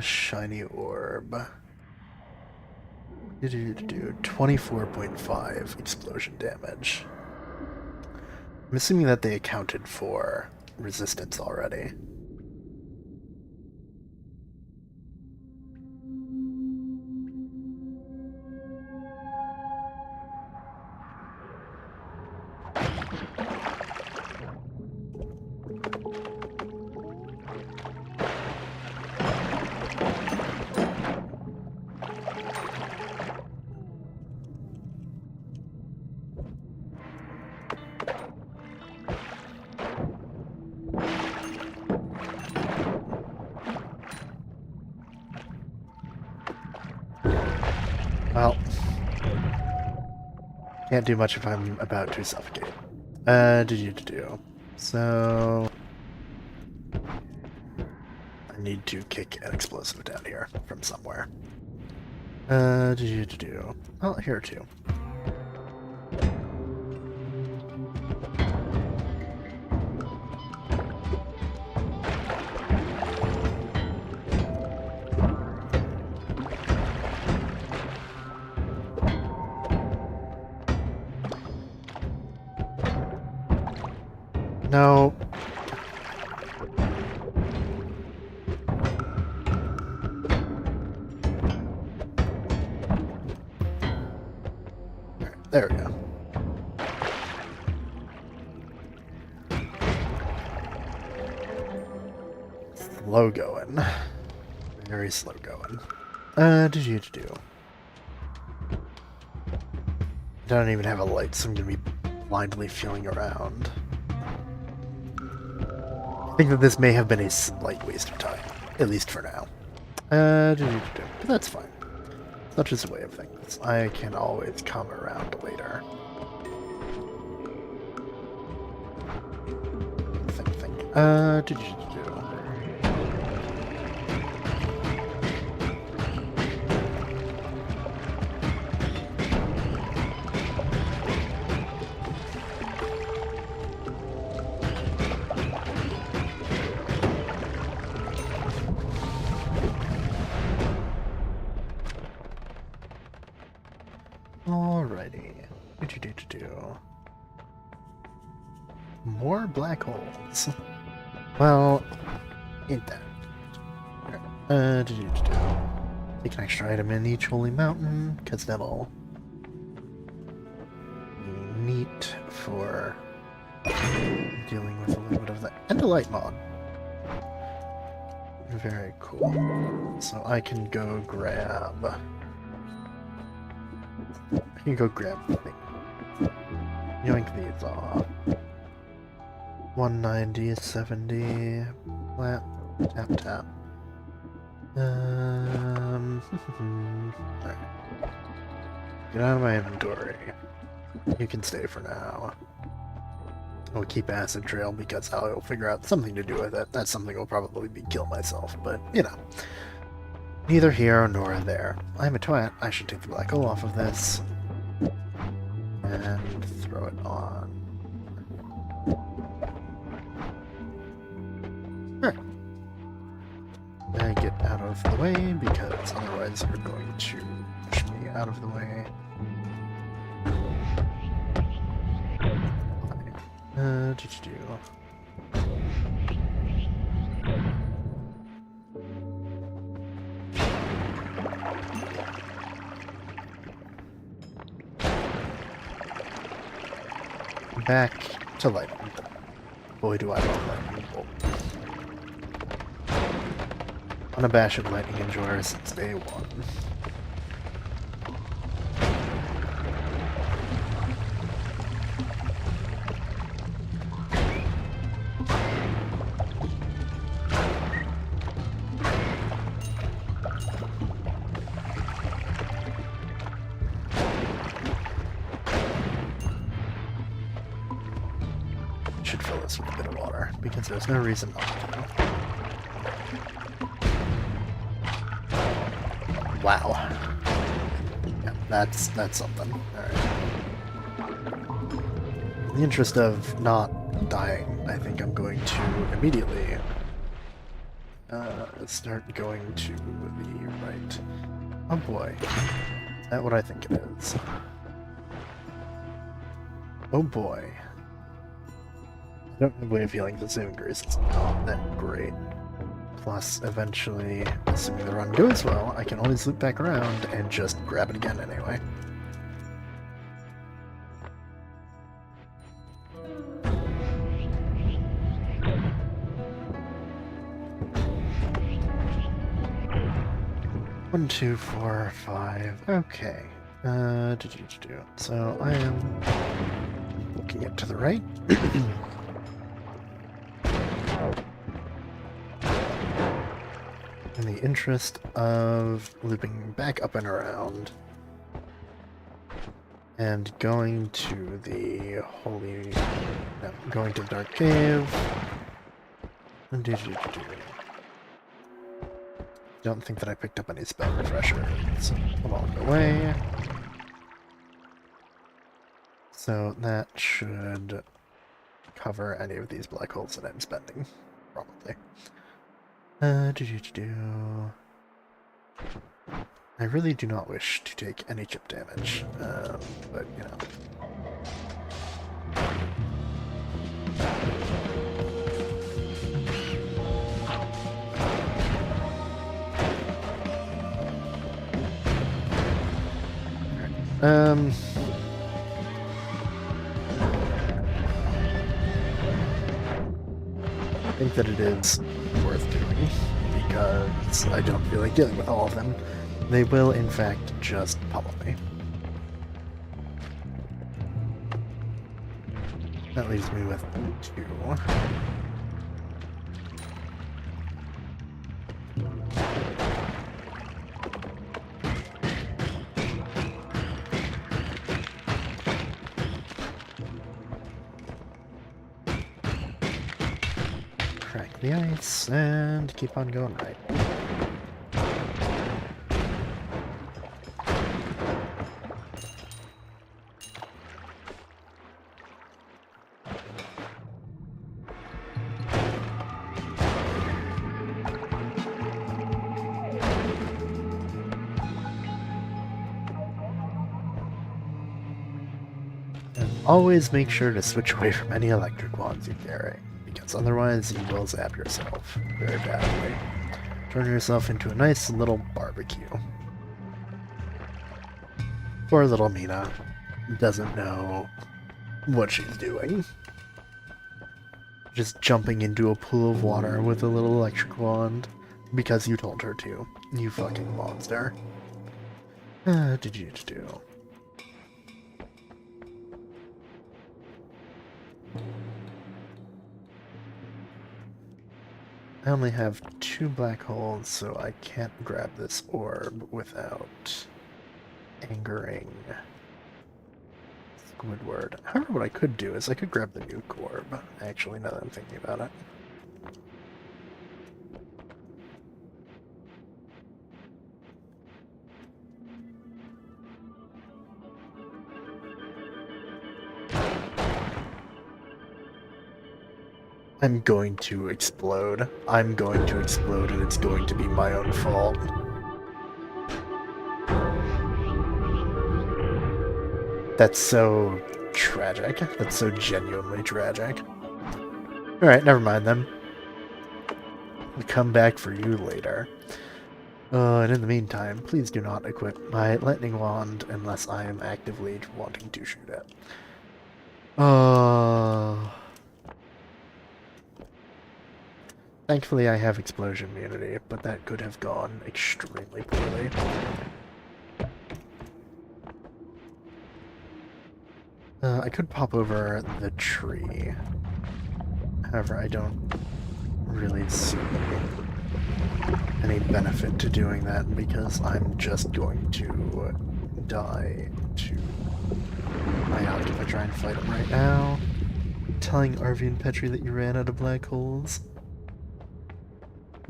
Shiny orb. Do 24.5 explosion damage. I'm assuming that they accounted for resistance already. Well, can't do much if I'm about to suffocate. So I need to kick an explosive down here from somewhere. Well, here too. No. There we go. Slow going. Very slow going. I don't even have a light, so I'm gonna be blindly feeling around. I think that this may have been a slight waste of time, at least for now. But that's fine. Such is the way of things. I can always come around later. Think. Alrighty. More black holes. Well, ain't that. Take an extra item in each holy mountain, because that'll be neat for dealing with a little bit of the Endolite mod. Very cool. So I can go grab. Yoink these off. 190, 70, flat, tap. Alright. Get out of my inventory. You can stay for now. I'll keep Acid Trail because I'll figure out something to do with it. That's something will probably be kill myself, but you know. Neither here nor there. I'm a twat. I should take the black hole off of this. And throw it on. Alright. I get out of the way because otherwise you're going to push me out of the way. Back to lightning. Boy, do I love lightning bolt. Unabashed lightning enjoyer since day one. Should fill this with a bit of water because there's no reason not to. Wow. Yeah, that's something. Alright. In the interest of not dying, I think I'm going to immediately start going to the right. Oh boy. Is that what I think it is? Oh boy. I don't have a way of feeling the zoom grease is not that great. Plus, eventually, assuming the run goes well, I can always loop back around and just grab it again anyway. One, two, four, five. Okay. So I am looking it to the right. In the interest of looping back up and around and going to the going to the dark cave. Don't think that I picked up any spell refreshers along the way. So that should cover any of these black holes that I'm spending, probably. I really do not wish to take any chip damage, but you know. I think that it is worth doing, because I don't feel like dealing with all of them. They will, in fact, just pummel me. That leaves me with 2. Crack the ice and keep on going right. Always make sure to switch away from any electric wands you carry, because otherwise you will zap yourself very badly. Turn yourself into a nice little barbecue. Poor little Mina doesn't know what she's doing. Just jumping into a pool of water with a little electric wand because you told her to. You fucking monster. Did you do? I only have 2 black holes, so I can't grab this orb without angering Squidward. However, what I could do is I could grab the nuke orb, actually, now that I'm thinking about it. I'm going to explode. I'm going to explode, and it's going to be my own fault. That's so tragic. That's so genuinely tragic. Alright, never mind then. We'll come back for you later. And in the meantime, please do not equip my lightning wand unless I am actively wanting to shoot it. Thankfully I have explosion immunity, but that could have gone extremely poorly. I could pop over the tree. However, I don't really see any benefit to doing that because I'm just going to die to my out if I try and fight him right now. Telling Arvi and Petri that you ran out of black holes.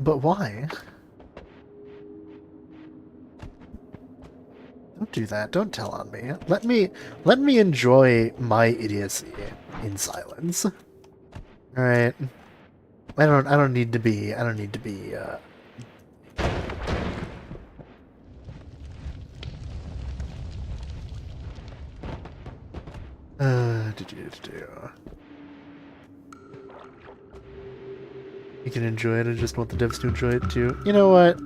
But why? Don't do that. Don't tell on me. Let me enjoy my idiocy in silence. All right. I don't need to be Did you do? You can enjoy it, I just want the devs to enjoy it too. You know what?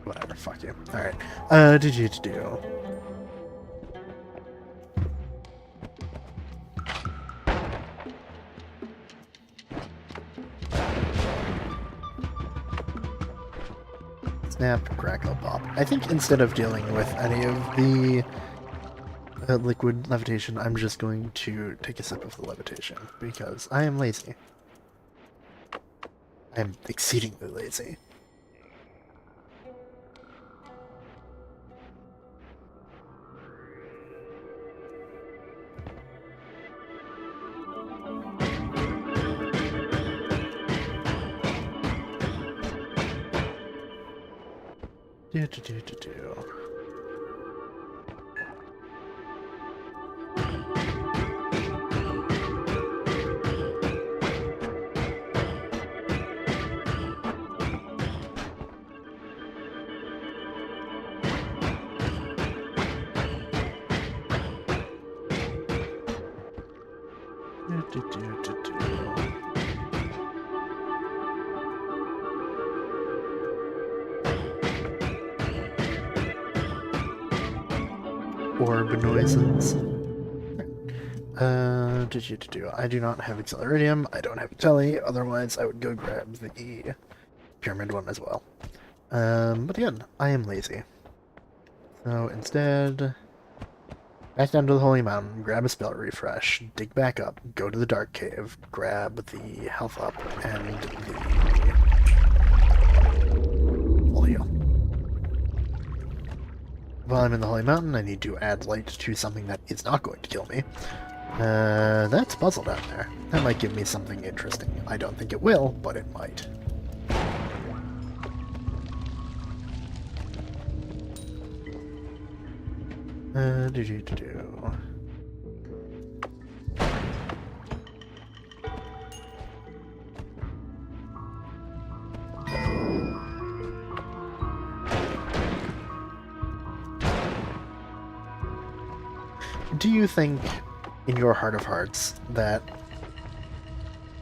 Whatever, fuck you. Alright. Did you do? Snap, crackle, pop. I think instead of dealing with any of the liquid levitation, I'm just going to take a sip of the levitation, because I am lazy. I am exceedingly lazy. Do. Orb noises. Do. I do not have Acceleridium, I don't have Telly, otherwise I would go grab the Pyramid one as well. But again, I am lazy. So instead, back down to the Holy Mountain, grab a spell refresh, dig back up, go to the Dark Cave, grab the health up, and the full heal. While I'm in the Holy Mountain, I need to add light to something that is not going to kill me. That's a puzzle down there. That might give me something interesting. I don't think it will, but it might. Do. Do you think, in your heart of hearts, that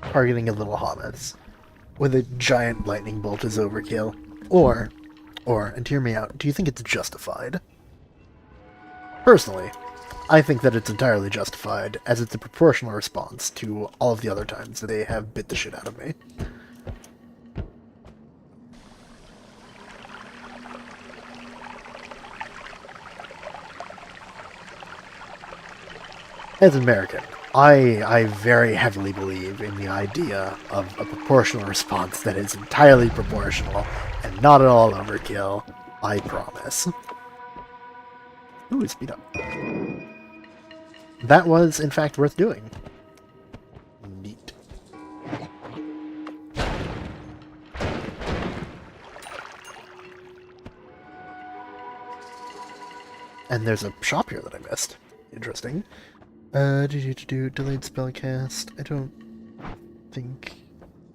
targeting a little Hamas with a giant lightning bolt is overkill? Or, and hear me out, do you think it's justified? Personally, I think that it's entirely justified, as it's a proportional response to all of the other times that they have bit the shit out of me. As an American, I very heavily believe in the idea of a proportional response that is entirely proportional and not at all overkill. I promise. Ooh, speed up. That was, in fact, worth doing. Neat. And there's a shop here that I missed. Interesting. Delayed spellcast. I don't think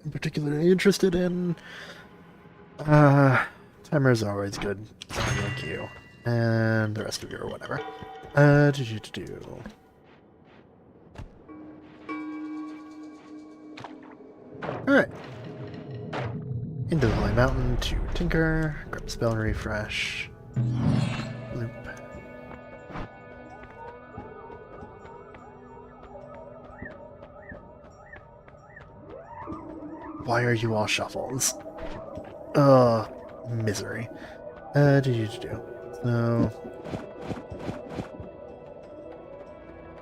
I'm particularly interested in. Timer's always good. Thank you. And the rest of you or whatever. Alright. Into the Holy Mountain to tinker, grab a spell refresh. Loop. Why are you all shuffles? Misery. So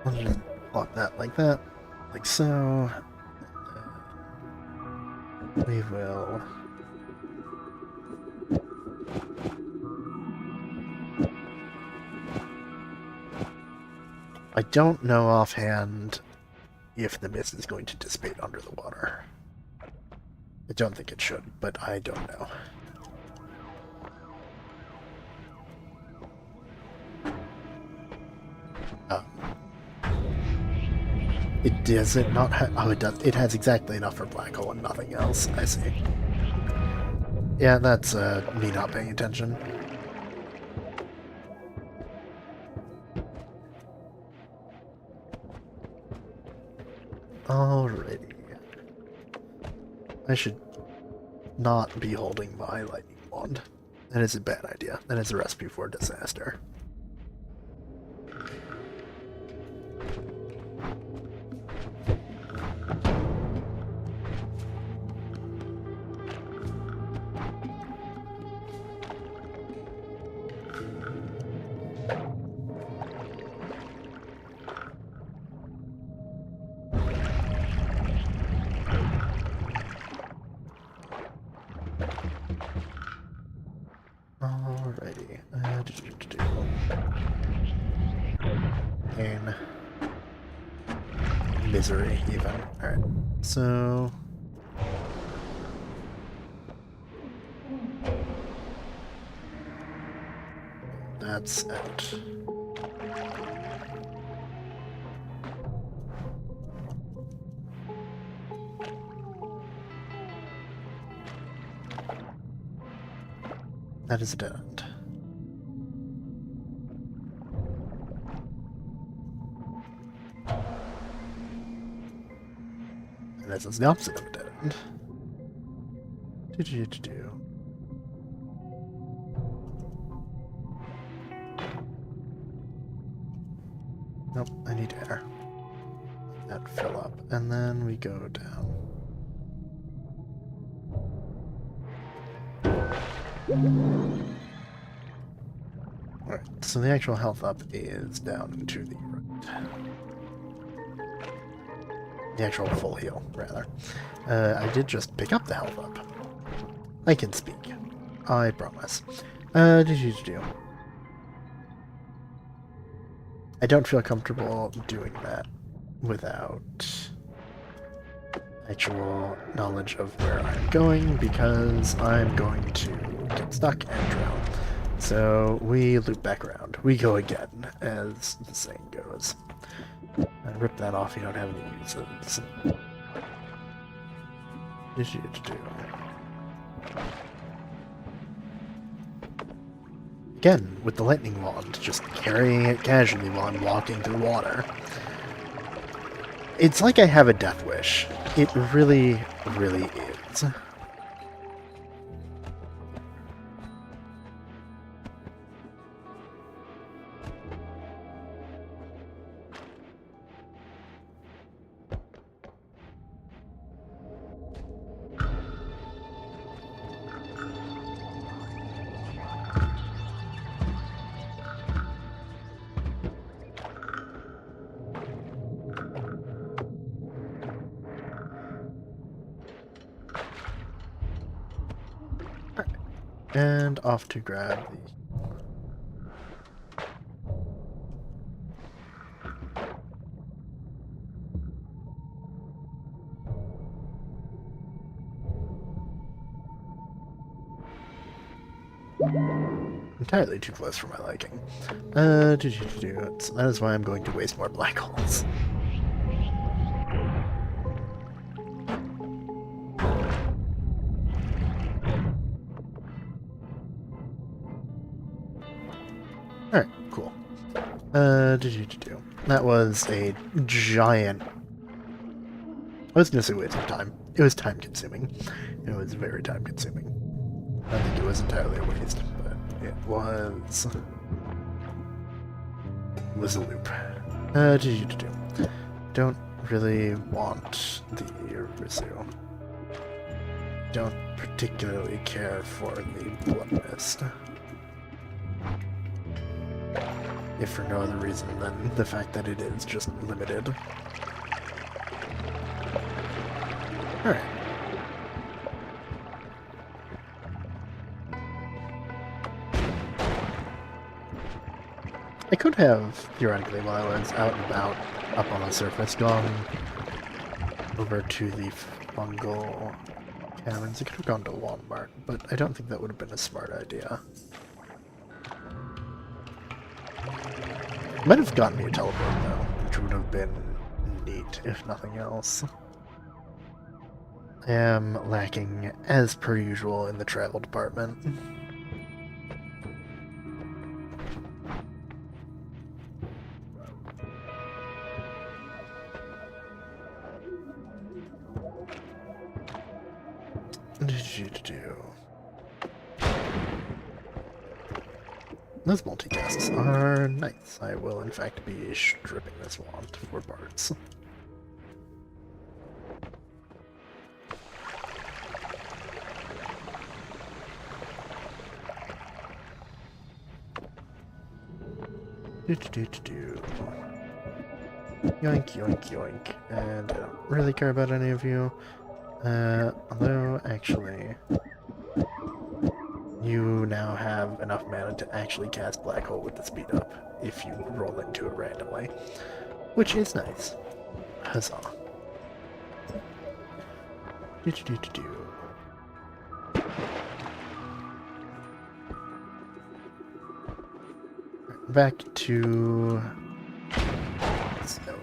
I'll just block that, like so. We will I don't know offhand if the mist is going to dissipate under the water. I don't think it should, but I don't know. Does it not have... Oh, it does. It has exactly enough for black hole and nothing else. I see. Yeah, that's me not paying attention. Alrighty. I should not be holding my lightning wand. That is a bad idea. That is a recipe for disaster. Alrighty. Pain. Misery, even. Alright. So... that's out. That is a dead end. And this is the opposite of a dead end. Nope, I need air. Let that fill up, and then we go down. Alright, so the actual health up is down to the right. The actual full heal, rather. I did just pick up the health up. I can speak. I promise. I don't feel comfortable doing that without actual knowledge of where I'm going, because I'm going to get stuck and drown. So we loop back around. We go again, as the saying goes. Rip that off, you don't have any uses. Again, with the lightning wand, just carrying it casually while I'm walking through water. It's like I have a death wish. It really, really is. And off to grab the... entirely too close for my liking. So that is why I'm going to waste more black holes. Alright, cool. That was a giant... I was gonna say waste of time. It was time consuming. It was very time consuming. I think it was entirely a waste, but it was... It was a loop. Don't really want the Rizu. Don't particularly care for the Blood Mist. If for no other reason than the fact that it is just limited. Alright. I could have, theoretically, while I was out and about, up on the surface, gone over to the fungal caverns. I could have gone to Walmart, but I don't think that would have been a smart idea. Might have gotten me a teleport, though, which would have been neat, if nothing else. am lacking, as per usual, in the travel department. Those multitasks are nice. I will, in fact, be stripping this wand for parts. Yoink, yoink, yoink. And I don't really care about any of you. Although, actually, you now have enough mana to actually cast Black Hole with the speed up if you roll into it randomly, which is nice. Huzzah. Back to Snowy.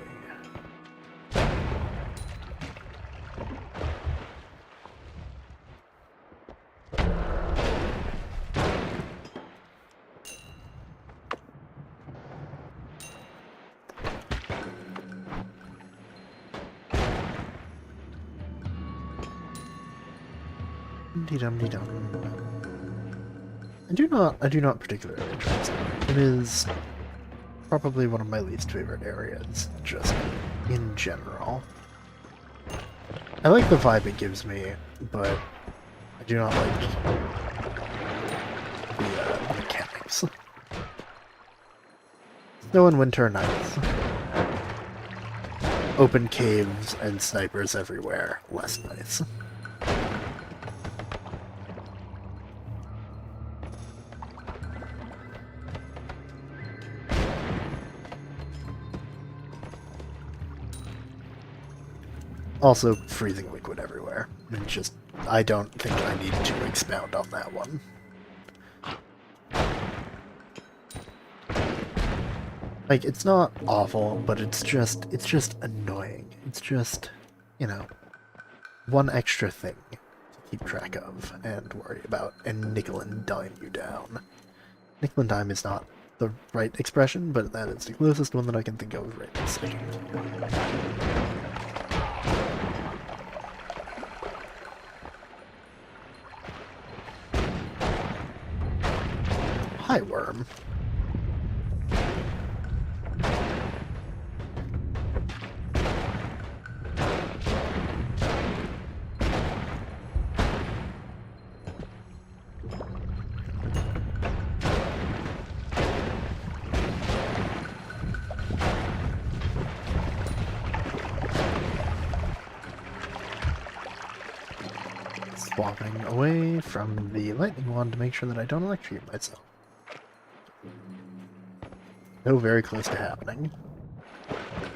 I do not particularly enjoy Snowy. It is probably one of my least favorite areas, just in general. I like the vibe it gives me, but I do not like the mechanics. Snow and winter nights. Open caves and snipers everywhere. Less nice. Also, freezing liquid everywhere. And just, I don't think I need to expound on that one. Like, it's not awful, but it's just annoying. It's just, you know, one extra thing to keep track of and worry about, and nickel and dime you down. Nickel and dime is not the right expression, but that is the closest one that I can think of right this second. Hi, worm. Swapping away from the lightning wand to make sure that I don't electrocute myself. So very close to happening.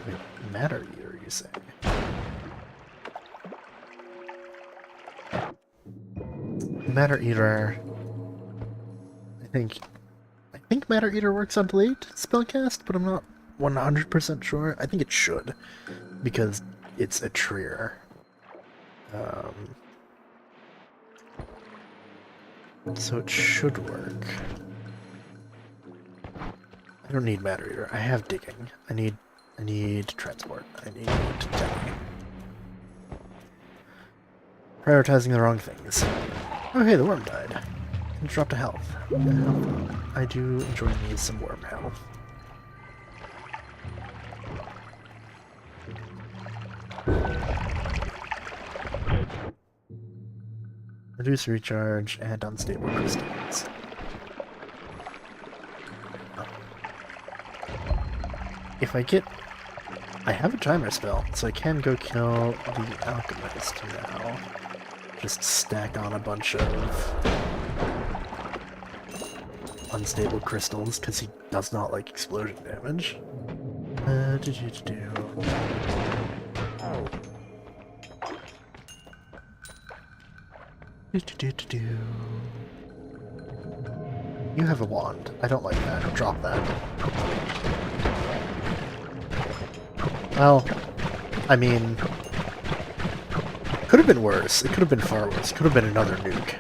Wait, Matter Eater, you say? Matter Eater. I think Matter Eater works on delayed spellcast, but I'm not 100% sure. I think it should, because it's Atreevement. So it should work. I don't need Matter Eater. I have digging. I need transport. I need demi. Prioritizing the wrong things. Oh hey, the worm died. It dropped a health. I do enjoy me some worm health. Reduce recharge and unstable crystals. If I get... I have a timer spell, so I can go kill the alchemist now. Just stack on a bunch of unstable crystals, because he does not like explosion damage. You have a wand. I don't like that. Drop that. Well, I mean, Could have been worse. It could have been far worse. It could have been another nuke.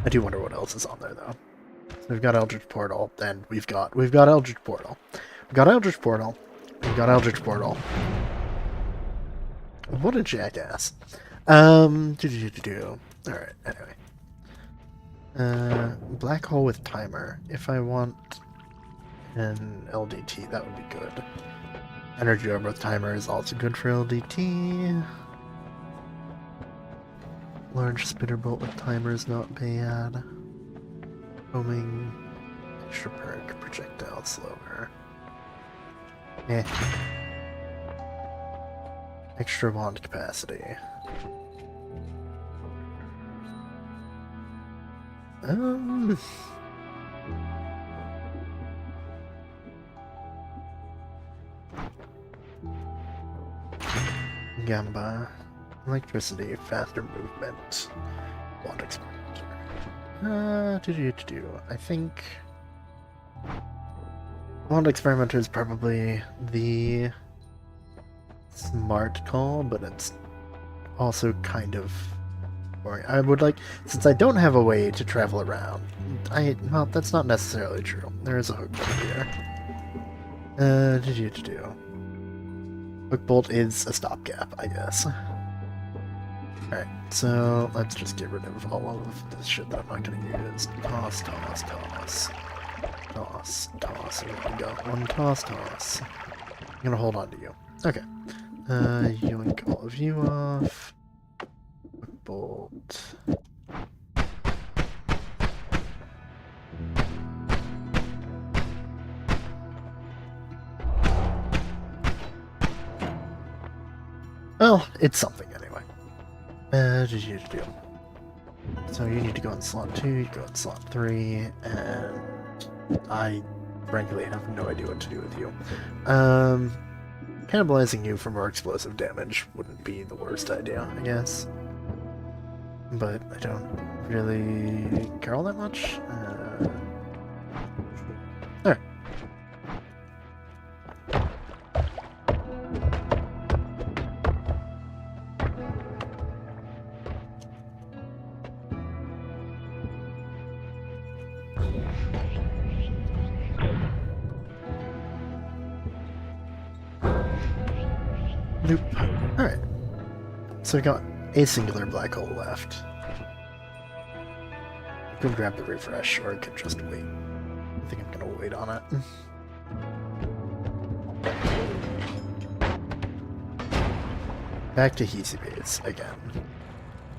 I do wonder what else is on there, though. So we've got Eldritch Portal, and we've got Eldritch Portal. We've got Eldritch Portal. We've got Eldritch Portal. What a jackass. Alright, anyway. Black hole with timer. If I want an LDT, that would be good. Energy orb with timer is also good for LDT. Large spitter bolt with timer is not bad. Homing. Extra perk. Projectile slower. Eh. Extra wand capacity. Gamba. Electricity, faster movement. Wand experimenter. I think wand experimenter is probably the smart call, but it's also kind of boring. I would like, since I don't have a way to travel around, well, that's not necessarily true. There is a hook bolt here. Hook bolt is a stopgap, I guess. Alright, so let's just get rid of all of this shit that I'm not gonna use. Toss. Here we go. One toss. I'm gonna hold on to you. Okay. Yoink all of you off. Hook bolt. Well, it's something anyway. So you need to go in slot 2, you go in slot 3, and I frankly have no idea what to do with you. Cannibalizing you for more explosive damage wouldn't be the worst idea, I guess. But I don't really care all that much. There. Nope. Alright. So we got a singular black hole left. I could grab the refresh, or I could just wait. I think I'm gonna wait on it. Back to Heesy Base again.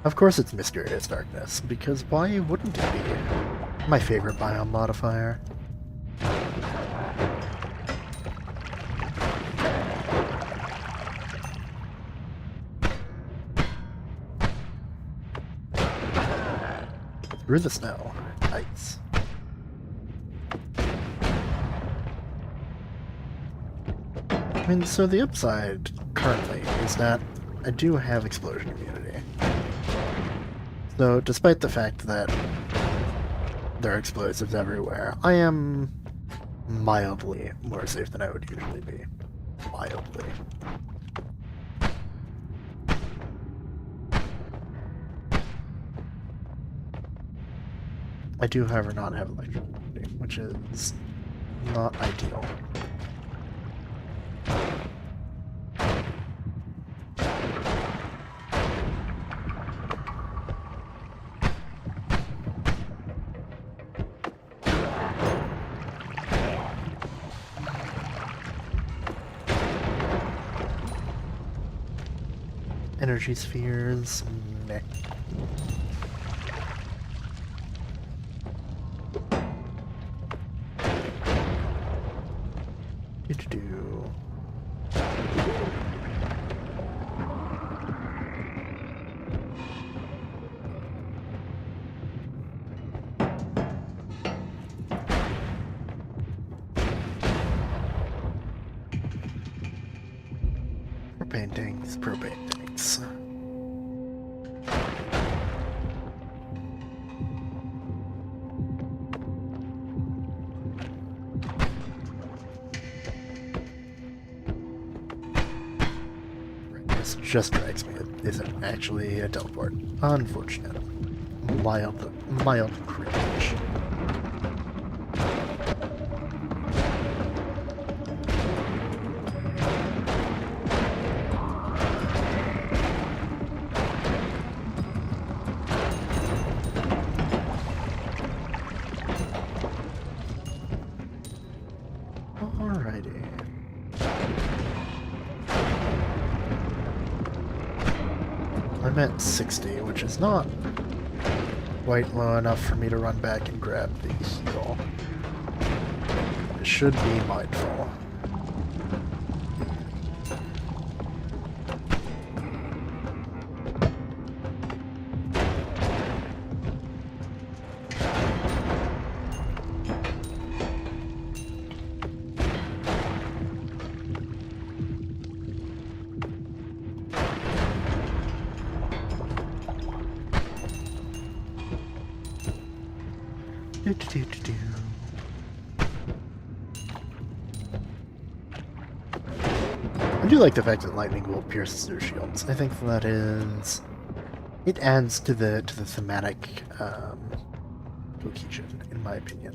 Of course it's Mysterious Darkness, because why wouldn't it be? My favorite biome modifier. Through the snow. Nice. I mean, so the upside currently is that I do have explosion immunity. So, despite the fact that there are explosives everywhere, I am mildly more safe than I would usually be. Mildly. I do, however, not have electricity, which is not ideal. Energy spheres, meh. Propane tanks. This just strikes me. It isn't actually a teleport. Unfortunate. Mild cringe. Alrighty. I'm at 60, which is not quite low enough for me to run back and grab the heal. I should be mindful. I do like the fact that lightning will pierce their shields. I think that is... it adds to the thematic cohesion, in my opinion.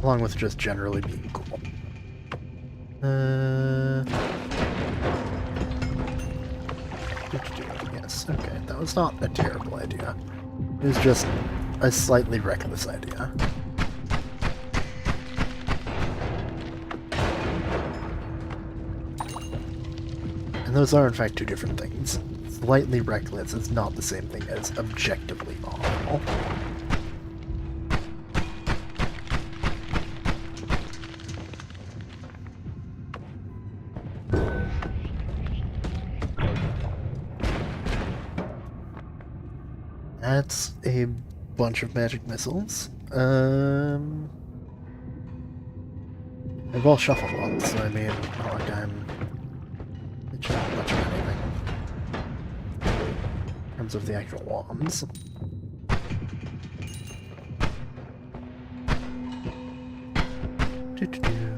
Along with just generally being cool. Yes, okay, that was not a terrible idea. It was just a slightly reckless idea. And those are in fact two different things. Slightly reckless is not the same thing as objectively awful. That's a bunch of magic missiles. They've all shuffled once, so I mean, not like I'm itching much of anything. In terms of the actual wands. Doo-doo-doo.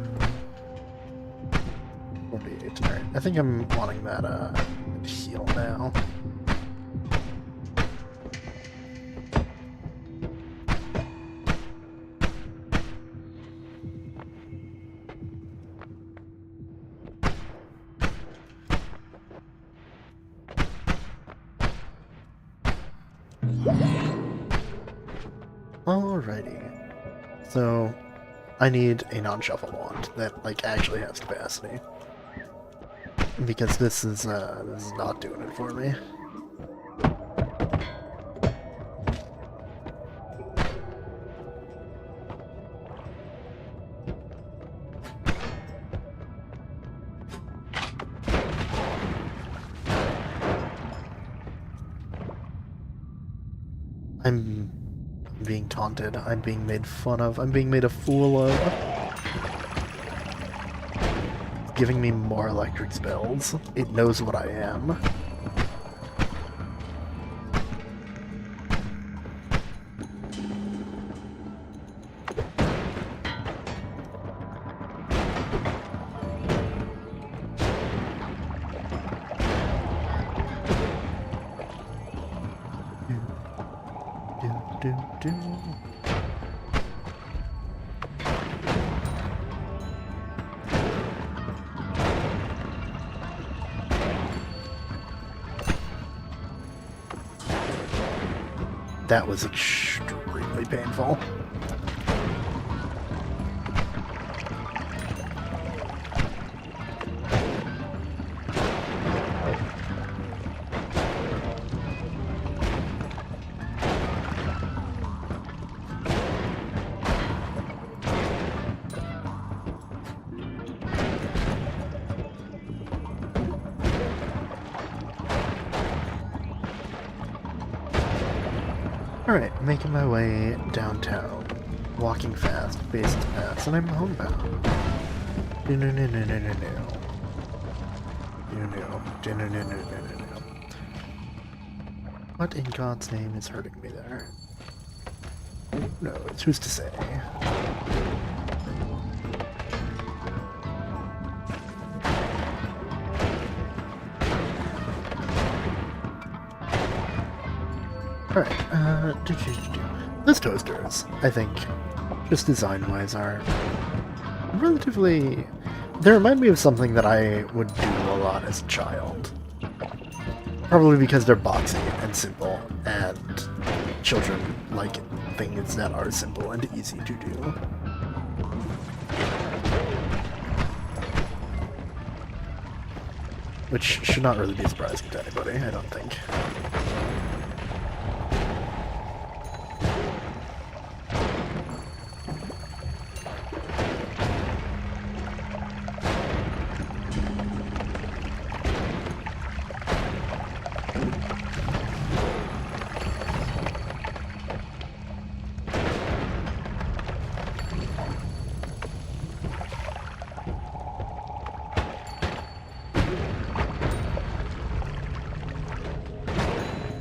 48, alright. I think I'm wanting that heal now. Alrighty. So, I need a non-shuffle wand that, like, actually has capacity. Because this is not doing it for me. I'm being taunted. I'm being made fun of. I'm being made a fool of. It's giving me more electric spells. It knows what I am. That was extremely painful. Alright, making my way downtown. Walking fast, based fast, and I'm homebound. What in God's name is hurting me there? Who knows? Who's to say? Alright, those toasters, I think, just design-wise, are relatively... They remind me of something that I would do a lot as a child. Probably because they're boxy and simple, and children like things that are simple and easy to do. Which should not really be surprising to anybody, I don't think.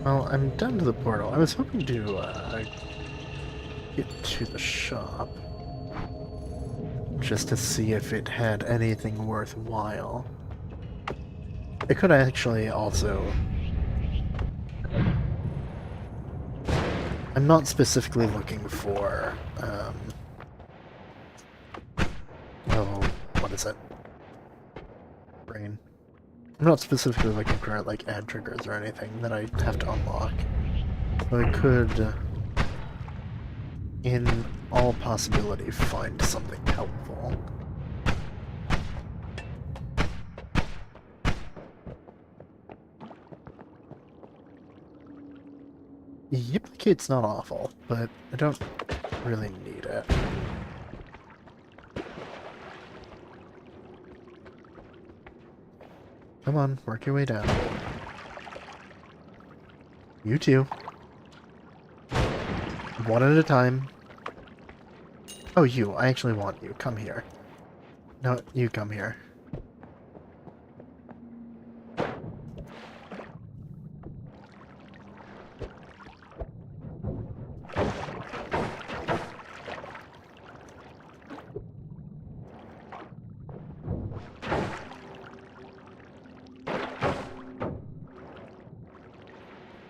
Well, I'm done to the portal. I was hoping to get to the shop just to see if it had anything worthwhile. It could actually also... I'm not specifically looking for, oh, what is it? Brain. I'm not specifically looking for, like, ad triggers or anything that I have to unlock. So I could, in all possibility, find something helpful. Yiplicate's not awful, but I don't really need it. Come on, work your way down. You too. One at a time. Oh, you. I actually want you. Come here. No, you come here.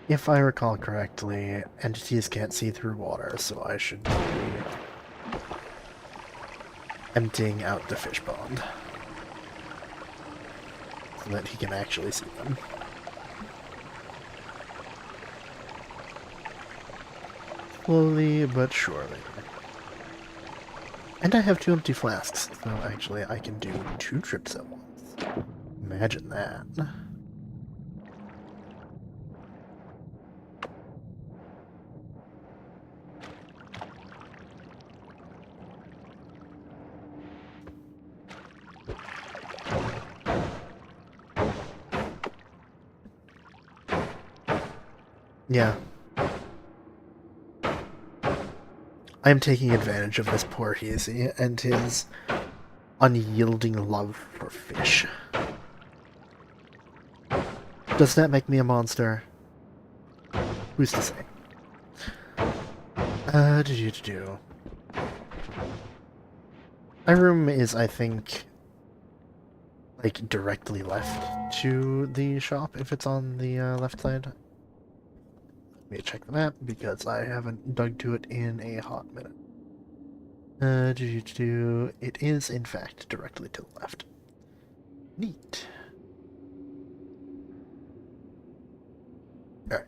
If I recall correctly, entities can't see through water, so I should be emptying out the fish pond so that he can actually see them. Slowly but surely. And I have 2 empty flasks, so actually I can do 2 trips at once. Imagine that. Yeah. I am taking advantage of this poor Hezi and his unyielding love for fish. Does that make me a monster? Who's to say? My room is, I think, like, directly left to the shop, if it's on the left side. Let me check the map, because I haven't dug to it in a hot minute. It is, in fact, directly to the left. Neat. Alright.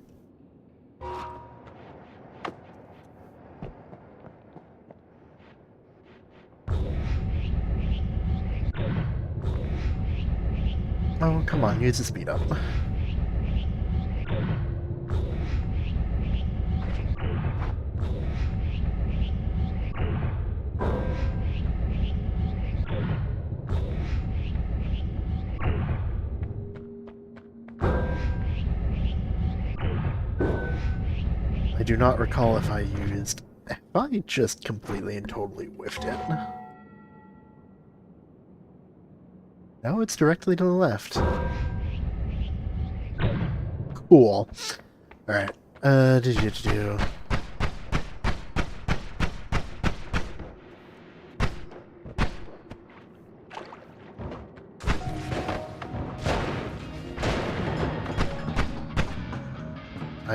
Oh, come on, use the speed up. I do not recall if I used... If I just completely and totally whiffed it. No, it's directly to the left. Cool. Alright.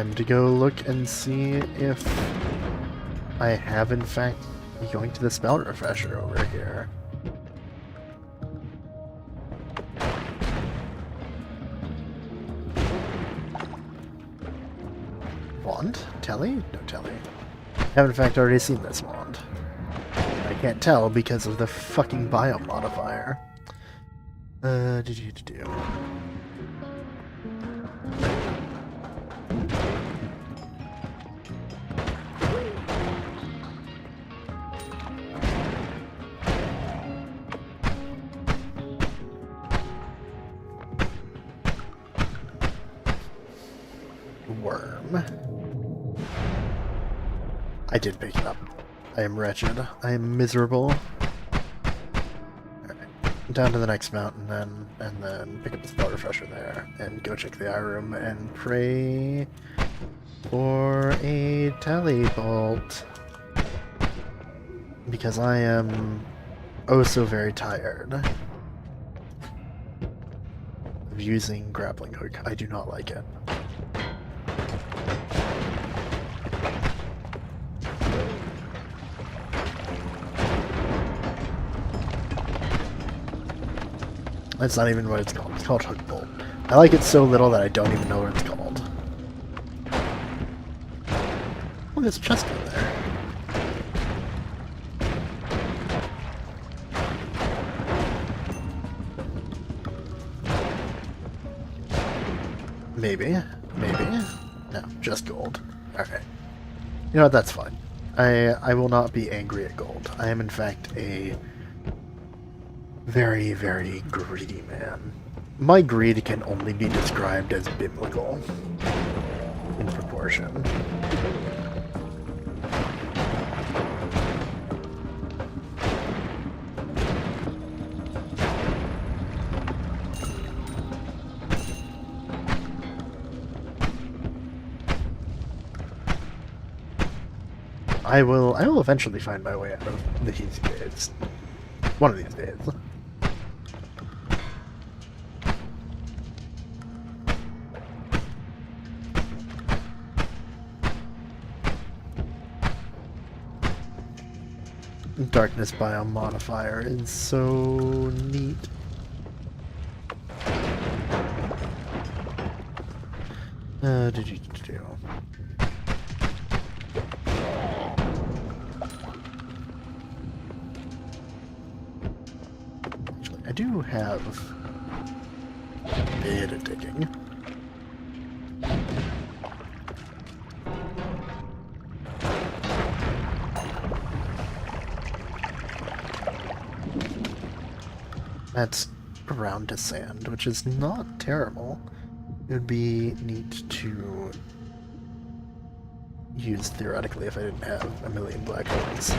time to go look and see if I have in fact going to the spell refresher over here. Wand? Telly? No Telly. I have in fact already seen this wand. I can't tell because of the fucking bio modifier. Do. Worm. I did pick it up. I am wretched. I am miserable. Alright. Down to the next mountain then, and then pick up the spell refresher there, and go check the eye room and pray for a tally bolt. Because I am oh so very tired of using grappling hook. I do not like it. That's not even what it's called. It's called Hook Bolt. I like it so little that I don't even know what it's called. Look, there's a chest in there. Maybe. Maybe. No, just gold. Alright. You know what, that's fine. I will not be angry at gold. I am in fact a very, very greedy man. My greed can only be described as biblical in proportion. I will eventually find my way out of these days. One of these days. Darkness biome modifier is so neat. Actually, I do have a bit of digging. That's ground to sand, which is not terrible. It would be neat to use theoretically if I didn't have a million black holes.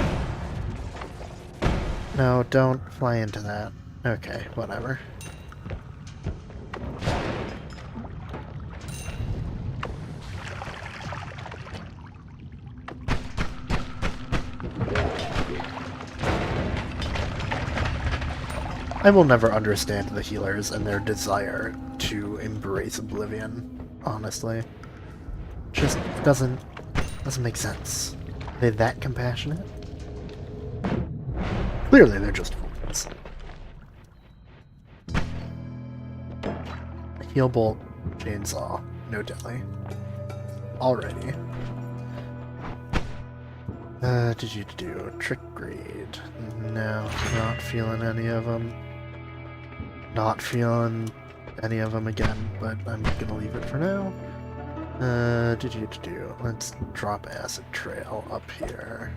No, don't fly into that. Okay, whatever. I will never understand the healers and their desire to embrace oblivion, honestly. Just doesn't make sense. Are they that compassionate? Clearly they're just fools. Heal bolt, chainsaw, no deli. Already. Did you do trick grade? No, not feeling any of them. Not feeling any of them again, but I'm gonna leave it for now. Let's drop acid trail up here.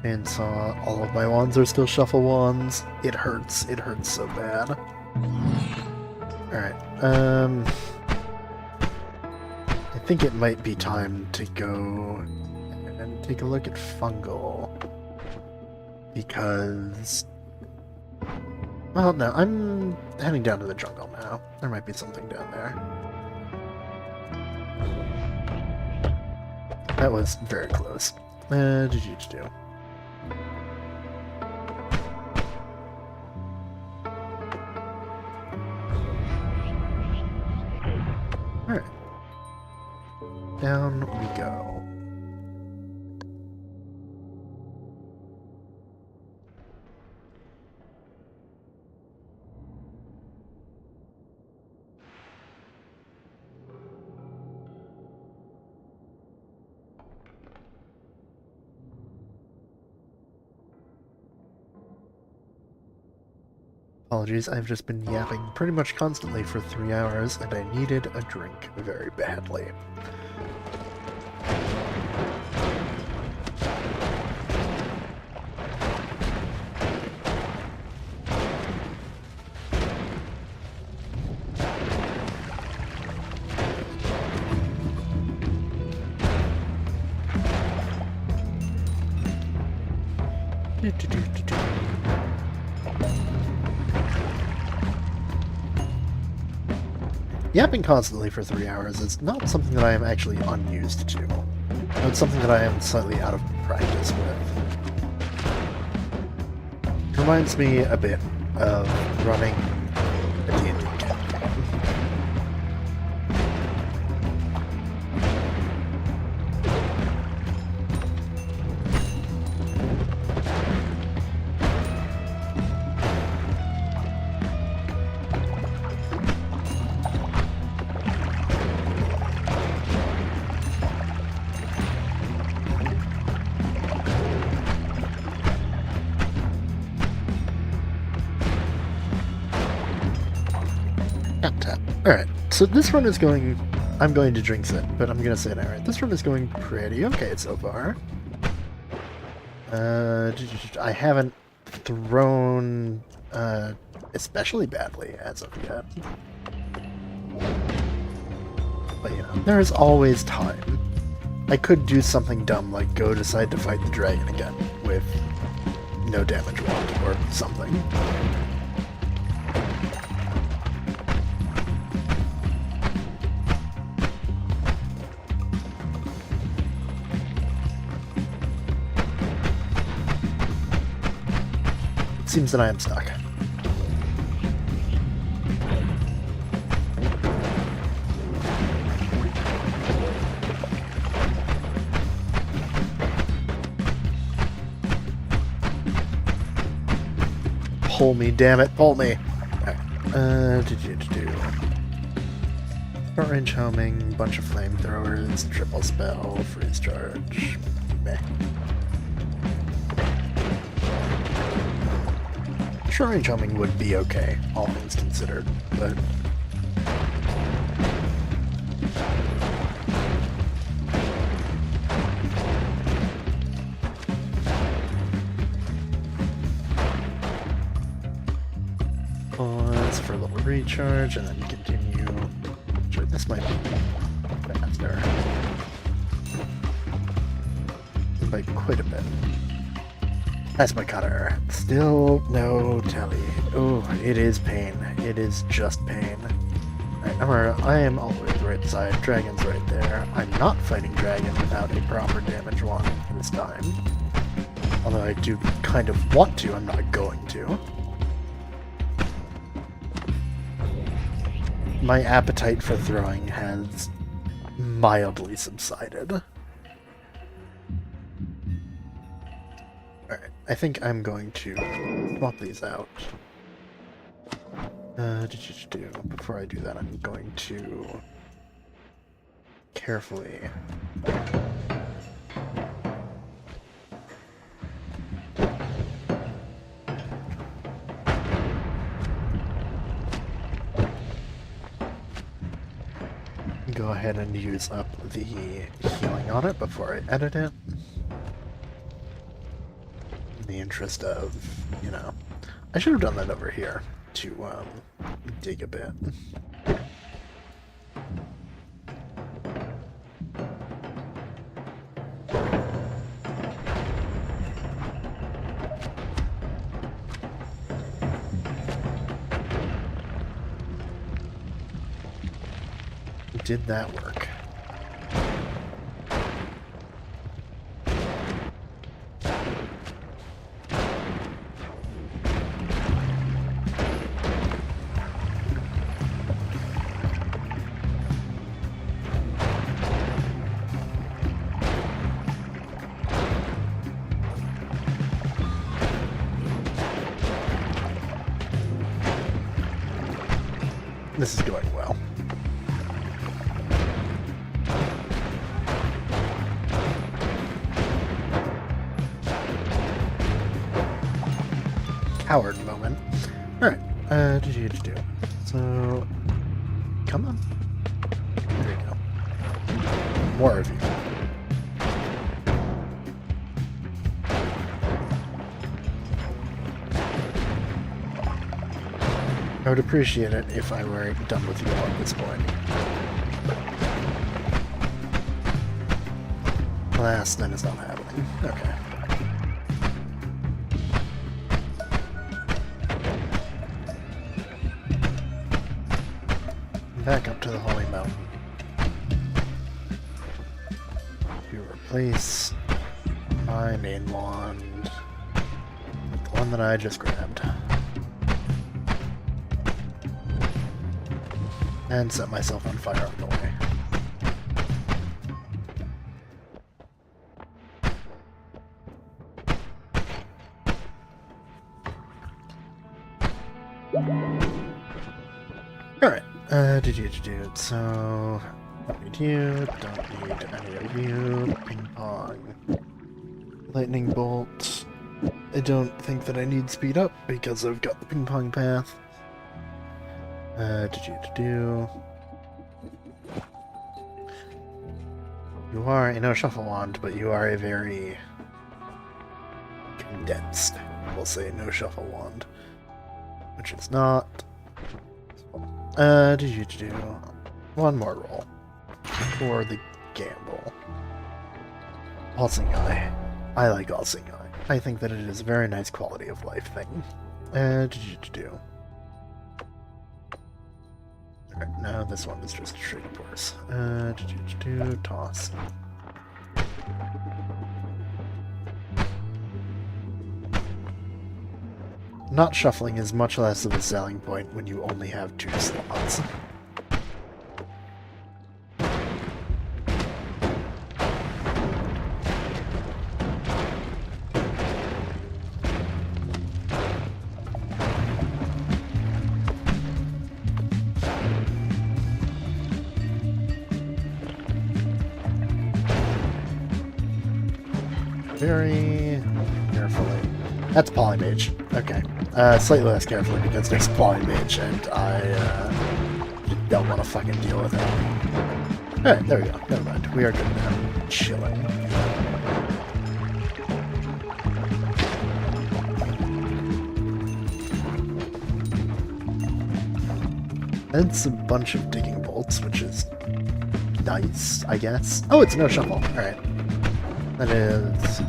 Chainsaw, all of my wands are still shuffle wands. It hurts so bad. Alright, I think it might be time to go and take a look at fungal. Because... well, no, I'm heading down to the jungle now. There might be something down there. That was very close. Did you do? Alright. Down we go. Apologies, I've just been yapping pretty much constantly for 3 hours, and I needed a drink very badly. Yapping constantly for 3 hours is not something that I am actually unused to. It's something that I am slightly out of practice with. It reminds me a bit of running a D&D campaign. Alright, so this run is going... I'm going to drink it, but I'm going to say it outright. This run is going pretty okay so far. I haven't thrown especially badly as of yet. But, you know, there is always time. I could do something dumb, like go decide to fight the dragon again with no damage wand or something. Seems that I am stuck. Pull me, damn it, pull me! Alright, Short range homing, bunch of flamethrowers, triple spell, freeze charge, meh. Short range homing would be okay, all things considered, but... Pause for a little recharge, and then continue. Sure, this might be faster. By quite a bit. That's my cutter. Still no telly. Oh, it is pain. It is just pain. Alright, I am all the way to the right side. Dragon's right there. I'm not fighting dragon without a proper damage wand this time. Although I do kind of want to, I'm not going to. My appetite for throwing has mildly subsided. Alright, I think I'm going to swap these out. Before I do that, I'm going to carefully go ahead and use up the healing on it before I edit it. In the interest of, you know, I should have done that over here to dig a bit. Did that work? This is going well. Howard moment. Alright, do. So, come on. There you go. More of you. I would appreciate it if I were done with you all at this point. Alas, that is not happening. Okay. Back up to the Holy Mountain. To replace my main wand with the one that I just grabbed. And set myself on fire on the way. Alright, do. So, don't need you, don't need any of you. Ping pong. Lightning bolt. I don't think that I need speed up because I've got the ping pong path. Do. You are a no shuffle wand, but you are a very condensed, we'll say, no shuffle wand, which is not. Do one more roll for the gamble. Pulsing Eye. I like Pulsing Eye. I think that it is a very nice quality of life thing. Do. No, this one is just straight up worse. Toss. Not shuffling is much less of a selling point when you only have 2 slots. Very carefully. That's Polymage. Okay. Slightly less carefully because there's Polymage and I don't want to fucking deal with it. Alright, there we go. Never mind. We are good now. Chilling. It's a bunch of digging bolts, which is nice, I guess. Oh, it's no shuffle. Alright. That is...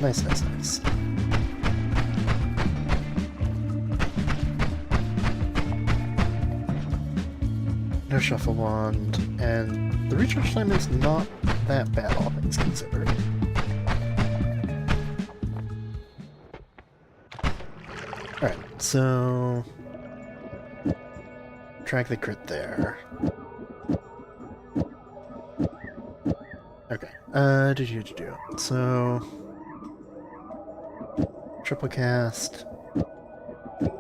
Nice. No shuffle wand, and the recharge time is not that bad, all things considered. Alright, so... Track the crit there. Okay, do. So... Triple cast.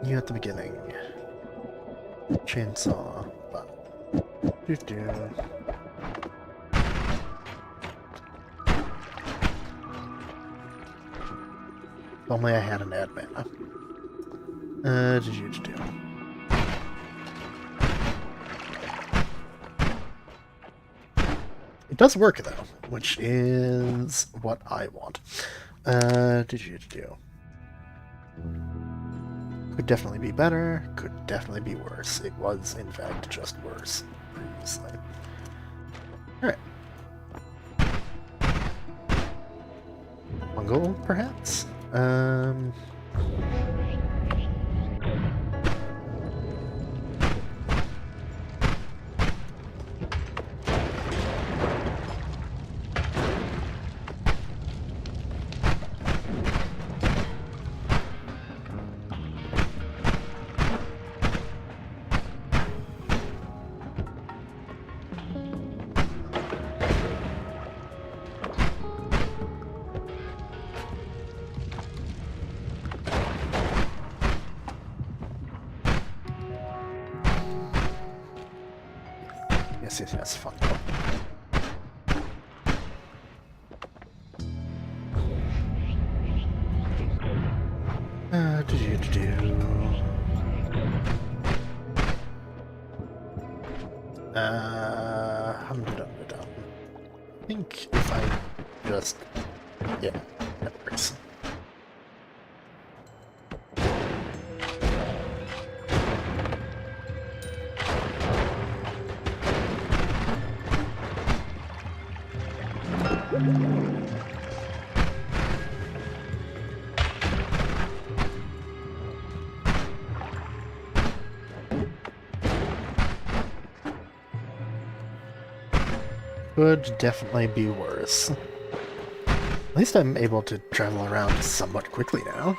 You at the beginning. Chainsaw. But... Do. If only I had an ad mana. Do. It does work though, which is what I want. Do. Could definitely be better, could definitely be worse. It was, in fact, just worse previously. Alright. Mongol, perhaps? Yes, fuck up. Hum-da-dum-da-dum. I think if I just... Yeah, that works. Could definitely be worse. At least I'm able to travel around somewhat quickly now,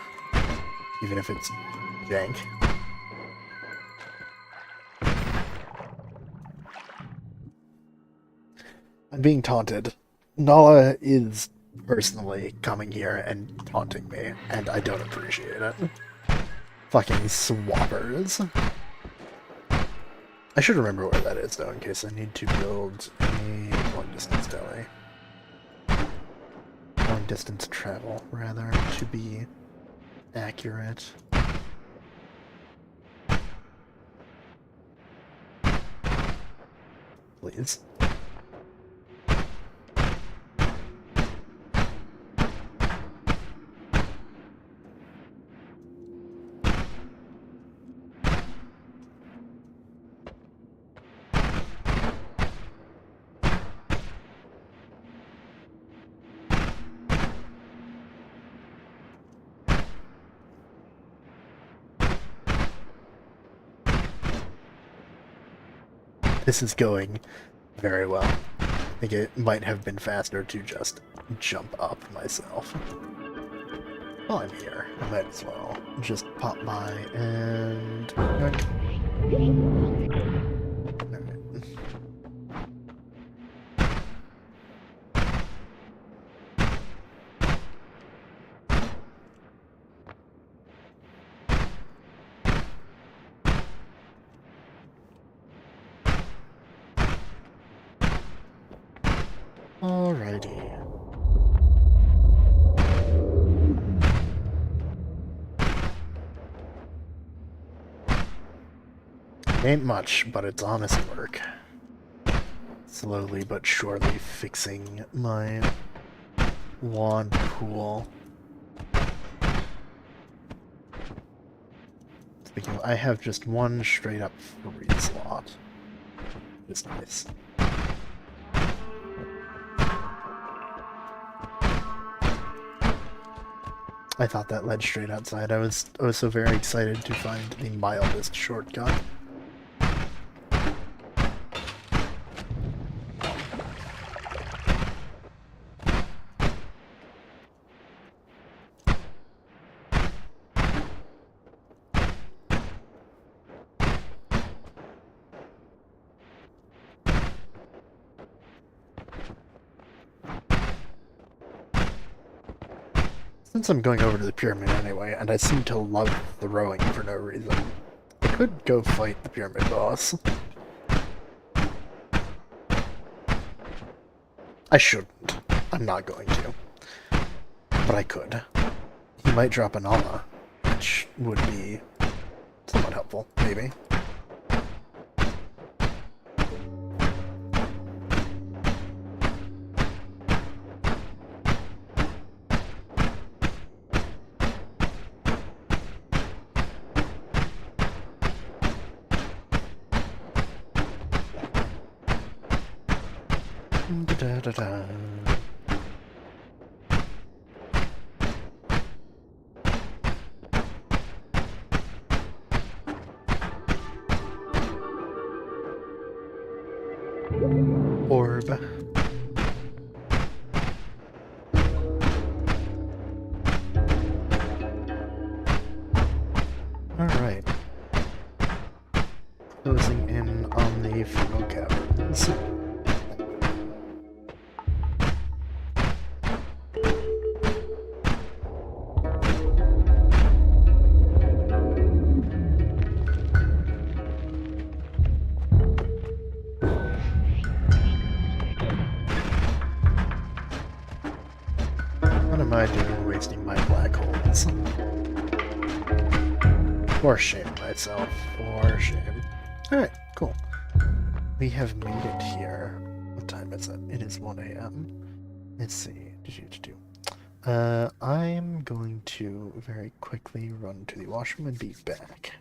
even if it's jank. I'm being taunted. Nala is personally coming here and taunting me, and I don't appreciate it. Fucking swappers. I should remember where that is, though, in case I need to build a long-distance deli. Long-distance travel, rather, to be accurate. Please. This is going very well. I think it might have been faster to just jump up myself. While I'm here, I might as well just pop by and... Alright. Alrighty. Ain't much, but it's honest work. Slowly but surely fixing my wand pool. Speaking of, I have just one straight up free slot. It's nice. I thought that led straight outside. I was so very excited to find the mildest shortcut. Since I'm going over to the pyramid anyway, and I seem to love throwing for no reason, I could go fight the pyramid boss. I shouldn't. I'm not going to. But I could. He might drop an Nala, which would be somewhat helpful, maybe. Da-da-da. Orb. Alright. Closing in on the Funnel Caverns. For shame myself. For shame. Alright, cool. We have made it here. What time is it? It is 1 a.m. Let's see. I'm going to very quickly run to the washroom and be back.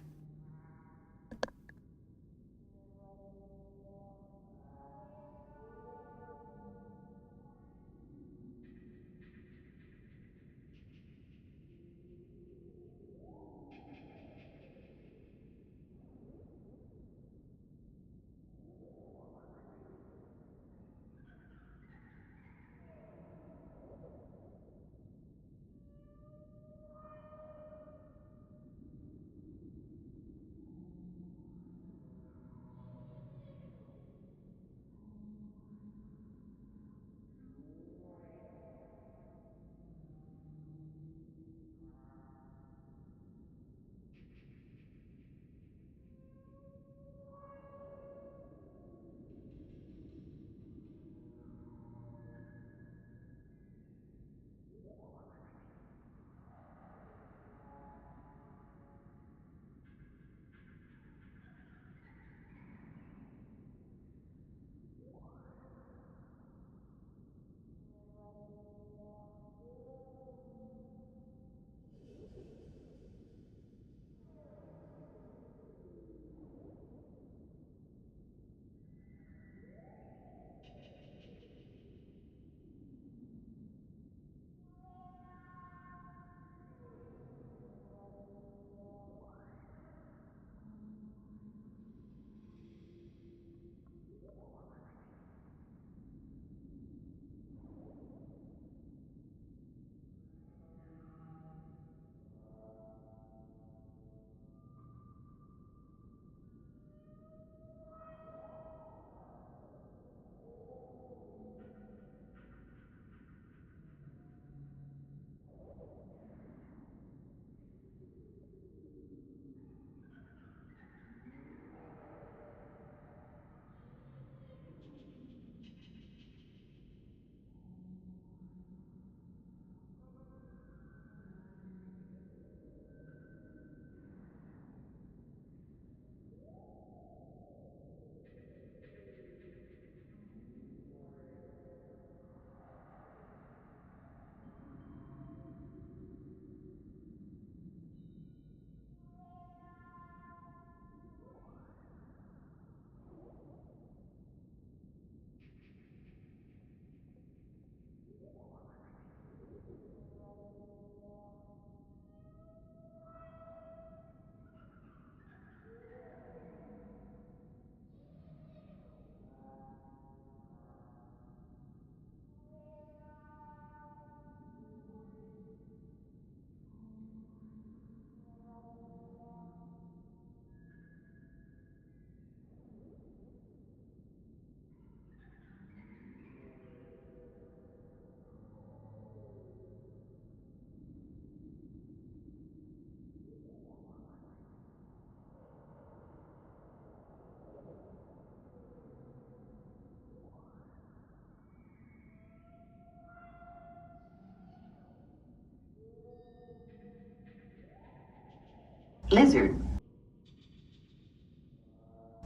Lizard.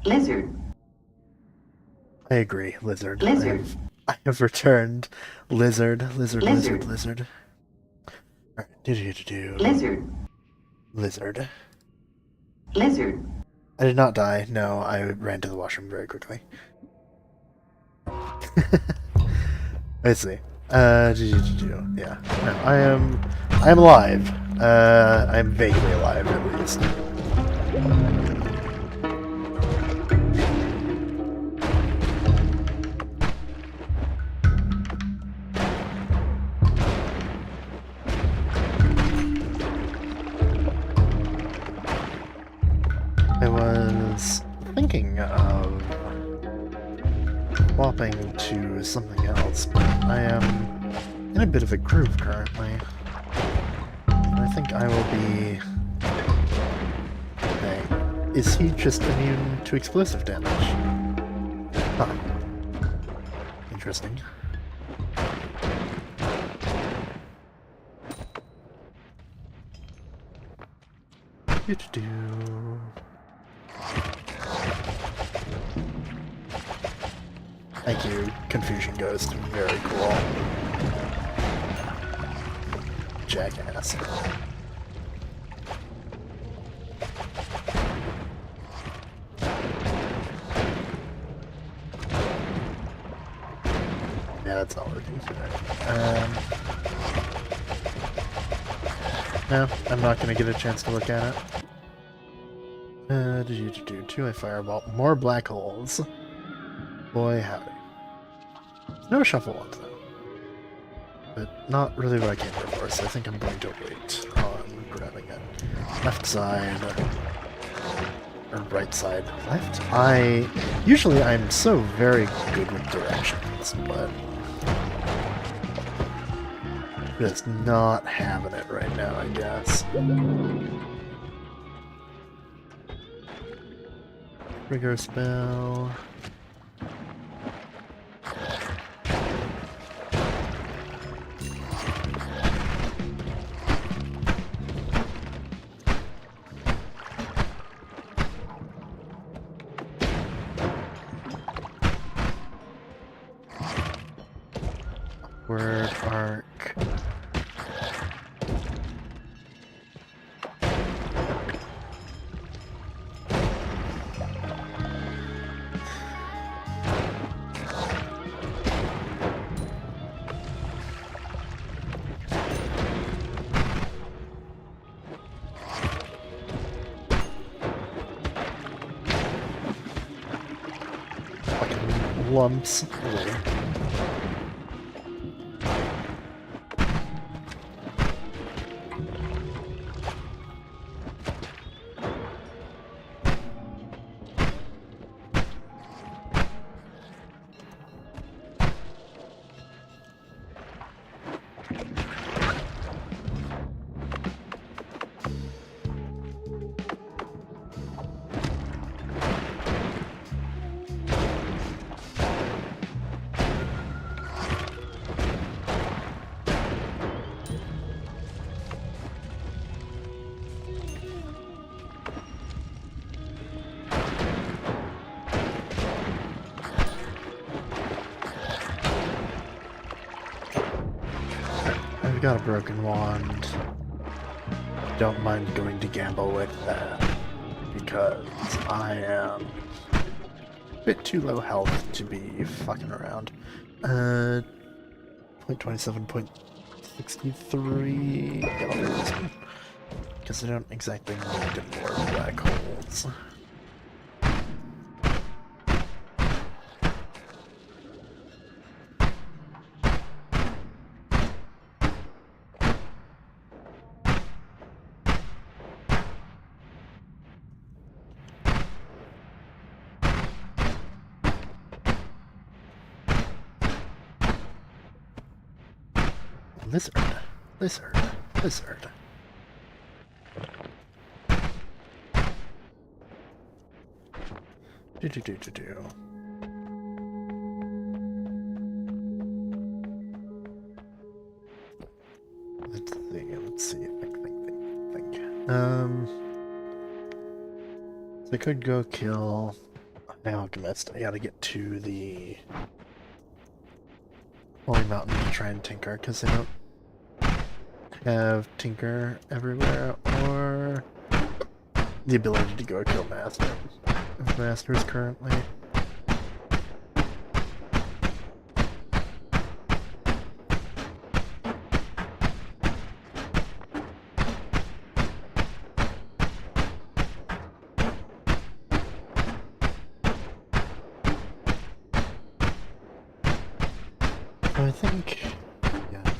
Lizard. I agree, lizard. Lizard. I have returned. Lizard, lizard, Lizard. lizard, lizard. Alright, do. Lizard. Lizard. Lizard. I did not die. No, I ran to the washroom very quickly. Let's see. Yeah. No, I am alive. I'm vaguely alive at least. I was thinking of swapping to something else, but I am in a bit of a groove currently. I think I will be... Hey, is he just immune to explosive damage? Huh. Interesting. Do-do-do. Thank you, Confusion Ghost. Very cool. Jackass. Yeah, that's not working. No, I'm not gonna get a chance to look at it. Two-eye fireball. More black holes. Boy, howdy. There's no shuffle ones, though. But not really what I came here for, so I think I'm going to wait on grabbing it. Left side. Or right side. Left? Usually I'm so very good with directions, but... just not having it right now, I guess. Trigger spell. Word arc. Fucking lumps. Really. I've got a broken wand. Don't mind going to gamble with that, because I am a bit too low health to be fucking around. 0.27, 0.63. Yeah, I'll do this one. Because I don't exactly need more black holes. Lizard. Lizard. Lizard. Do. Let's see. Think. So I could go kill an alchemist. I gotta get to the Holy Mountain to try and tinker, because I don't have tinker everywhere, or the ability to go kill master. If master is currently.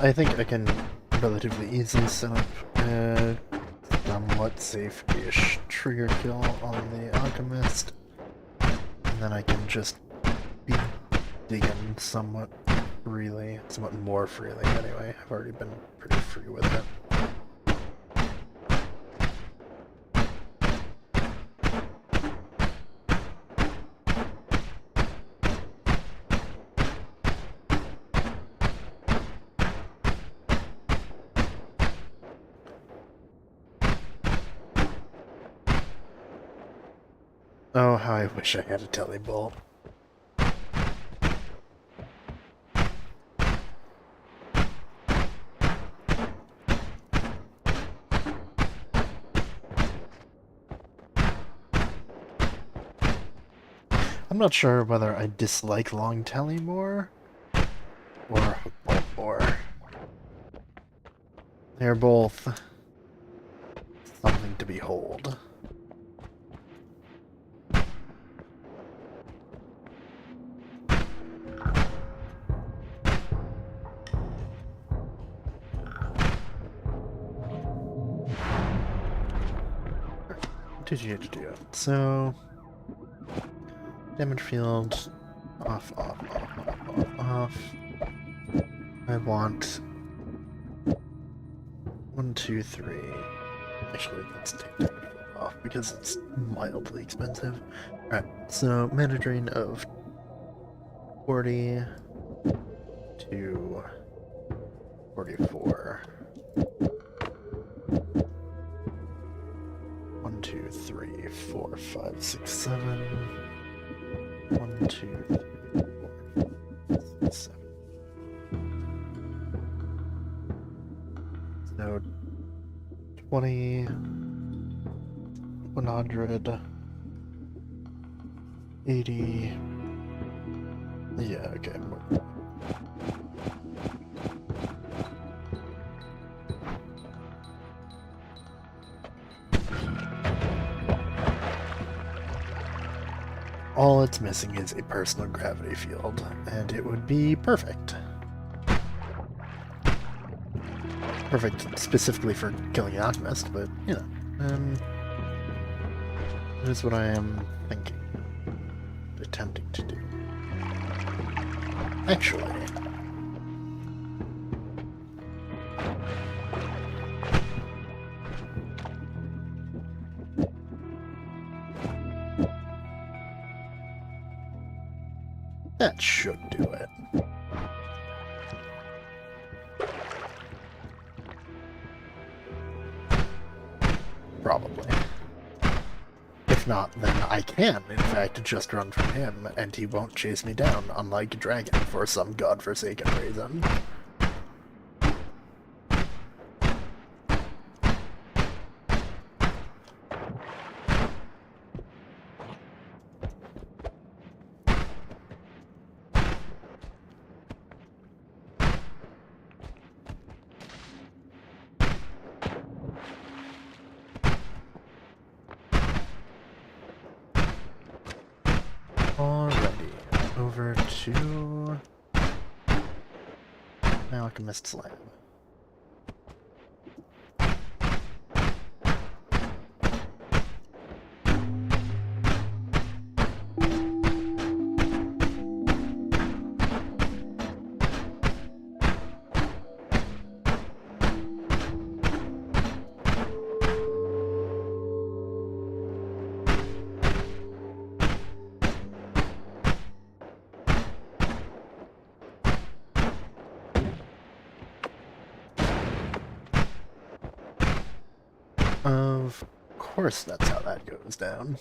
I think I can relatively easily set up a somewhat safe-ish trigger kill on the alchemist, and then I can just be digging somewhat more freely anyway. I've already been pretty free with it. Oh, how I wish I had a telebolt. I'm not sure whether I dislike long telly more or hook bolt more. They're both something to behold. So, damage field, off, off, off, off, off, off. I want 1, 2, 3. Actually, let's take damage field off because it's mildly expensive. Alright, so mana drain of 40 to 44. 1, 2, 3, 4, 5, 6, 7. 1, 2, 3, 4, 5, 6, 7. So 20, 100, 80. Yeah, okay. All it's missing is a personal gravity field, and it would be perfect. Perfect specifically for killing an alchemist, but, you know, that is what I am thinking, attempting to do. Actually, that should do it. Probably. If not, then I can, in fact, just run from him, and he won't chase me down, unlike Dragon, for some godforsaken reason. Alrighty, over to Alchemist's Lab. Of course that's how that goes down.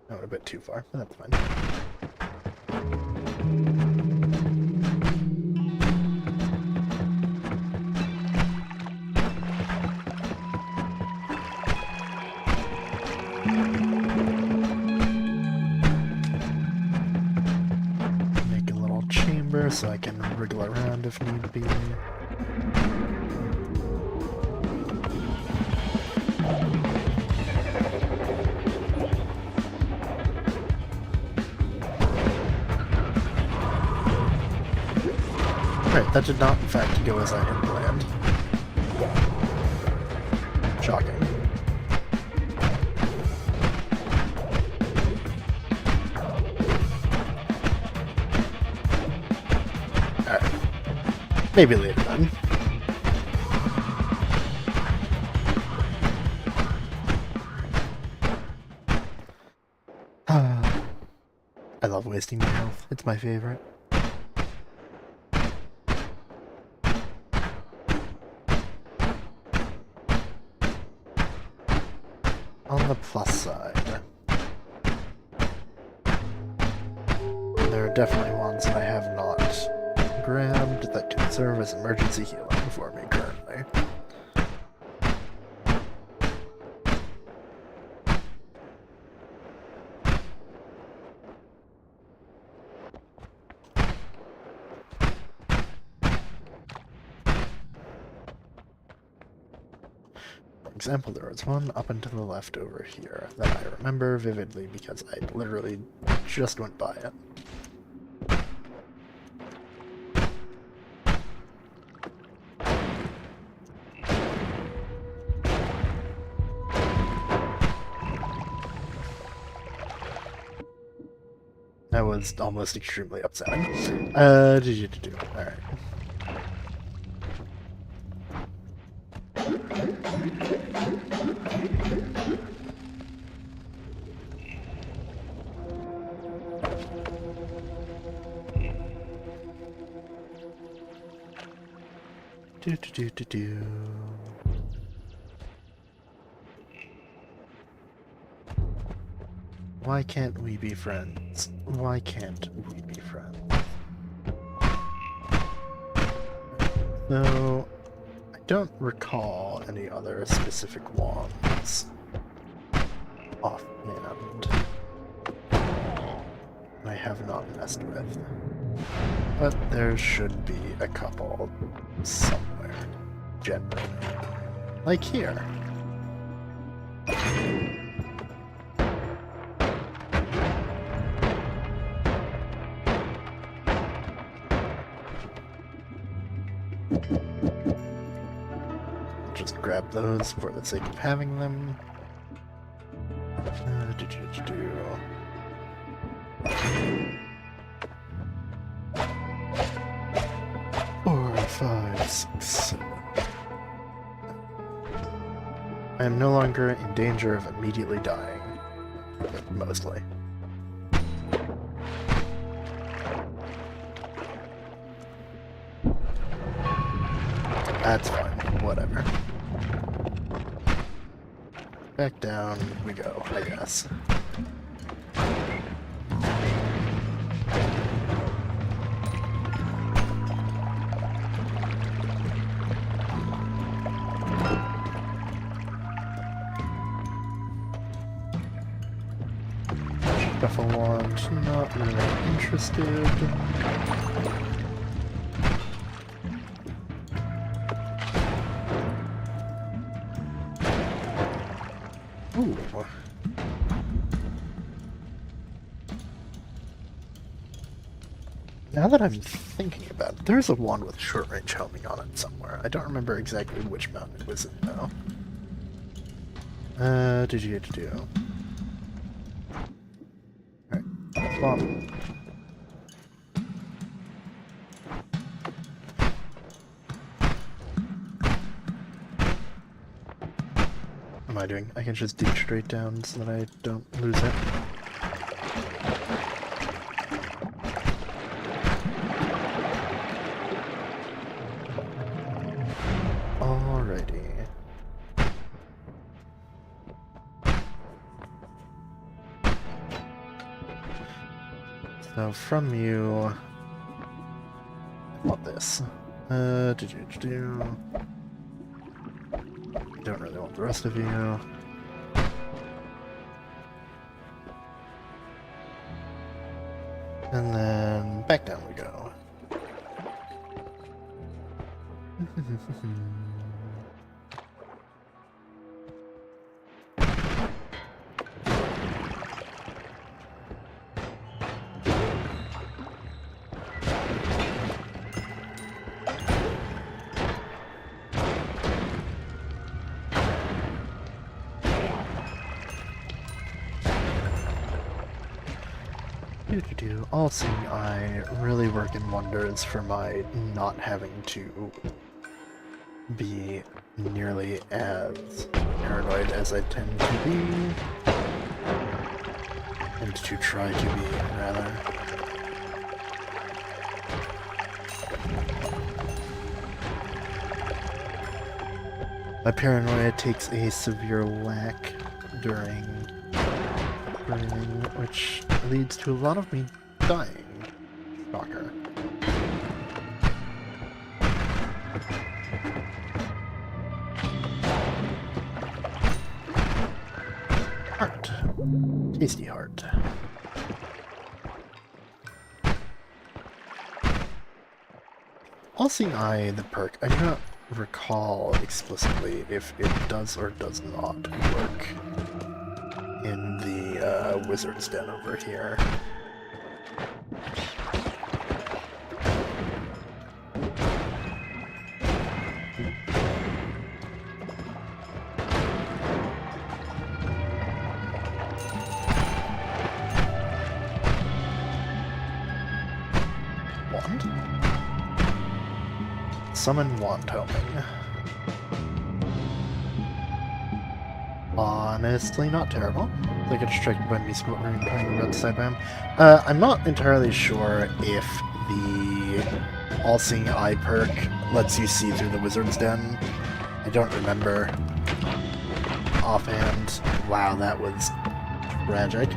I went a bit too far, but that's fine. Make a little chamber so I can wriggle around if need be. Right, that did not in fact go as I had planned. Shocking. Alright. Maybe later then. I love wasting my health. It's my favorite. On the plus side, there are definitely ones that I have not grabbed that can serve as emergency healing for me currently. For example, there was one up and to the left over here that I remember vividly because I literally just went by it. That was almost extremely upsetting. Alright. Do. Why can't we be friends? Why can't we be friends? So, I don't recall any other specific ones offhand I have not messed with. But there should be a couple somewhere, generally. Like here. Just grab those for the sake of having them. 4, 5, 6, 7. I am no longer in danger of immediately dying. Mostly. That's fine. Whatever. Back down we go, I guess. Shuffle wand, not really interested. Ooh. Now that I'm thinking about it, there's a wand with short-range homing on it somewhere. I don't remember exactly which mountain it was in, though. Do. Alright, swap. What am I doing? I can just dig straight down so that I don't lose it. Alrighty. So from you, I want this. Don't really want the rest of you. And then back down we go. All seeing eye really working wonders for my not having to be nearly as paranoid as I tend to be. And to try to be, rather. My paranoia takes a severe whack during which leads to a lot of me dying. Shocker. Heart. Tasty heart. All-Seeing Eye, the perk, I do not recall explicitly if it does or does not work in the Wizard's Den over here. Wand? Summon Wand Homing. Honestly, not terrible. I get distracted by me talking about the side bam. I'm not entirely sure if the All-Seeing Eye perk lets you see through the Wizard's Den. I don't remember offhand. Wow, that was tragic.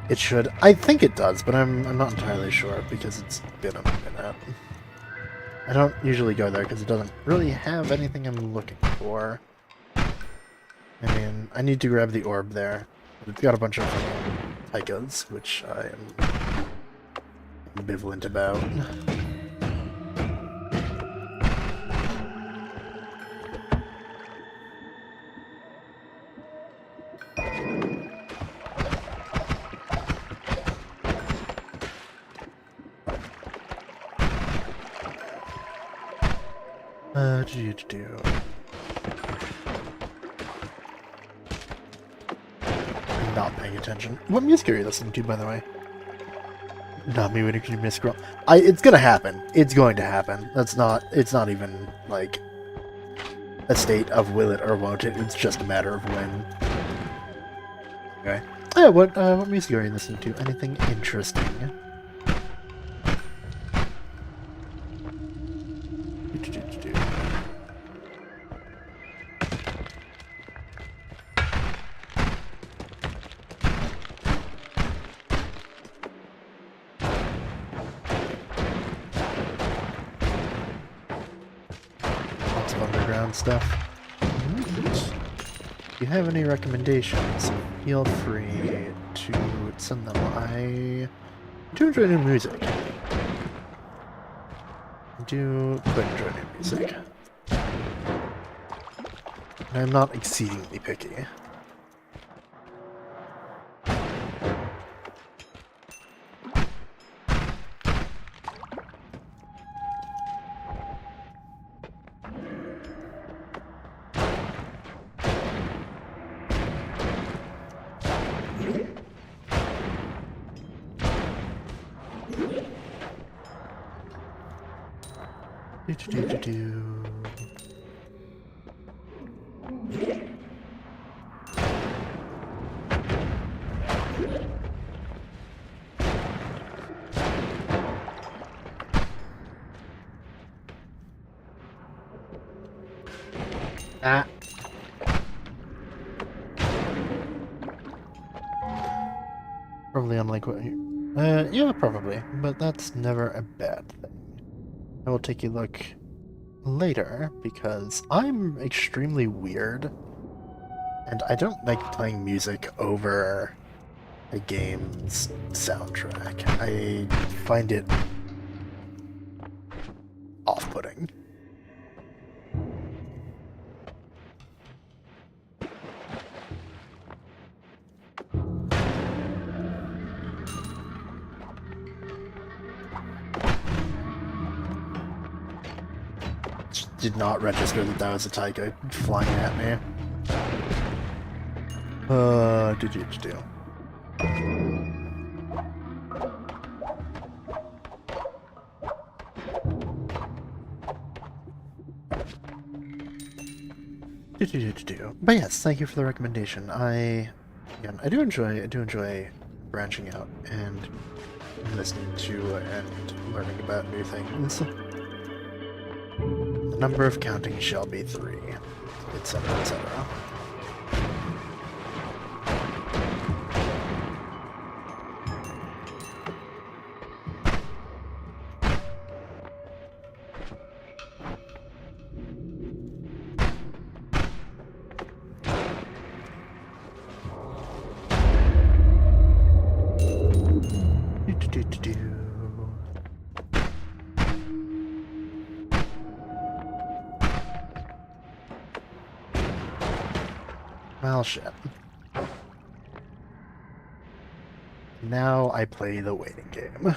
It should. I think it does, but I'm not entirely sure because it's been a minute. I don't usually go there because it doesn't really have anything I'm looking for. I mean, I need to grab the orb there. It's got a bunch of Tychas, which I am ambivalent about. Not paying attention. What music are you listening to, by the way? Not me when you miss scroll. It's gonna happen. It's going to happen. It's not even, like, a state of will it or won't it. It's just a matter of when. Okay. Yeah, what music are you listening to? Anything interesting? Stuff. If you have any recommendations, feel free to send them. I do enjoy new music. I do quite enjoy new music. And I'm not exceedingly picky. Probably unlike what you... yeah, probably. But that's never a bad thing. I will take a look later, because I'm extremely weird, and I don't like playing music over a game's soundtrack. I find it off-putting. Did not register that that was a Tycho flying at me. Did you do? But yes, thank you for the recommendation. I do enjoy branching out and listening to and learning about new things. The number of counting shall be 3, etc., etc. Well, shit. Now I play the waiting game.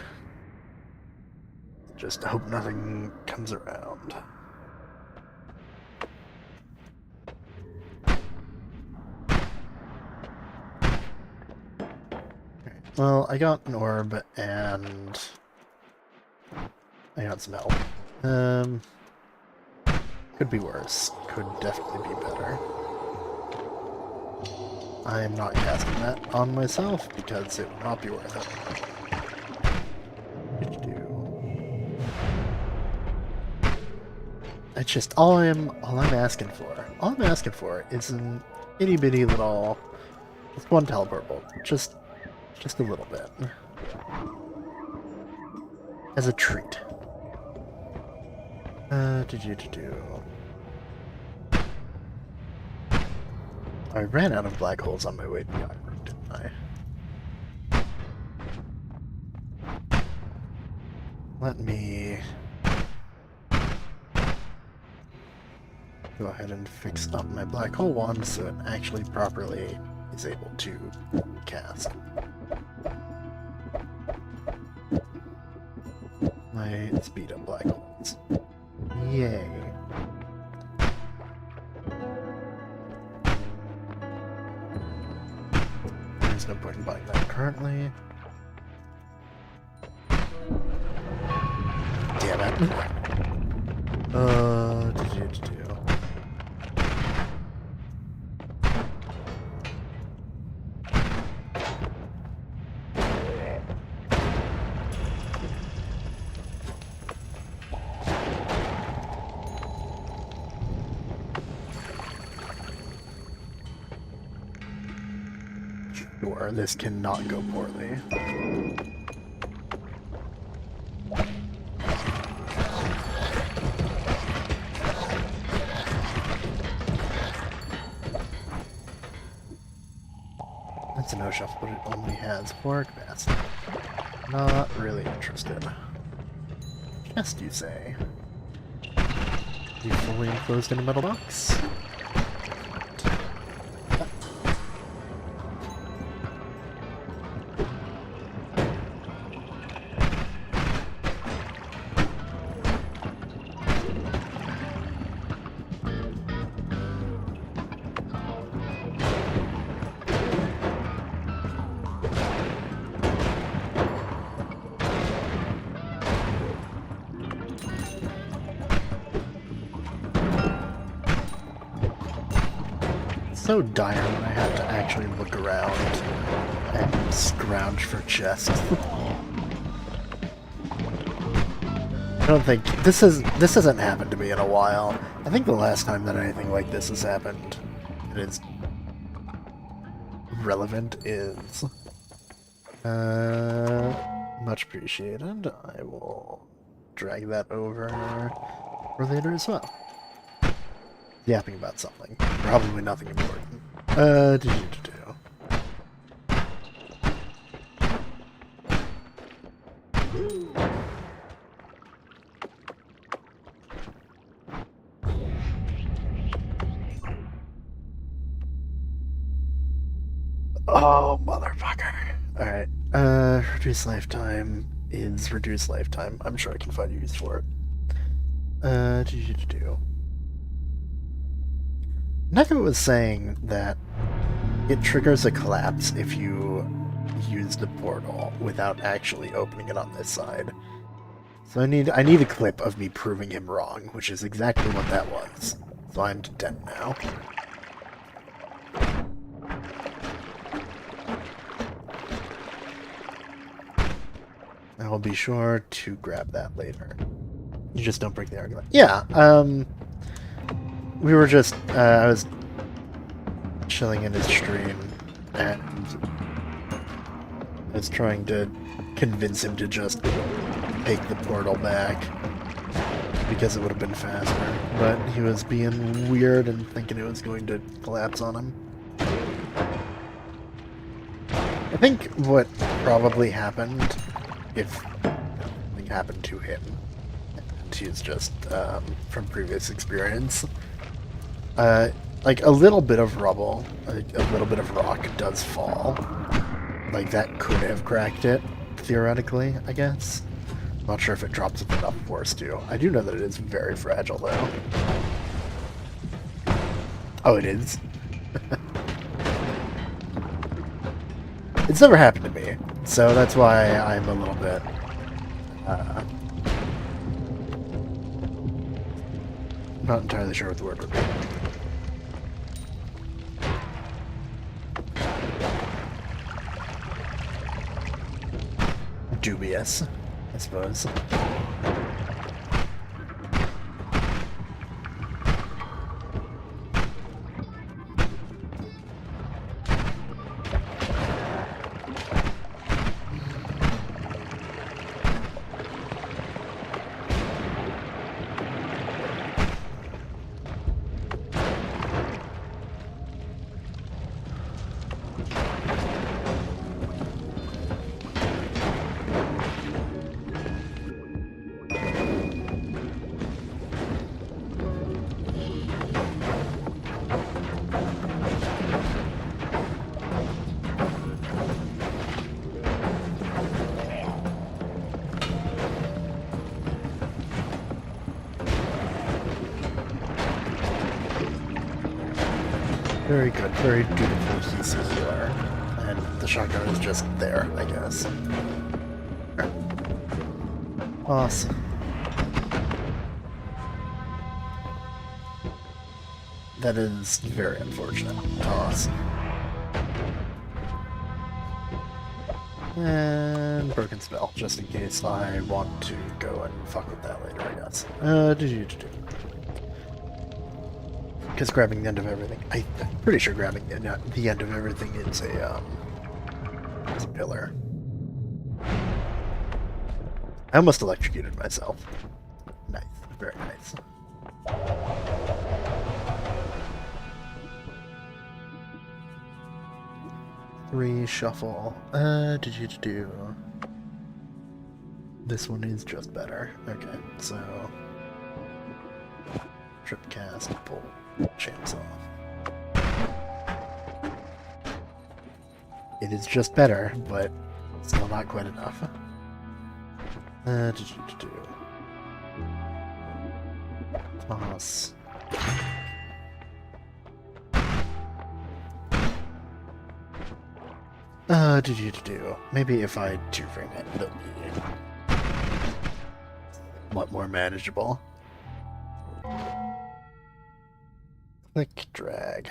Just hope nothing comes around. Well, I got an orb and I got some help. Could be worse. Could definitely be better. I am not casting that on myself because it would not be worth it. It's just all I'm asking for. All I'm asking for is an itty bitty little, just one teleport bolt. Just a little bit. As a treat. I ran out of black holes on my way to the island, didn't I? Let me go ahead and fix up my black hole wand so it actually properly is able to cast. My speed up black holes. Yay. There's no point in buying that currently. Damn it. Sure, this cannot go poorly. That's a no shuffle, but it only has 4 capacity. Not really interested. Chest, you say? You fully enclosed in a metal box? So dire when I have to actually look around and scrounge for chests. I don't think this hasn't happened to me in a while. I think the last time that anything like this has happened that is relevant is much appreciated. I will drag that over for later as well. Yapping about something. Probably nothing important. Oh, motherfucker. Alright. Reduced lifetime is reduced lifetime. I'm sure I can find a use for it. Neko was saying that it triggers a collapse if you use the portal without actually opening it on this side. So I need a clip of me proving him wrong, which is exactly what that was. So I'm dead now. I will be sure to grab that later. You just don't break the argument. Yeah, we were just, I was chilling in his stream, and I was trying to convince him to just take the portal back, because it would have been faster, but he was being weird and thinking it was going to collapse on him. I think what probably happened if something happened to him. And he's just from previous experience. Like a little bit of rubble, like a little bit of rock does fall. Like that could have cracked it, theoretically, I guess. Not sure if it drops with enough force to. I do know that it is very fragile, though. Oh, it is? It's never happened to me, so that's why I'm a little bit... not entirely sure what the word would be. Dubious, I suppose. Very good, very dutiful PC healer. And the shotgun is just there, I guess. Awesome. That is very unfortunate. Awesome. And broken spell, just in case I want to go and fuck with that later, I guess. Because grabbing the end of everything, I'm pretty sure grabbing the end of everything is a pillar. I almost electrocuted myself. Nice, very nice. Reshuffle. Do. This one is just better. Okay, so trip cast, pull chainsaw. It is just better, but still not quite enough. Toss. Maybe if I two-frame it, it'll be a lot more manageable. Click, drag.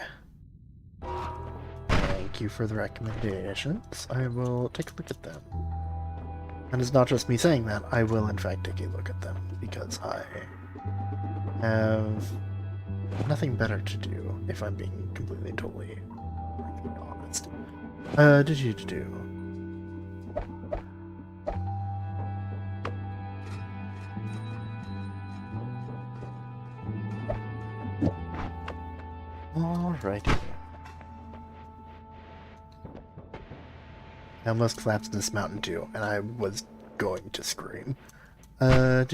Thank you for the recommendations. I will take a look at them. And it's not just me saying that, I will in fact take a look at them, because I have nothing better to do, if I'm being completely, totally honest. Alrighty. I almost collapsed this mountain too, and I was going to scream. Alright.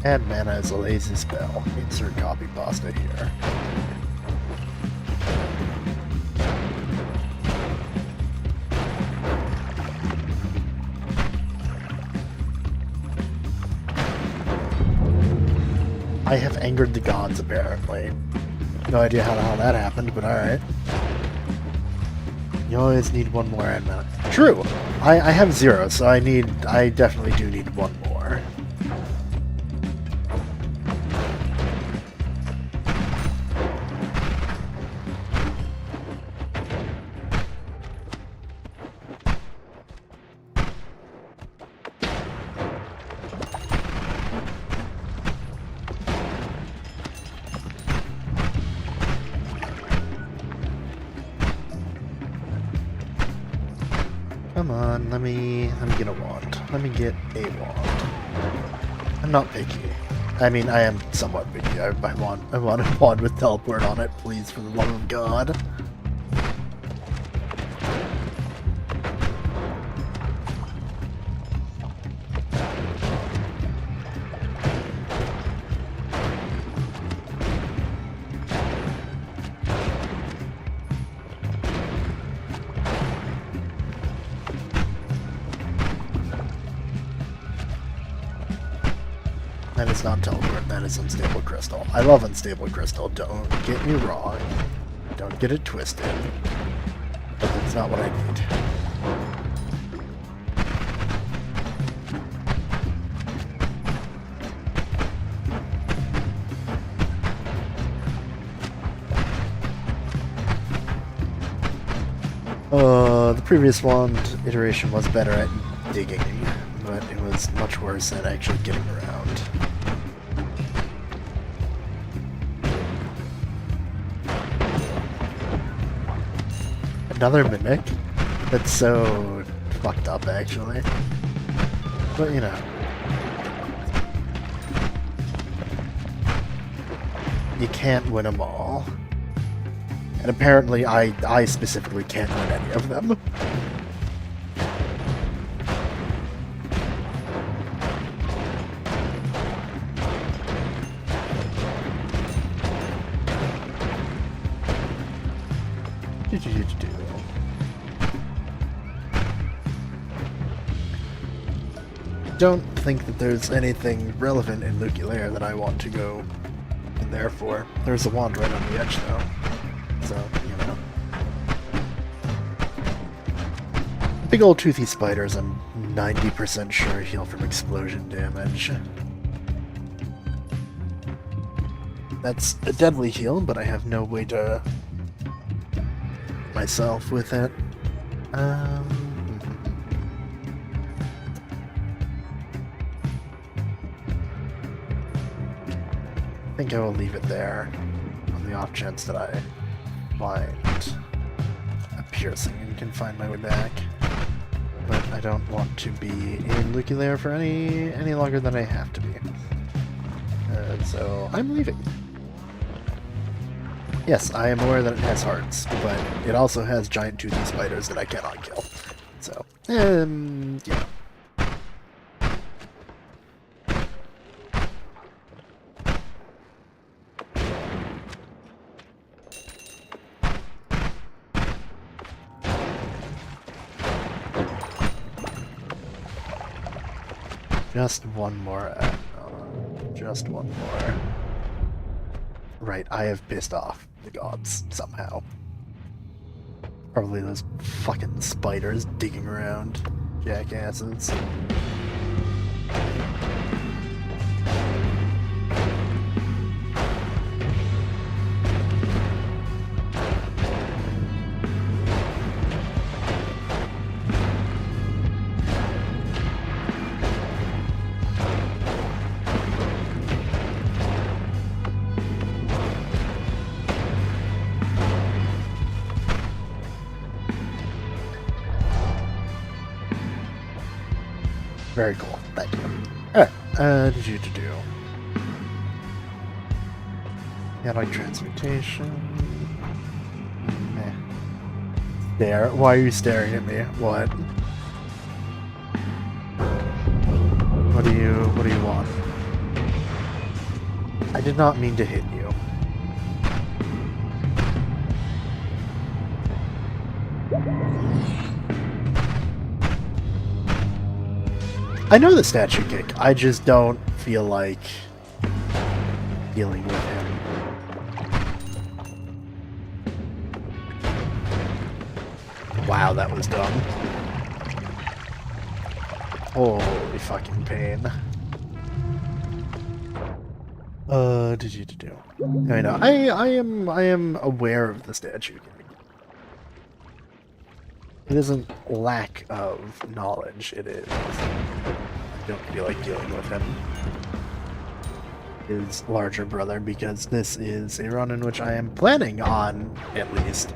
Add mana as a lazy spell. Insert copy pasta here. I have angered the gods, apparently. No idea how the hell that happened, but alright. You always need one more add mana. True! I have 0, so I definitely do need one more. Come on, let me get a wand. Let me get a wand. I'm not picky. I mean, I am somewhat picky. I want a wand with teleport on it, please, for the love of God. That is not teleport, that is unstable crystal. I love unstable crystal, don't get me wrong. Don't get it twisted. But that's not what I need. The previous wand iteration was better at digging, but it was much worse at actually getting around. Another mimic? That's so fucked up, actually. But, you know. You can't win them all. And apparently I specifically can't win any of them. Don't think that there's anything relevant in Lucky Lair that I want to go in there for. There's a wand right on the edge, though. So, you know. Big old toothy spiders, I'm 90% sure heal from explosion damage. That's a deadly heal, but I have no way to myself with it. I think I will leave it there on the off chance that I find a piercing and can find my way back. But I don't want to be in Lucky Lair for any longer than I have to be. So I'm leaving. Yes, I am aware that it has hearts, but it also has giant toothy spiders that I cannot kill. So, yeah. Just one more. Just one more. Right, I have pissed off the gods somehow. Probably those fucking spiders digging around. Jackasses. Very cool. Thank you. Alright, do. Yeah, like transmutation. Meh. Stare. Why are you staring at me? What? What do you want? I did not mean to hit you. I know the statue kick, I just don't feel like dealing with him. Wow, that was dumb. Holy fucking pain. I know. I am aware of the statue kick. It isn't lack of knowledge, it is. I don't feel like dealing with him. His larger brother, because this is a run in which I am planning on, at least.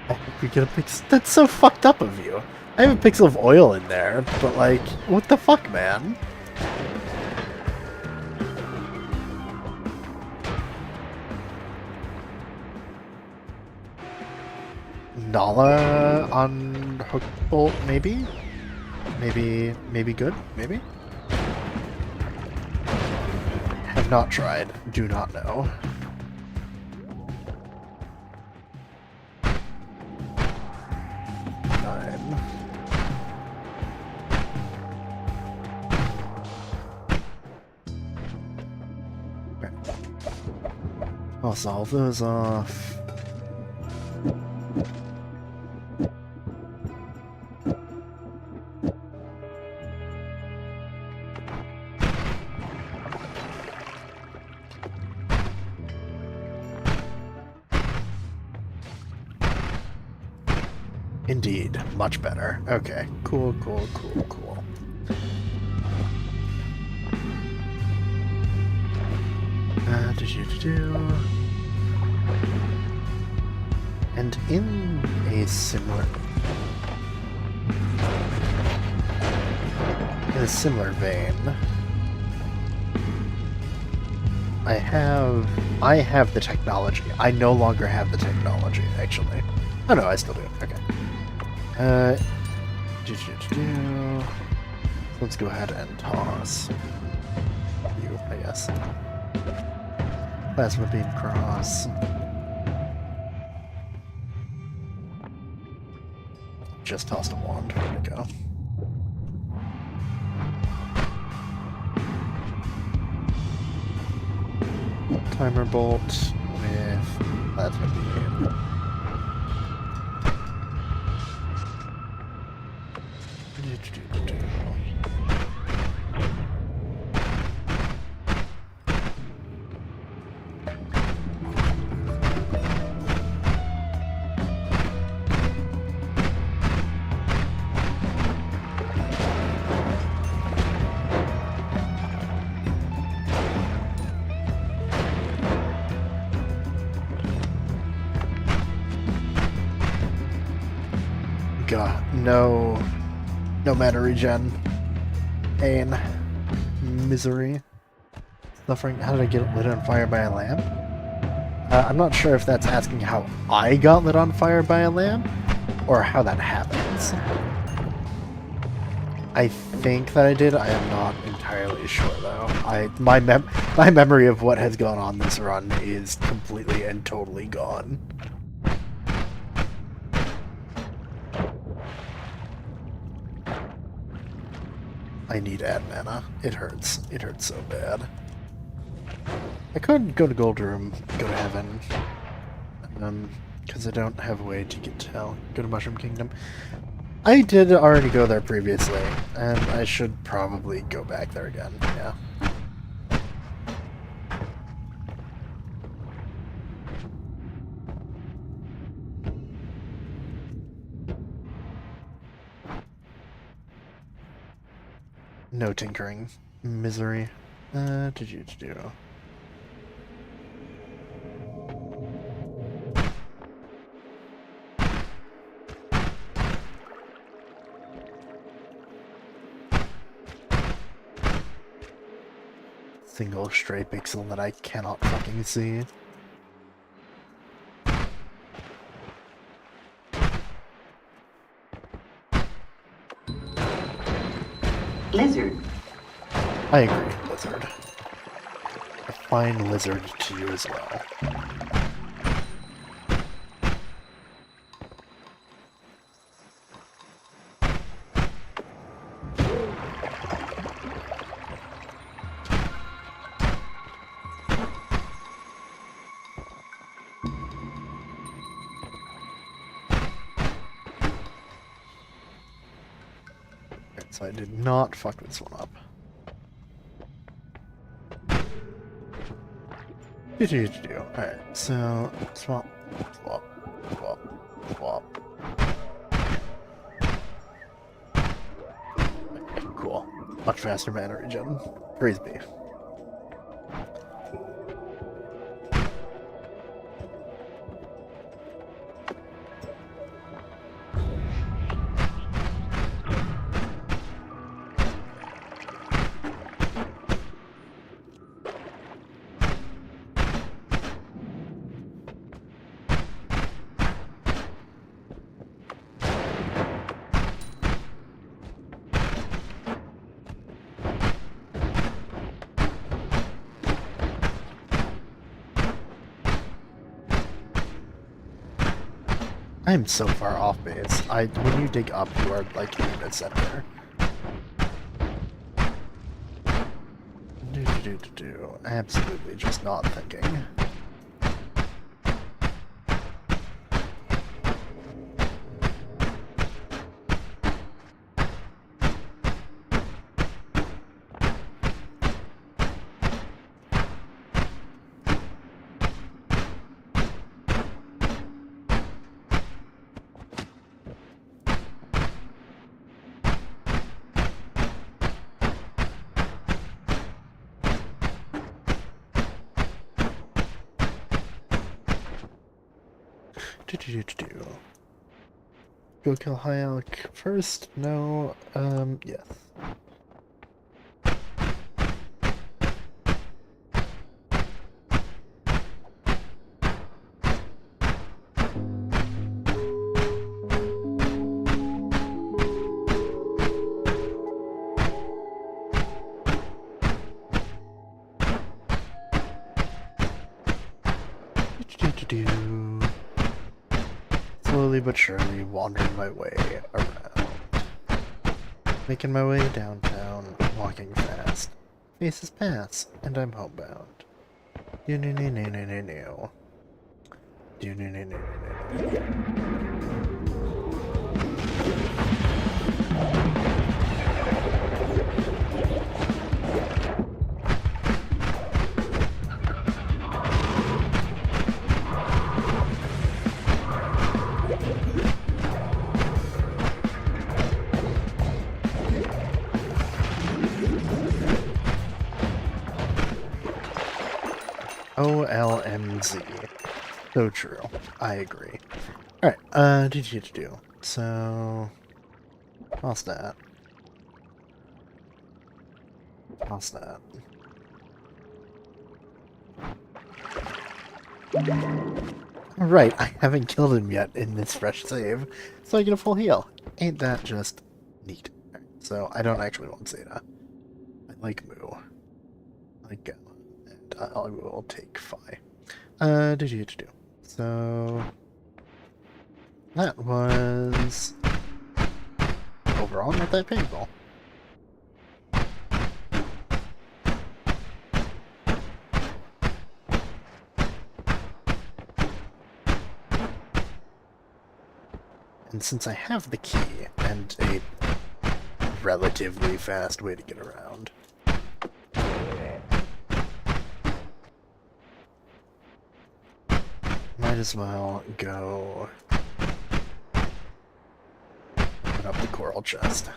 I hope we get a big... That's so fucked up of you. I have a pixel of oil in there, but like, what the fuck, man? Nala on hook bolt, maybe? Maybe good? Maybe? Have not tried. Do not know. Nine. Okay. I'll solve those off. Indeed, much better. Okay, cool. And in a similar vein, I have the technology. I no longer have the technology, actually. Oh no, I still do. Okay. Let's go ahead and toss you, I guess. Plasma beam cross. Just tossed a wand. There we go. Timer bolt with plasma beam. God, no mana regen. Pain. Misery. Suffering. How did I get lit on fire by a lamp? I'm not sure if that's asking how I got lit on fire by a lamp, or how that happens. I think that I did. I am not entirely sure, though. My memory of what has gone on this run is completely and totally gone. I need add mana. It hurts. It hurts so bad. I could go to Gold Room, go to Heaven, because I don't have a way to get to Hell. Go to Mushroom Kingdom. I did already go there previously, and I should probably go back there again, yeah. No tinkering. Misery. Did you do? Single stray pixel that I cannot fucking see. Lizard. I agree, lizard. A fine lizard to you as well. So I did not fuck this one up. Alright, so swap. Okay, cool. Much faster mana regen. Praise be. I'm so far off base. When you dig up, you are like in the center. Absolutely just not thinking. Go kill High Elk first? No. Yes. Slowly but surely wandering my way around. Making my way downtown, walking fast. Faces pass, and I'm homebound. Do-no-no-no-no-no-no. OLMZ. So true. I agree. Alright, do. So... Toss that. Toss that. Alright, I haven't killed him yet in this fresh save, so I get a full heal. Ain't that just neat? So, I don't actually want Zeta. I like Moo. I like Gamma. And I will take Phi. Do. So... That was... overall not that painful. And since I have the key and a relatively fast way to get around, might as well go open up the coral chest.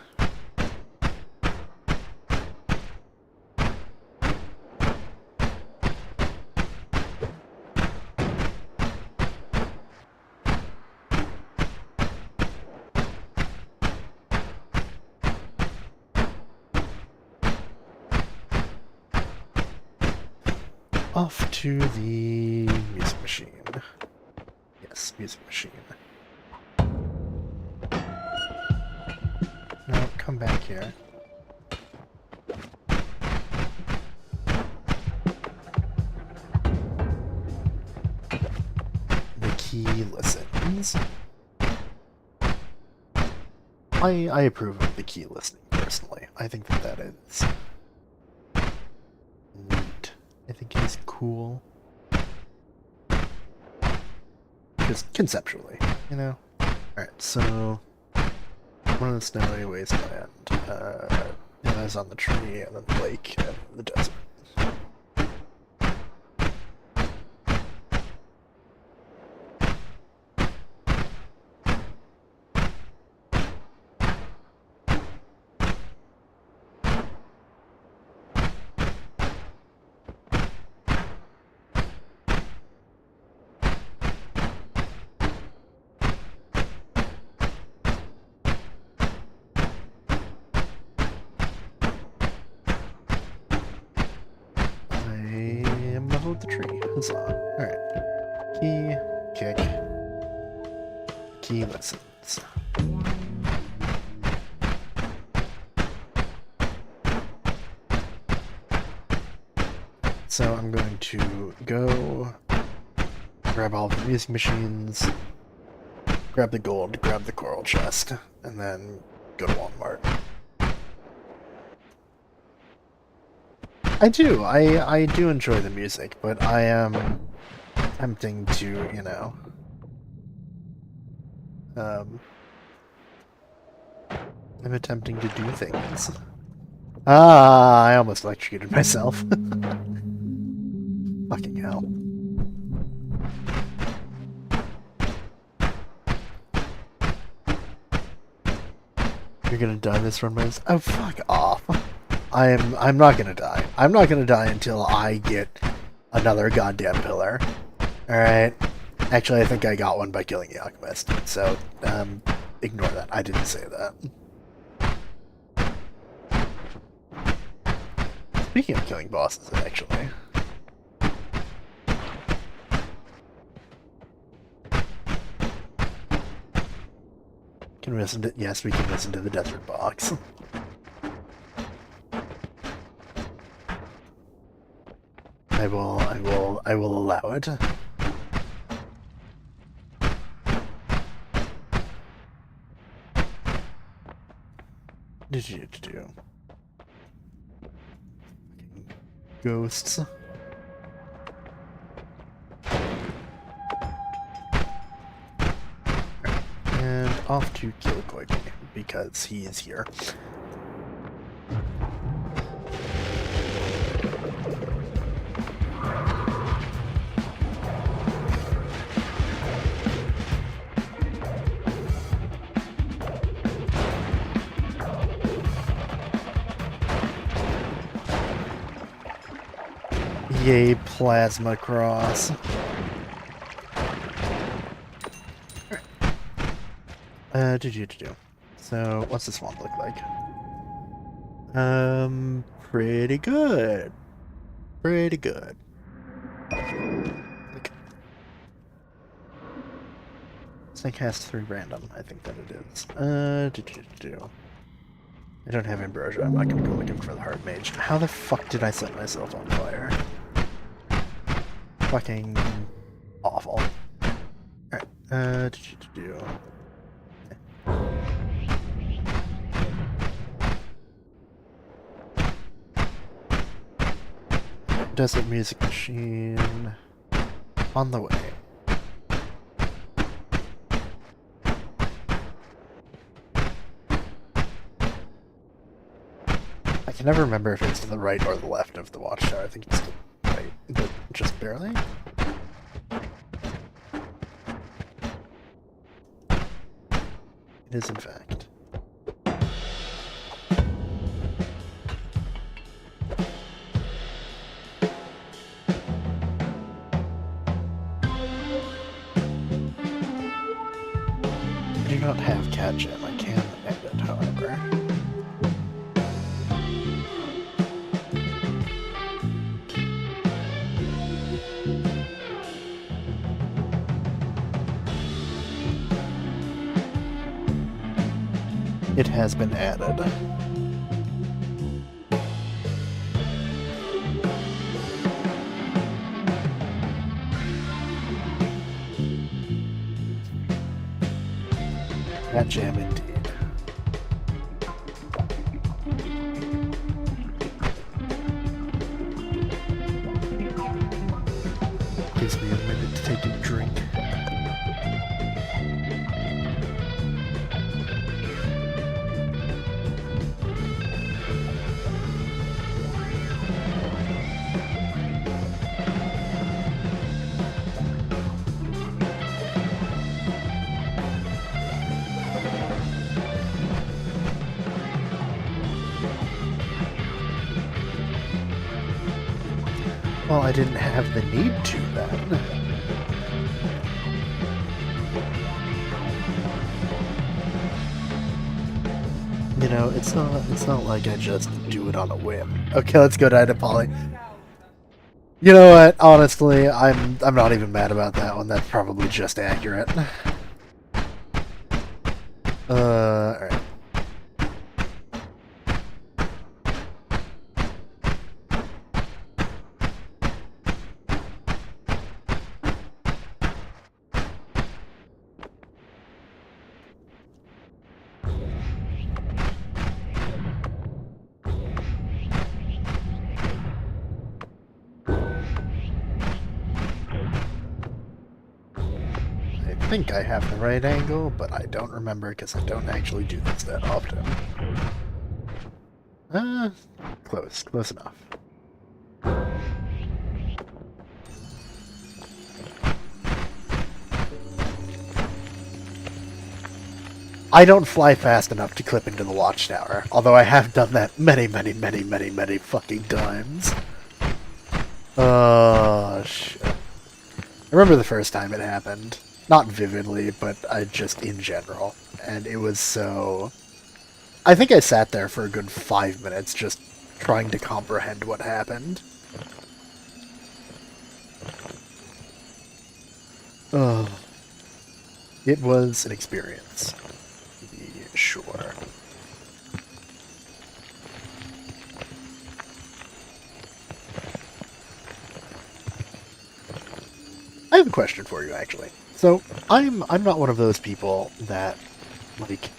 Off to the music machine. Yes, music machine. No, come back here. The key listens. I approve of the key listening, personally. I think that is neat. I think it is cool. Just conceptually, you know? Alright, so... one of the snowy wasteland. Is on the tree, and then the lake, and the desert. The tree. Huzzah. Alright. Key, kick. Key listens. So I'm going to go grab all the music machines, grab the gold, grab the coral chest, and then go to Walmart. I do. I do enjoy the music, but I am attempting to, you know, I'm attempting to do things. Ah, I almost electrocuted myself. Fucking hell. You're gonna die this run, Miz? Oh, fuck off. I'm not gonna die. I'm not gonna die until I get another goddamn pillar. Alright. Actually, I think I got one by killing the alchemist. So, ignore that. I didn't say that. Speaking of killing bosses, actually. Can listen to, yes, we can listen to the desert box. I will allow it. Did you do? Ghosts. And off to kill Koichi, because he is here. Yay, Plasma Cross. Do. So, what's this one look like? Pretty good. Pretty good. Okay. Snake has 3 random, I think that it is. Do. I don't have ambrosia, I'm not gonna go looking for the hard mage. How the fuck did I set myself on fire? Fucking awful. Alright, do. Desert music machine on the way. I can never remember if it's to the right or the left of the watchtower. I think it's to the right, but just barely. It is, in fact. I do not have cat gem. I can end it, however. It has been added. Cat jam indeed. Gives me a minute to take a drink. Well, I didn't have the need to then. You know, it's not like I just do it on a whim. Okay, let's go to Polly. You know what? Honestly, I'm not even mad about that one. That's probably just accurate. Alright. think I have the right angle, but I don't remember because I don't actually do this that often. Close enough. I don't fly fast enough to clip into the watchtower, although I have done that many fucking times. Oh, shit. I remember the first time it happened. Not vividly, but just in general. And it was so... I think I sat there for a good 5 minutes just trying to comprehend what happened. Oh. It was an experience. To be sure. I have a question for you, actually. So, I'm not one of those people that, like,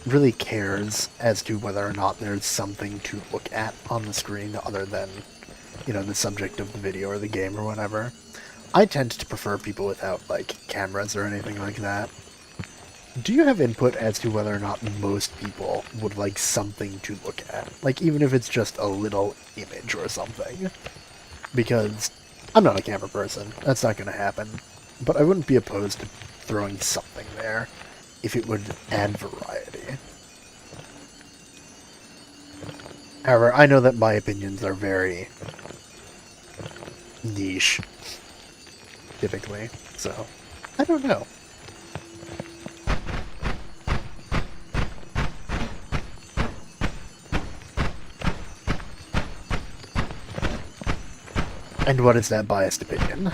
really cares as to whether or not there's something to look at on the screen other than, you know, the subject of the video or the game or whatever. I tend to prefer people without, like, cameras or anything like that. Do you have input as to whether or not most people would like something to look at? Like, even if it's just a little image or something? Because I'm not a camera person. That's not going to happen. But I wouldn't be opposed to throwing something there if it would add variety. However, I know that my opinions are very niche, typically, so I don't know. And what is that biased opinion?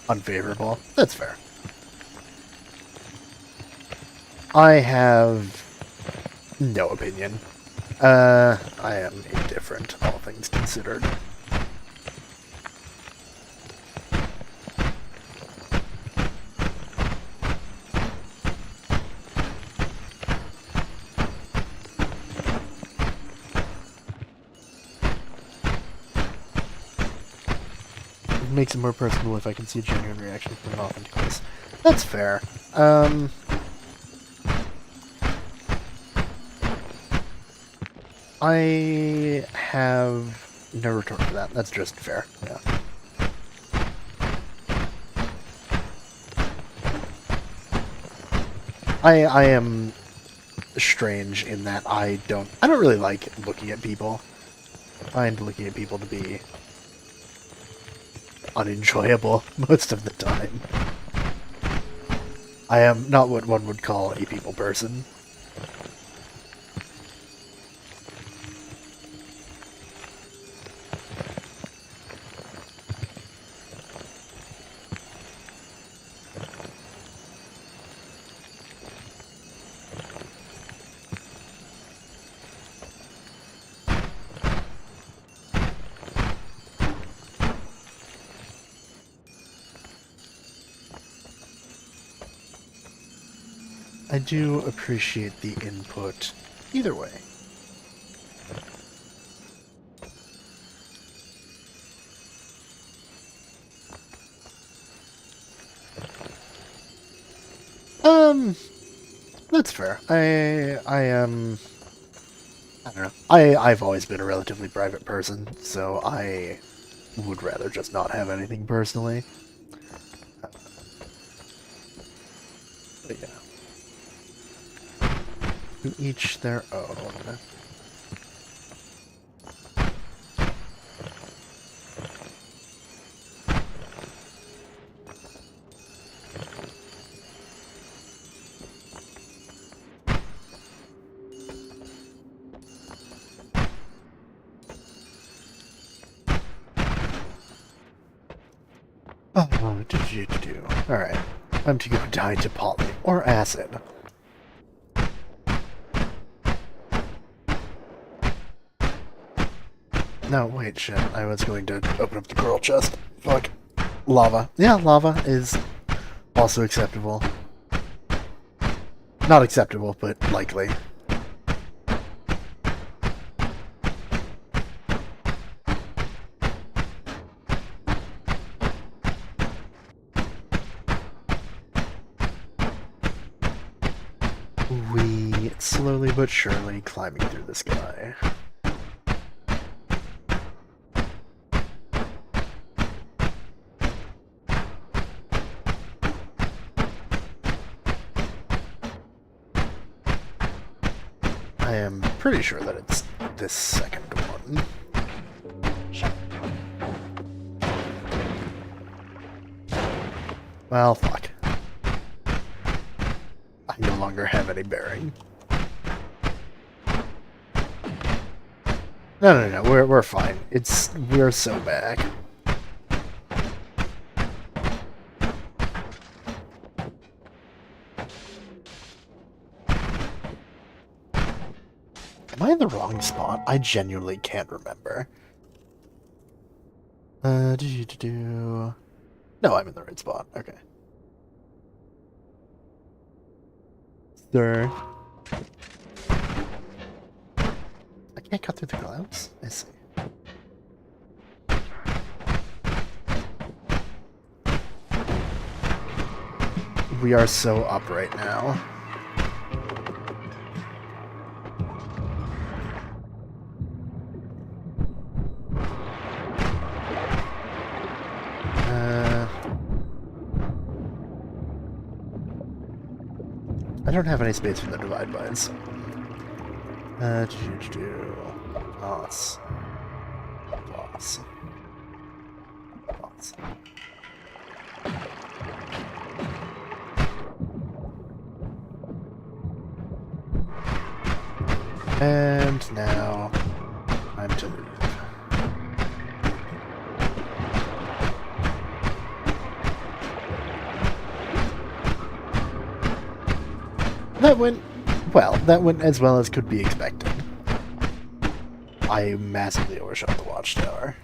Unfavorable. That's fair. I have no opinion. I am indifferent, all things considered. Makes it more personal if I can see a genuine reaction from an authentic place. That's fair. I have no retort for that. That's just fair. Yeah. I am strange in that I don't really like looking at people. I find looking at people to be unenjoyable most of the time. I am not what one would call a people person. I do appreciate the input either way. That's fair. I don't know. I've always been a relatively private person, so I would rather just not have anything personally. But yeah. To each their own. Alright. Time to go die to poly. Or acid. No, wait, shit. I was going to open up the coral chest. Fuck. Lava. Yeah, lava is also acceptable. Not acceptable, but likely. we slowly but surely climbing through the sky. I am pretty sure that it's this second one. Well, fuck. I no longer have any bearing. No, we're fine. We're so back. Am I in the wrong spot? I genuinely can't remember. No, I'm in the right spot. Okay. Sir. I can't cut through the clouds? I see. We are so up right now. I don't have any space for the divide buys. Boss. And now I'm to leave. That went well. That went as well as could be expected. I massively overshot the watchtower.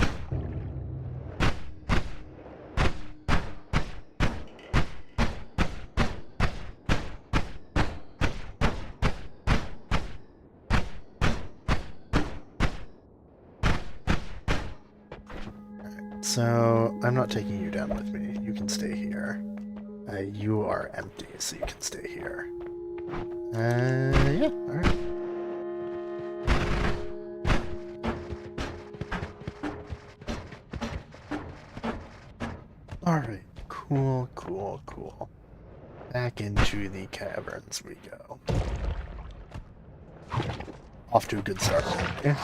So, I'm not taking you down with me. You can stay here. You are empty, so you can stay here. Yeah, alright. Alright, cool. Back into the caverns we go. Off to a good start. Yeah.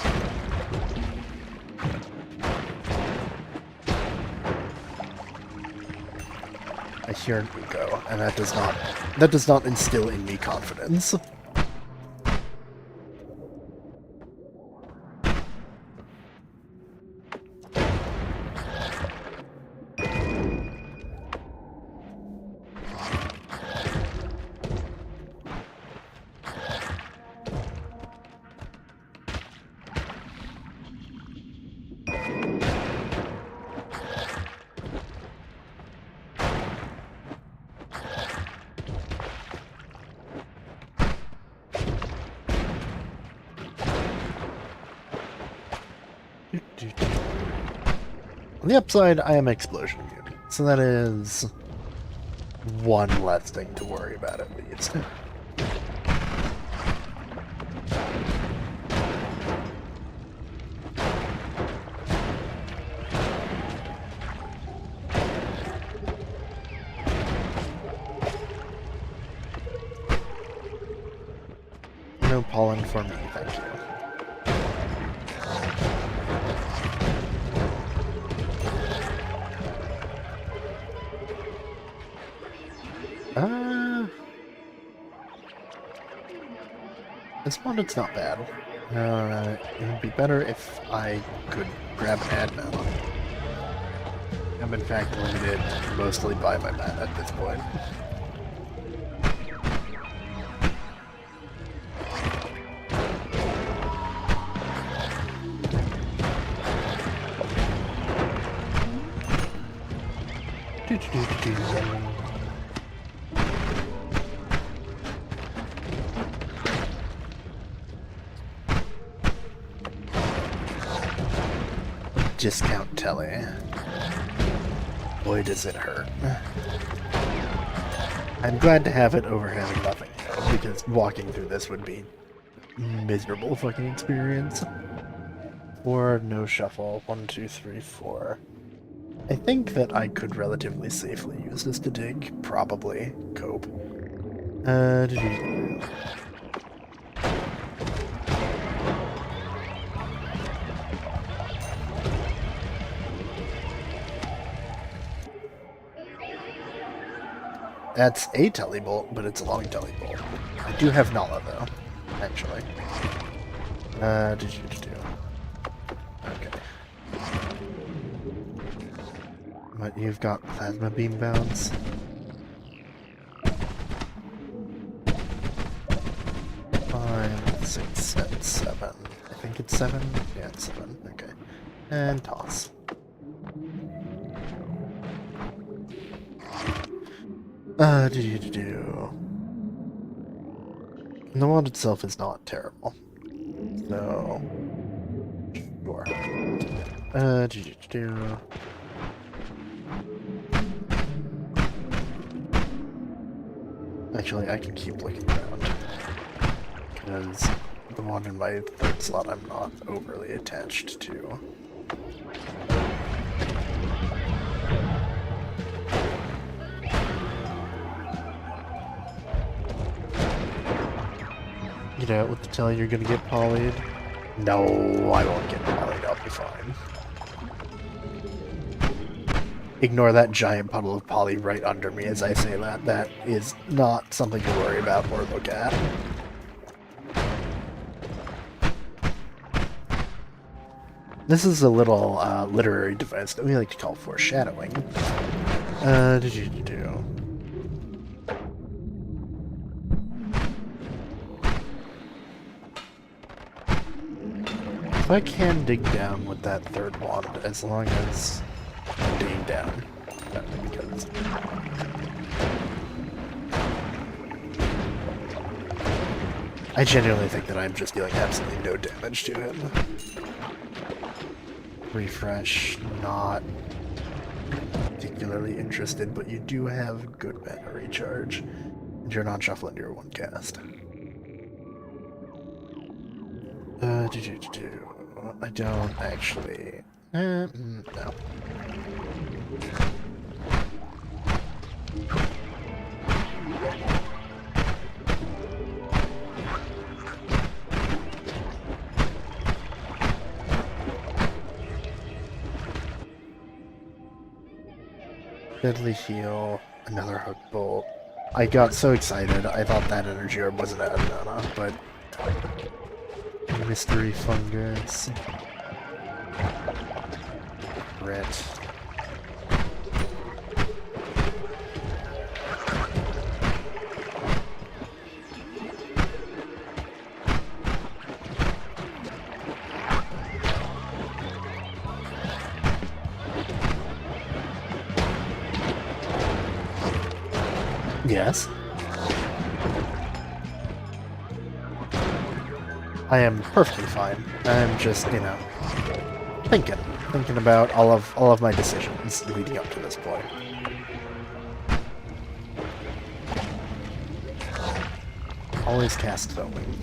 I hear an echo, and that does not instill in me confidence. On the upside, I am explosion immune, so that is one less thing to worry about at least. No pollen for me, thank you. This one, it's not bad. It would be better if I could grab an admin. I'm in fact limited mostly by my mana at this point. Discount telly. Boy, does it hurt. I'm glad to have it over having nothing. because walking through this would be miserable fucking experience. 4, no shuffle. 1, 2, 3, 4. I think that I could relatively safely use this to dig. Probably. Cope. That's a telly bolt, but it's a long telly bolt. I do have Nala though, actually. Okay. But you've got plasma beam bounce. Five, 6, 7. I think it's 7. Yeah, it's 7. Okay. And toss. And the wand itself is not terrible. So, sure. Actually, I can keep looking around. Because the wand in my third slot I'm not overly attached to. Get out with the tell you're gonna get polyed. No, I won't get polyed, I'll be fine. Ignore that giant puddle of poly right under me as I say that. That is not something to worry about or look at. This is a little literary device that we like to call foreshadowing. If I can dig down with that third wand, as long as I'm digging down, because I genuinely think that I'm just dealing absolutely no damage to him. Refresh, not particularly interested, but you do have good mana recharge, and you're not shuffling your one cast. I don't actually. No. Deadly heal, another hook bolt. I got so excited, I thought that energy orb wasn't out of mana, but mystery fungus. Grit. Yes. I am perfectly fine. I'm just, you know, thinking about all of my decisions leading up to this point. Always cast the wing.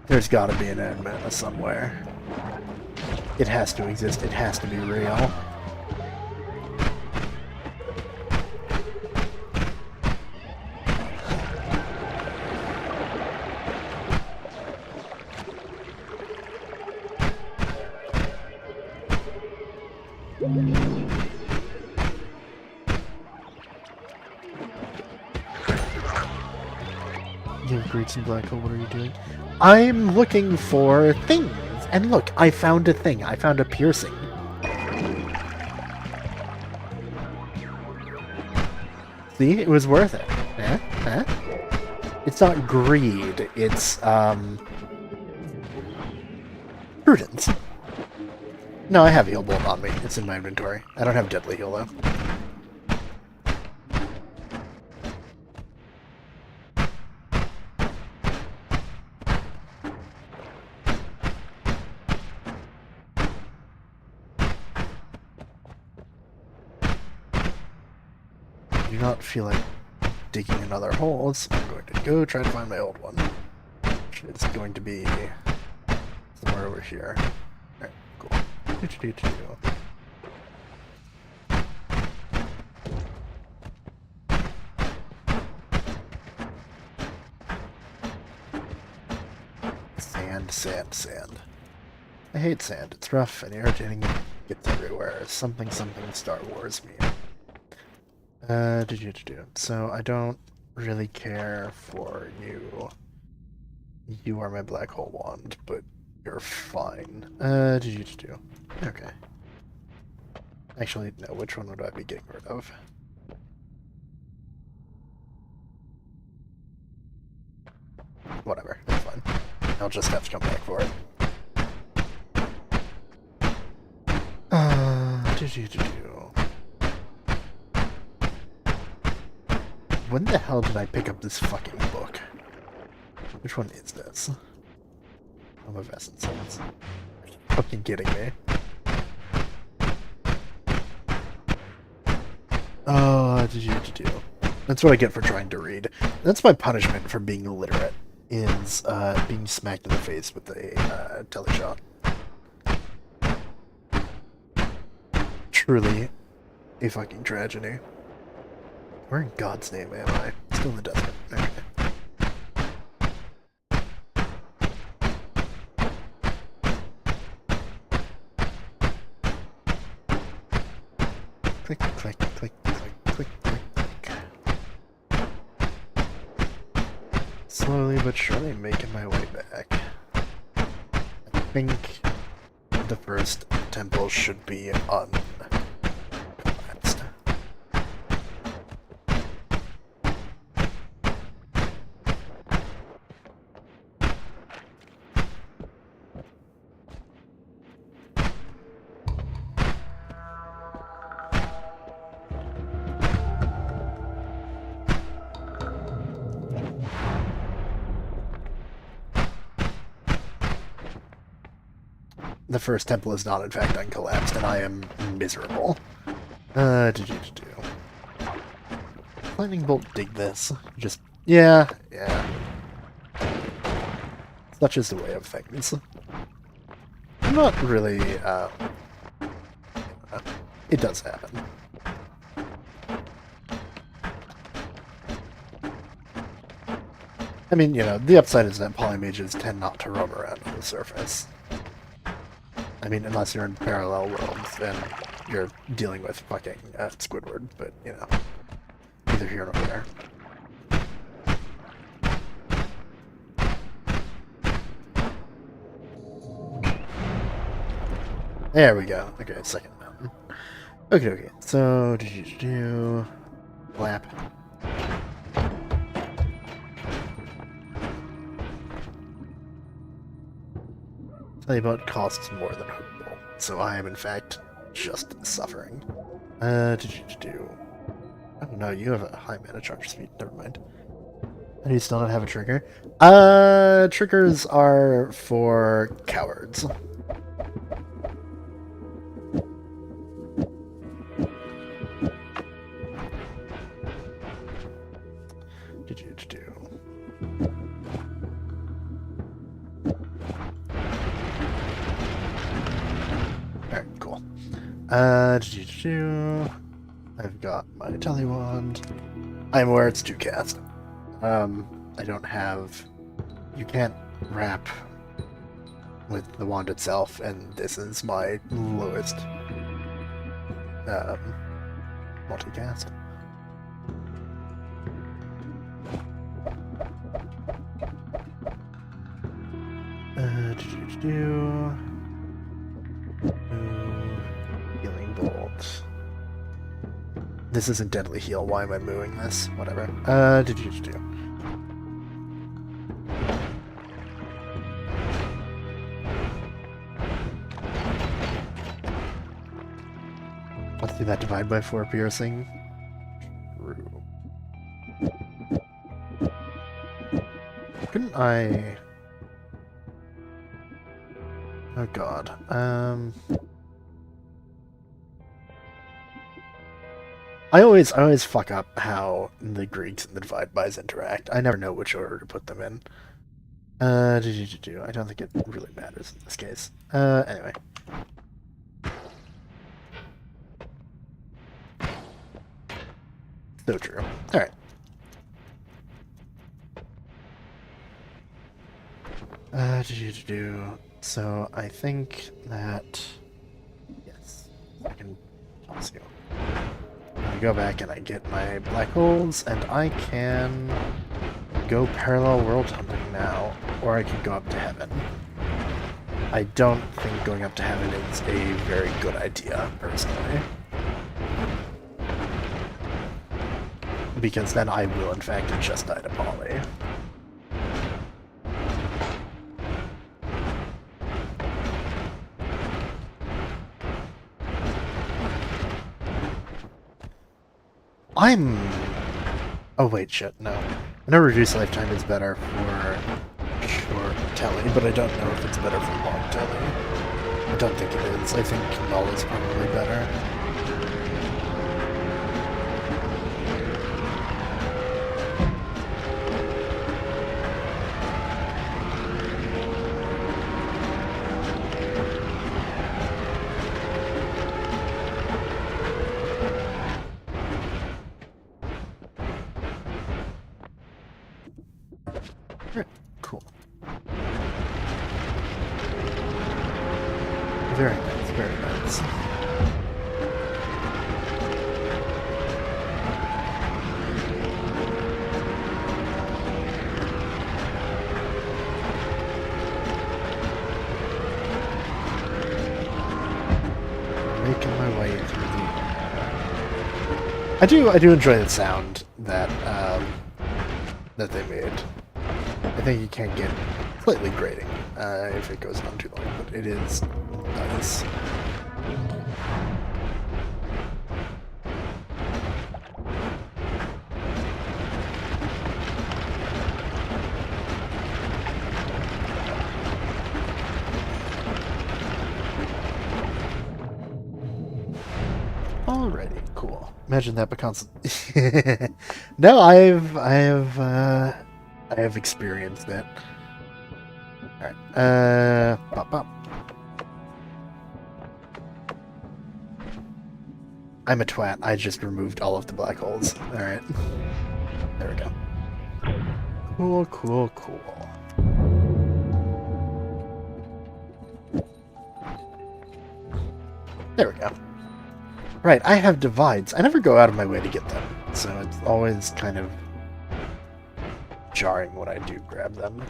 There's got to be an end mana somewhere. It has to exist. It has to be real. You have Greeks and Black Hole, what are you doing? I'm looking for things! And look, I found a thing. I found a piercing. See? It was worth it. Eh? Eh? It's not greed, it's, prudence. No, I have Heal Bolt on me. It's in my inventory. I don't have Deadly Heal, though. I do not feel like digging another hole, so I'm going to go try to find my old one. Which is going to be somewhere over here. Alright, cool. Sand, sand, sand. I hate sand. It's rough and irritating and gets everywhere. Something, something Star Wars me. So I don't really care for you. You are my black hole wand, but you're fine. Okay. Actually, no, which one would I be getting rid of? Whatever, it's fine. I'll just have to come back for it. When the hell did I pick up this fucking book? Which one is this? I'm a Vesson Sons. Fucking kidding me. Oh, that's what I get for trying to read. That's my punishment for being illiterate, is being smacked in the face with a teleshot. Truly a fucking tragedy. Where in God's name am I? Still in the desert. Okay. Click, click, click, click, click, click, click. Slowly but surely making my way back. I think the first temple should be uncollapsed. The first temple is not, in fact, uncollapsed, and I am miserable. Lightning bolt, dig this. Just, yeah. Such is the way of things. I'm not really, it does happen. I mean, the upside is that polymages tend not to roam around on the surface. I mean, unless you're in parallel worlds, then you're dealing with fucking Squidward, but, neither here nor there. There we go. Okay, second mountain. Okay. So, Lap. Tell you about costs more than hopeful, so I am in fact just suffering. Oh no, you have a high mana charge speed, never mind. And you still don't have a trigger? Triggers are for cowards. Alright, cool. I've got my Telly Wand. I'm aware it's 2 cast. I don't have... You can't wrap with the wand itself, and this is my lowest multicast. Healing bolt. This isn't deadly heal. Why am I mooing this? Whatever. Let's do that divide by 4 piercing. True. Couldn't I... Oh god. I always fuck up how the Greeks and the divide bys interact. I never know which order to put them in. I don't think it really matters in this case. Anyway. So true. Alright. So I think that... Yes. I can toss you. I go back and I get my black holes, and I can go parallel world hunting now, or I can go up to heaven. I don't think going up to heaven is a very good idea, personally. Because then I will, in fact, just die to Polly. Oh wait, shit, no. I know reduced lifetime is better for short telly, but I don't know if it's better for long telly. I don't think it is. I think null is probably better. Cool. Very nice, very nice. Making my way through the... I do enjoy the sound that that they made. I think you can get slightly grating if it goes on too long, but it is nice. Alrighty, cool. Imagine that becomes. No, I have experienced it. Alright, pop. I'm a twat. I just removed all of the black holes. Alright. There we go. Cool. There we go. Right, I have divides. I never go out of my way to get them, so it's always kind of jarring when I do grab them.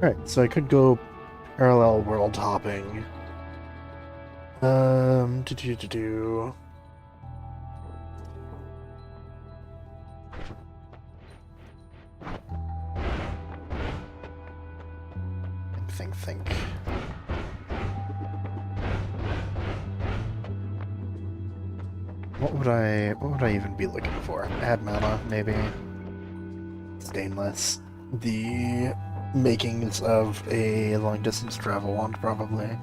Alright, so I could go parallel world hopping. Think. What would I even be looking for? Add mana, maybe. Stainless. The makings of a long distance travel wand, probably.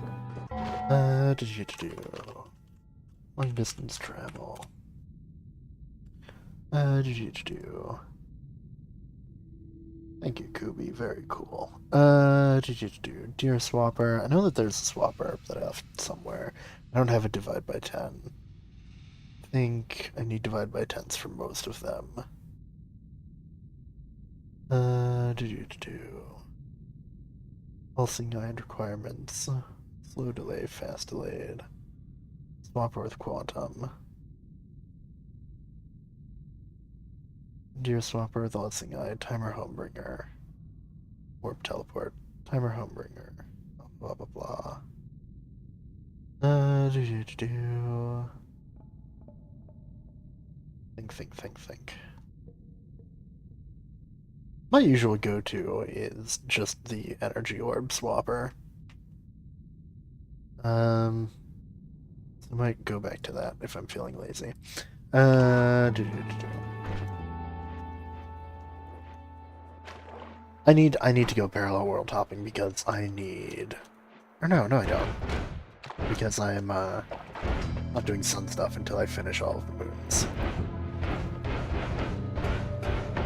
Long distance travel. Thank you, Kubi. Very cool. Deer swapper. I know that there's a swapper that I left somewhere. I don't have a divide by 10. I think I need divide by 10s for most of them. Pulsing guide requirements. Slow delay, fast delayed. Swapper with quantum. Deer swapper with pulsing eye. Timer homebringer. Warp teleport. Timer homebringer. Blah blah blah. Think. My usual go-to is just the energy orb swapper. So I might go back to that if I'm feeling lazy. I need to go parallel world hopping because I need... Or no, I don't. because I'm not doing sun stuff until I finish all of the moons.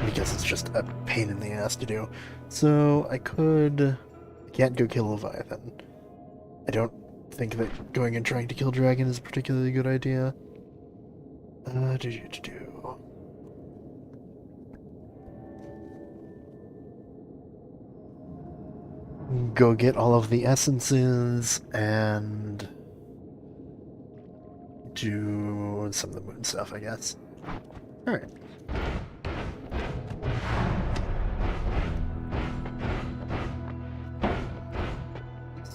Because it's just a pain in the ass to do. So I can't go kill Leviathan. I don't think that going and trying to kill Dragon is a particularly good idea. Go get all of the essences and do some of the moon stuff, I guess. Alright.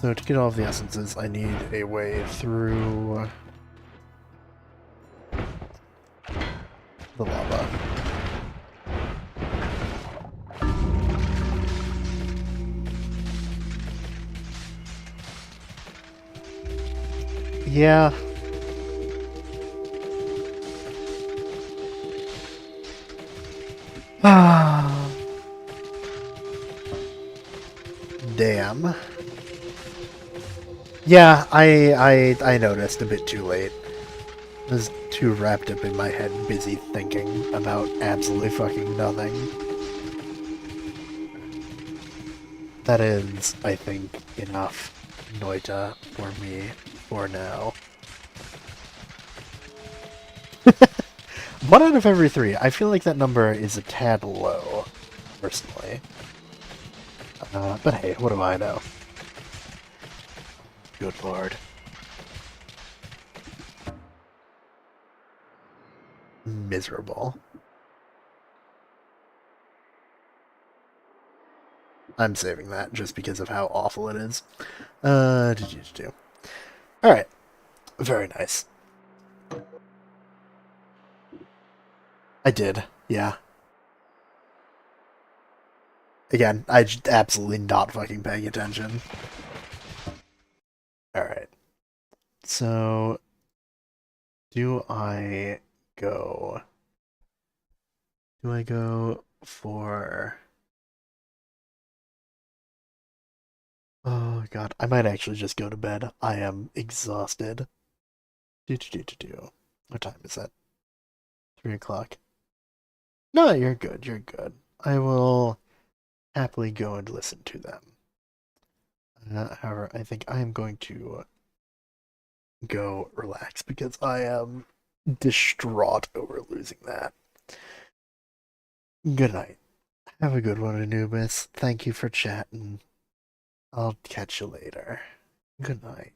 So to get all of the essences, I need a way through the lava. Yeah. Damn. Yeah, I noticed a bit too late. I was too wrapped up in my head, busy thinking about absolutely fucking nothing. That is, I think, enough Noita for me for now. 1 out of every 3. I feel like that number is a tad low, personally. But hey, what do I know? Good lord. Miserable. I'm saving that just because of how awful it is. Alright. Very nice. I did, yeah. Again, I just absolutely not fucking paying attention. Alright. So, do I go for... Oh god, I might actually just go to bed. I am exhausted. What time is that? 3 o'clock. No, you're good, you're good. I will happily go and listen to them. However, I think I am going to go relax because I am distraught over losing that. Good night. Have a good one, Anubis. Thank you for chatting. I'll catch you later. Good night.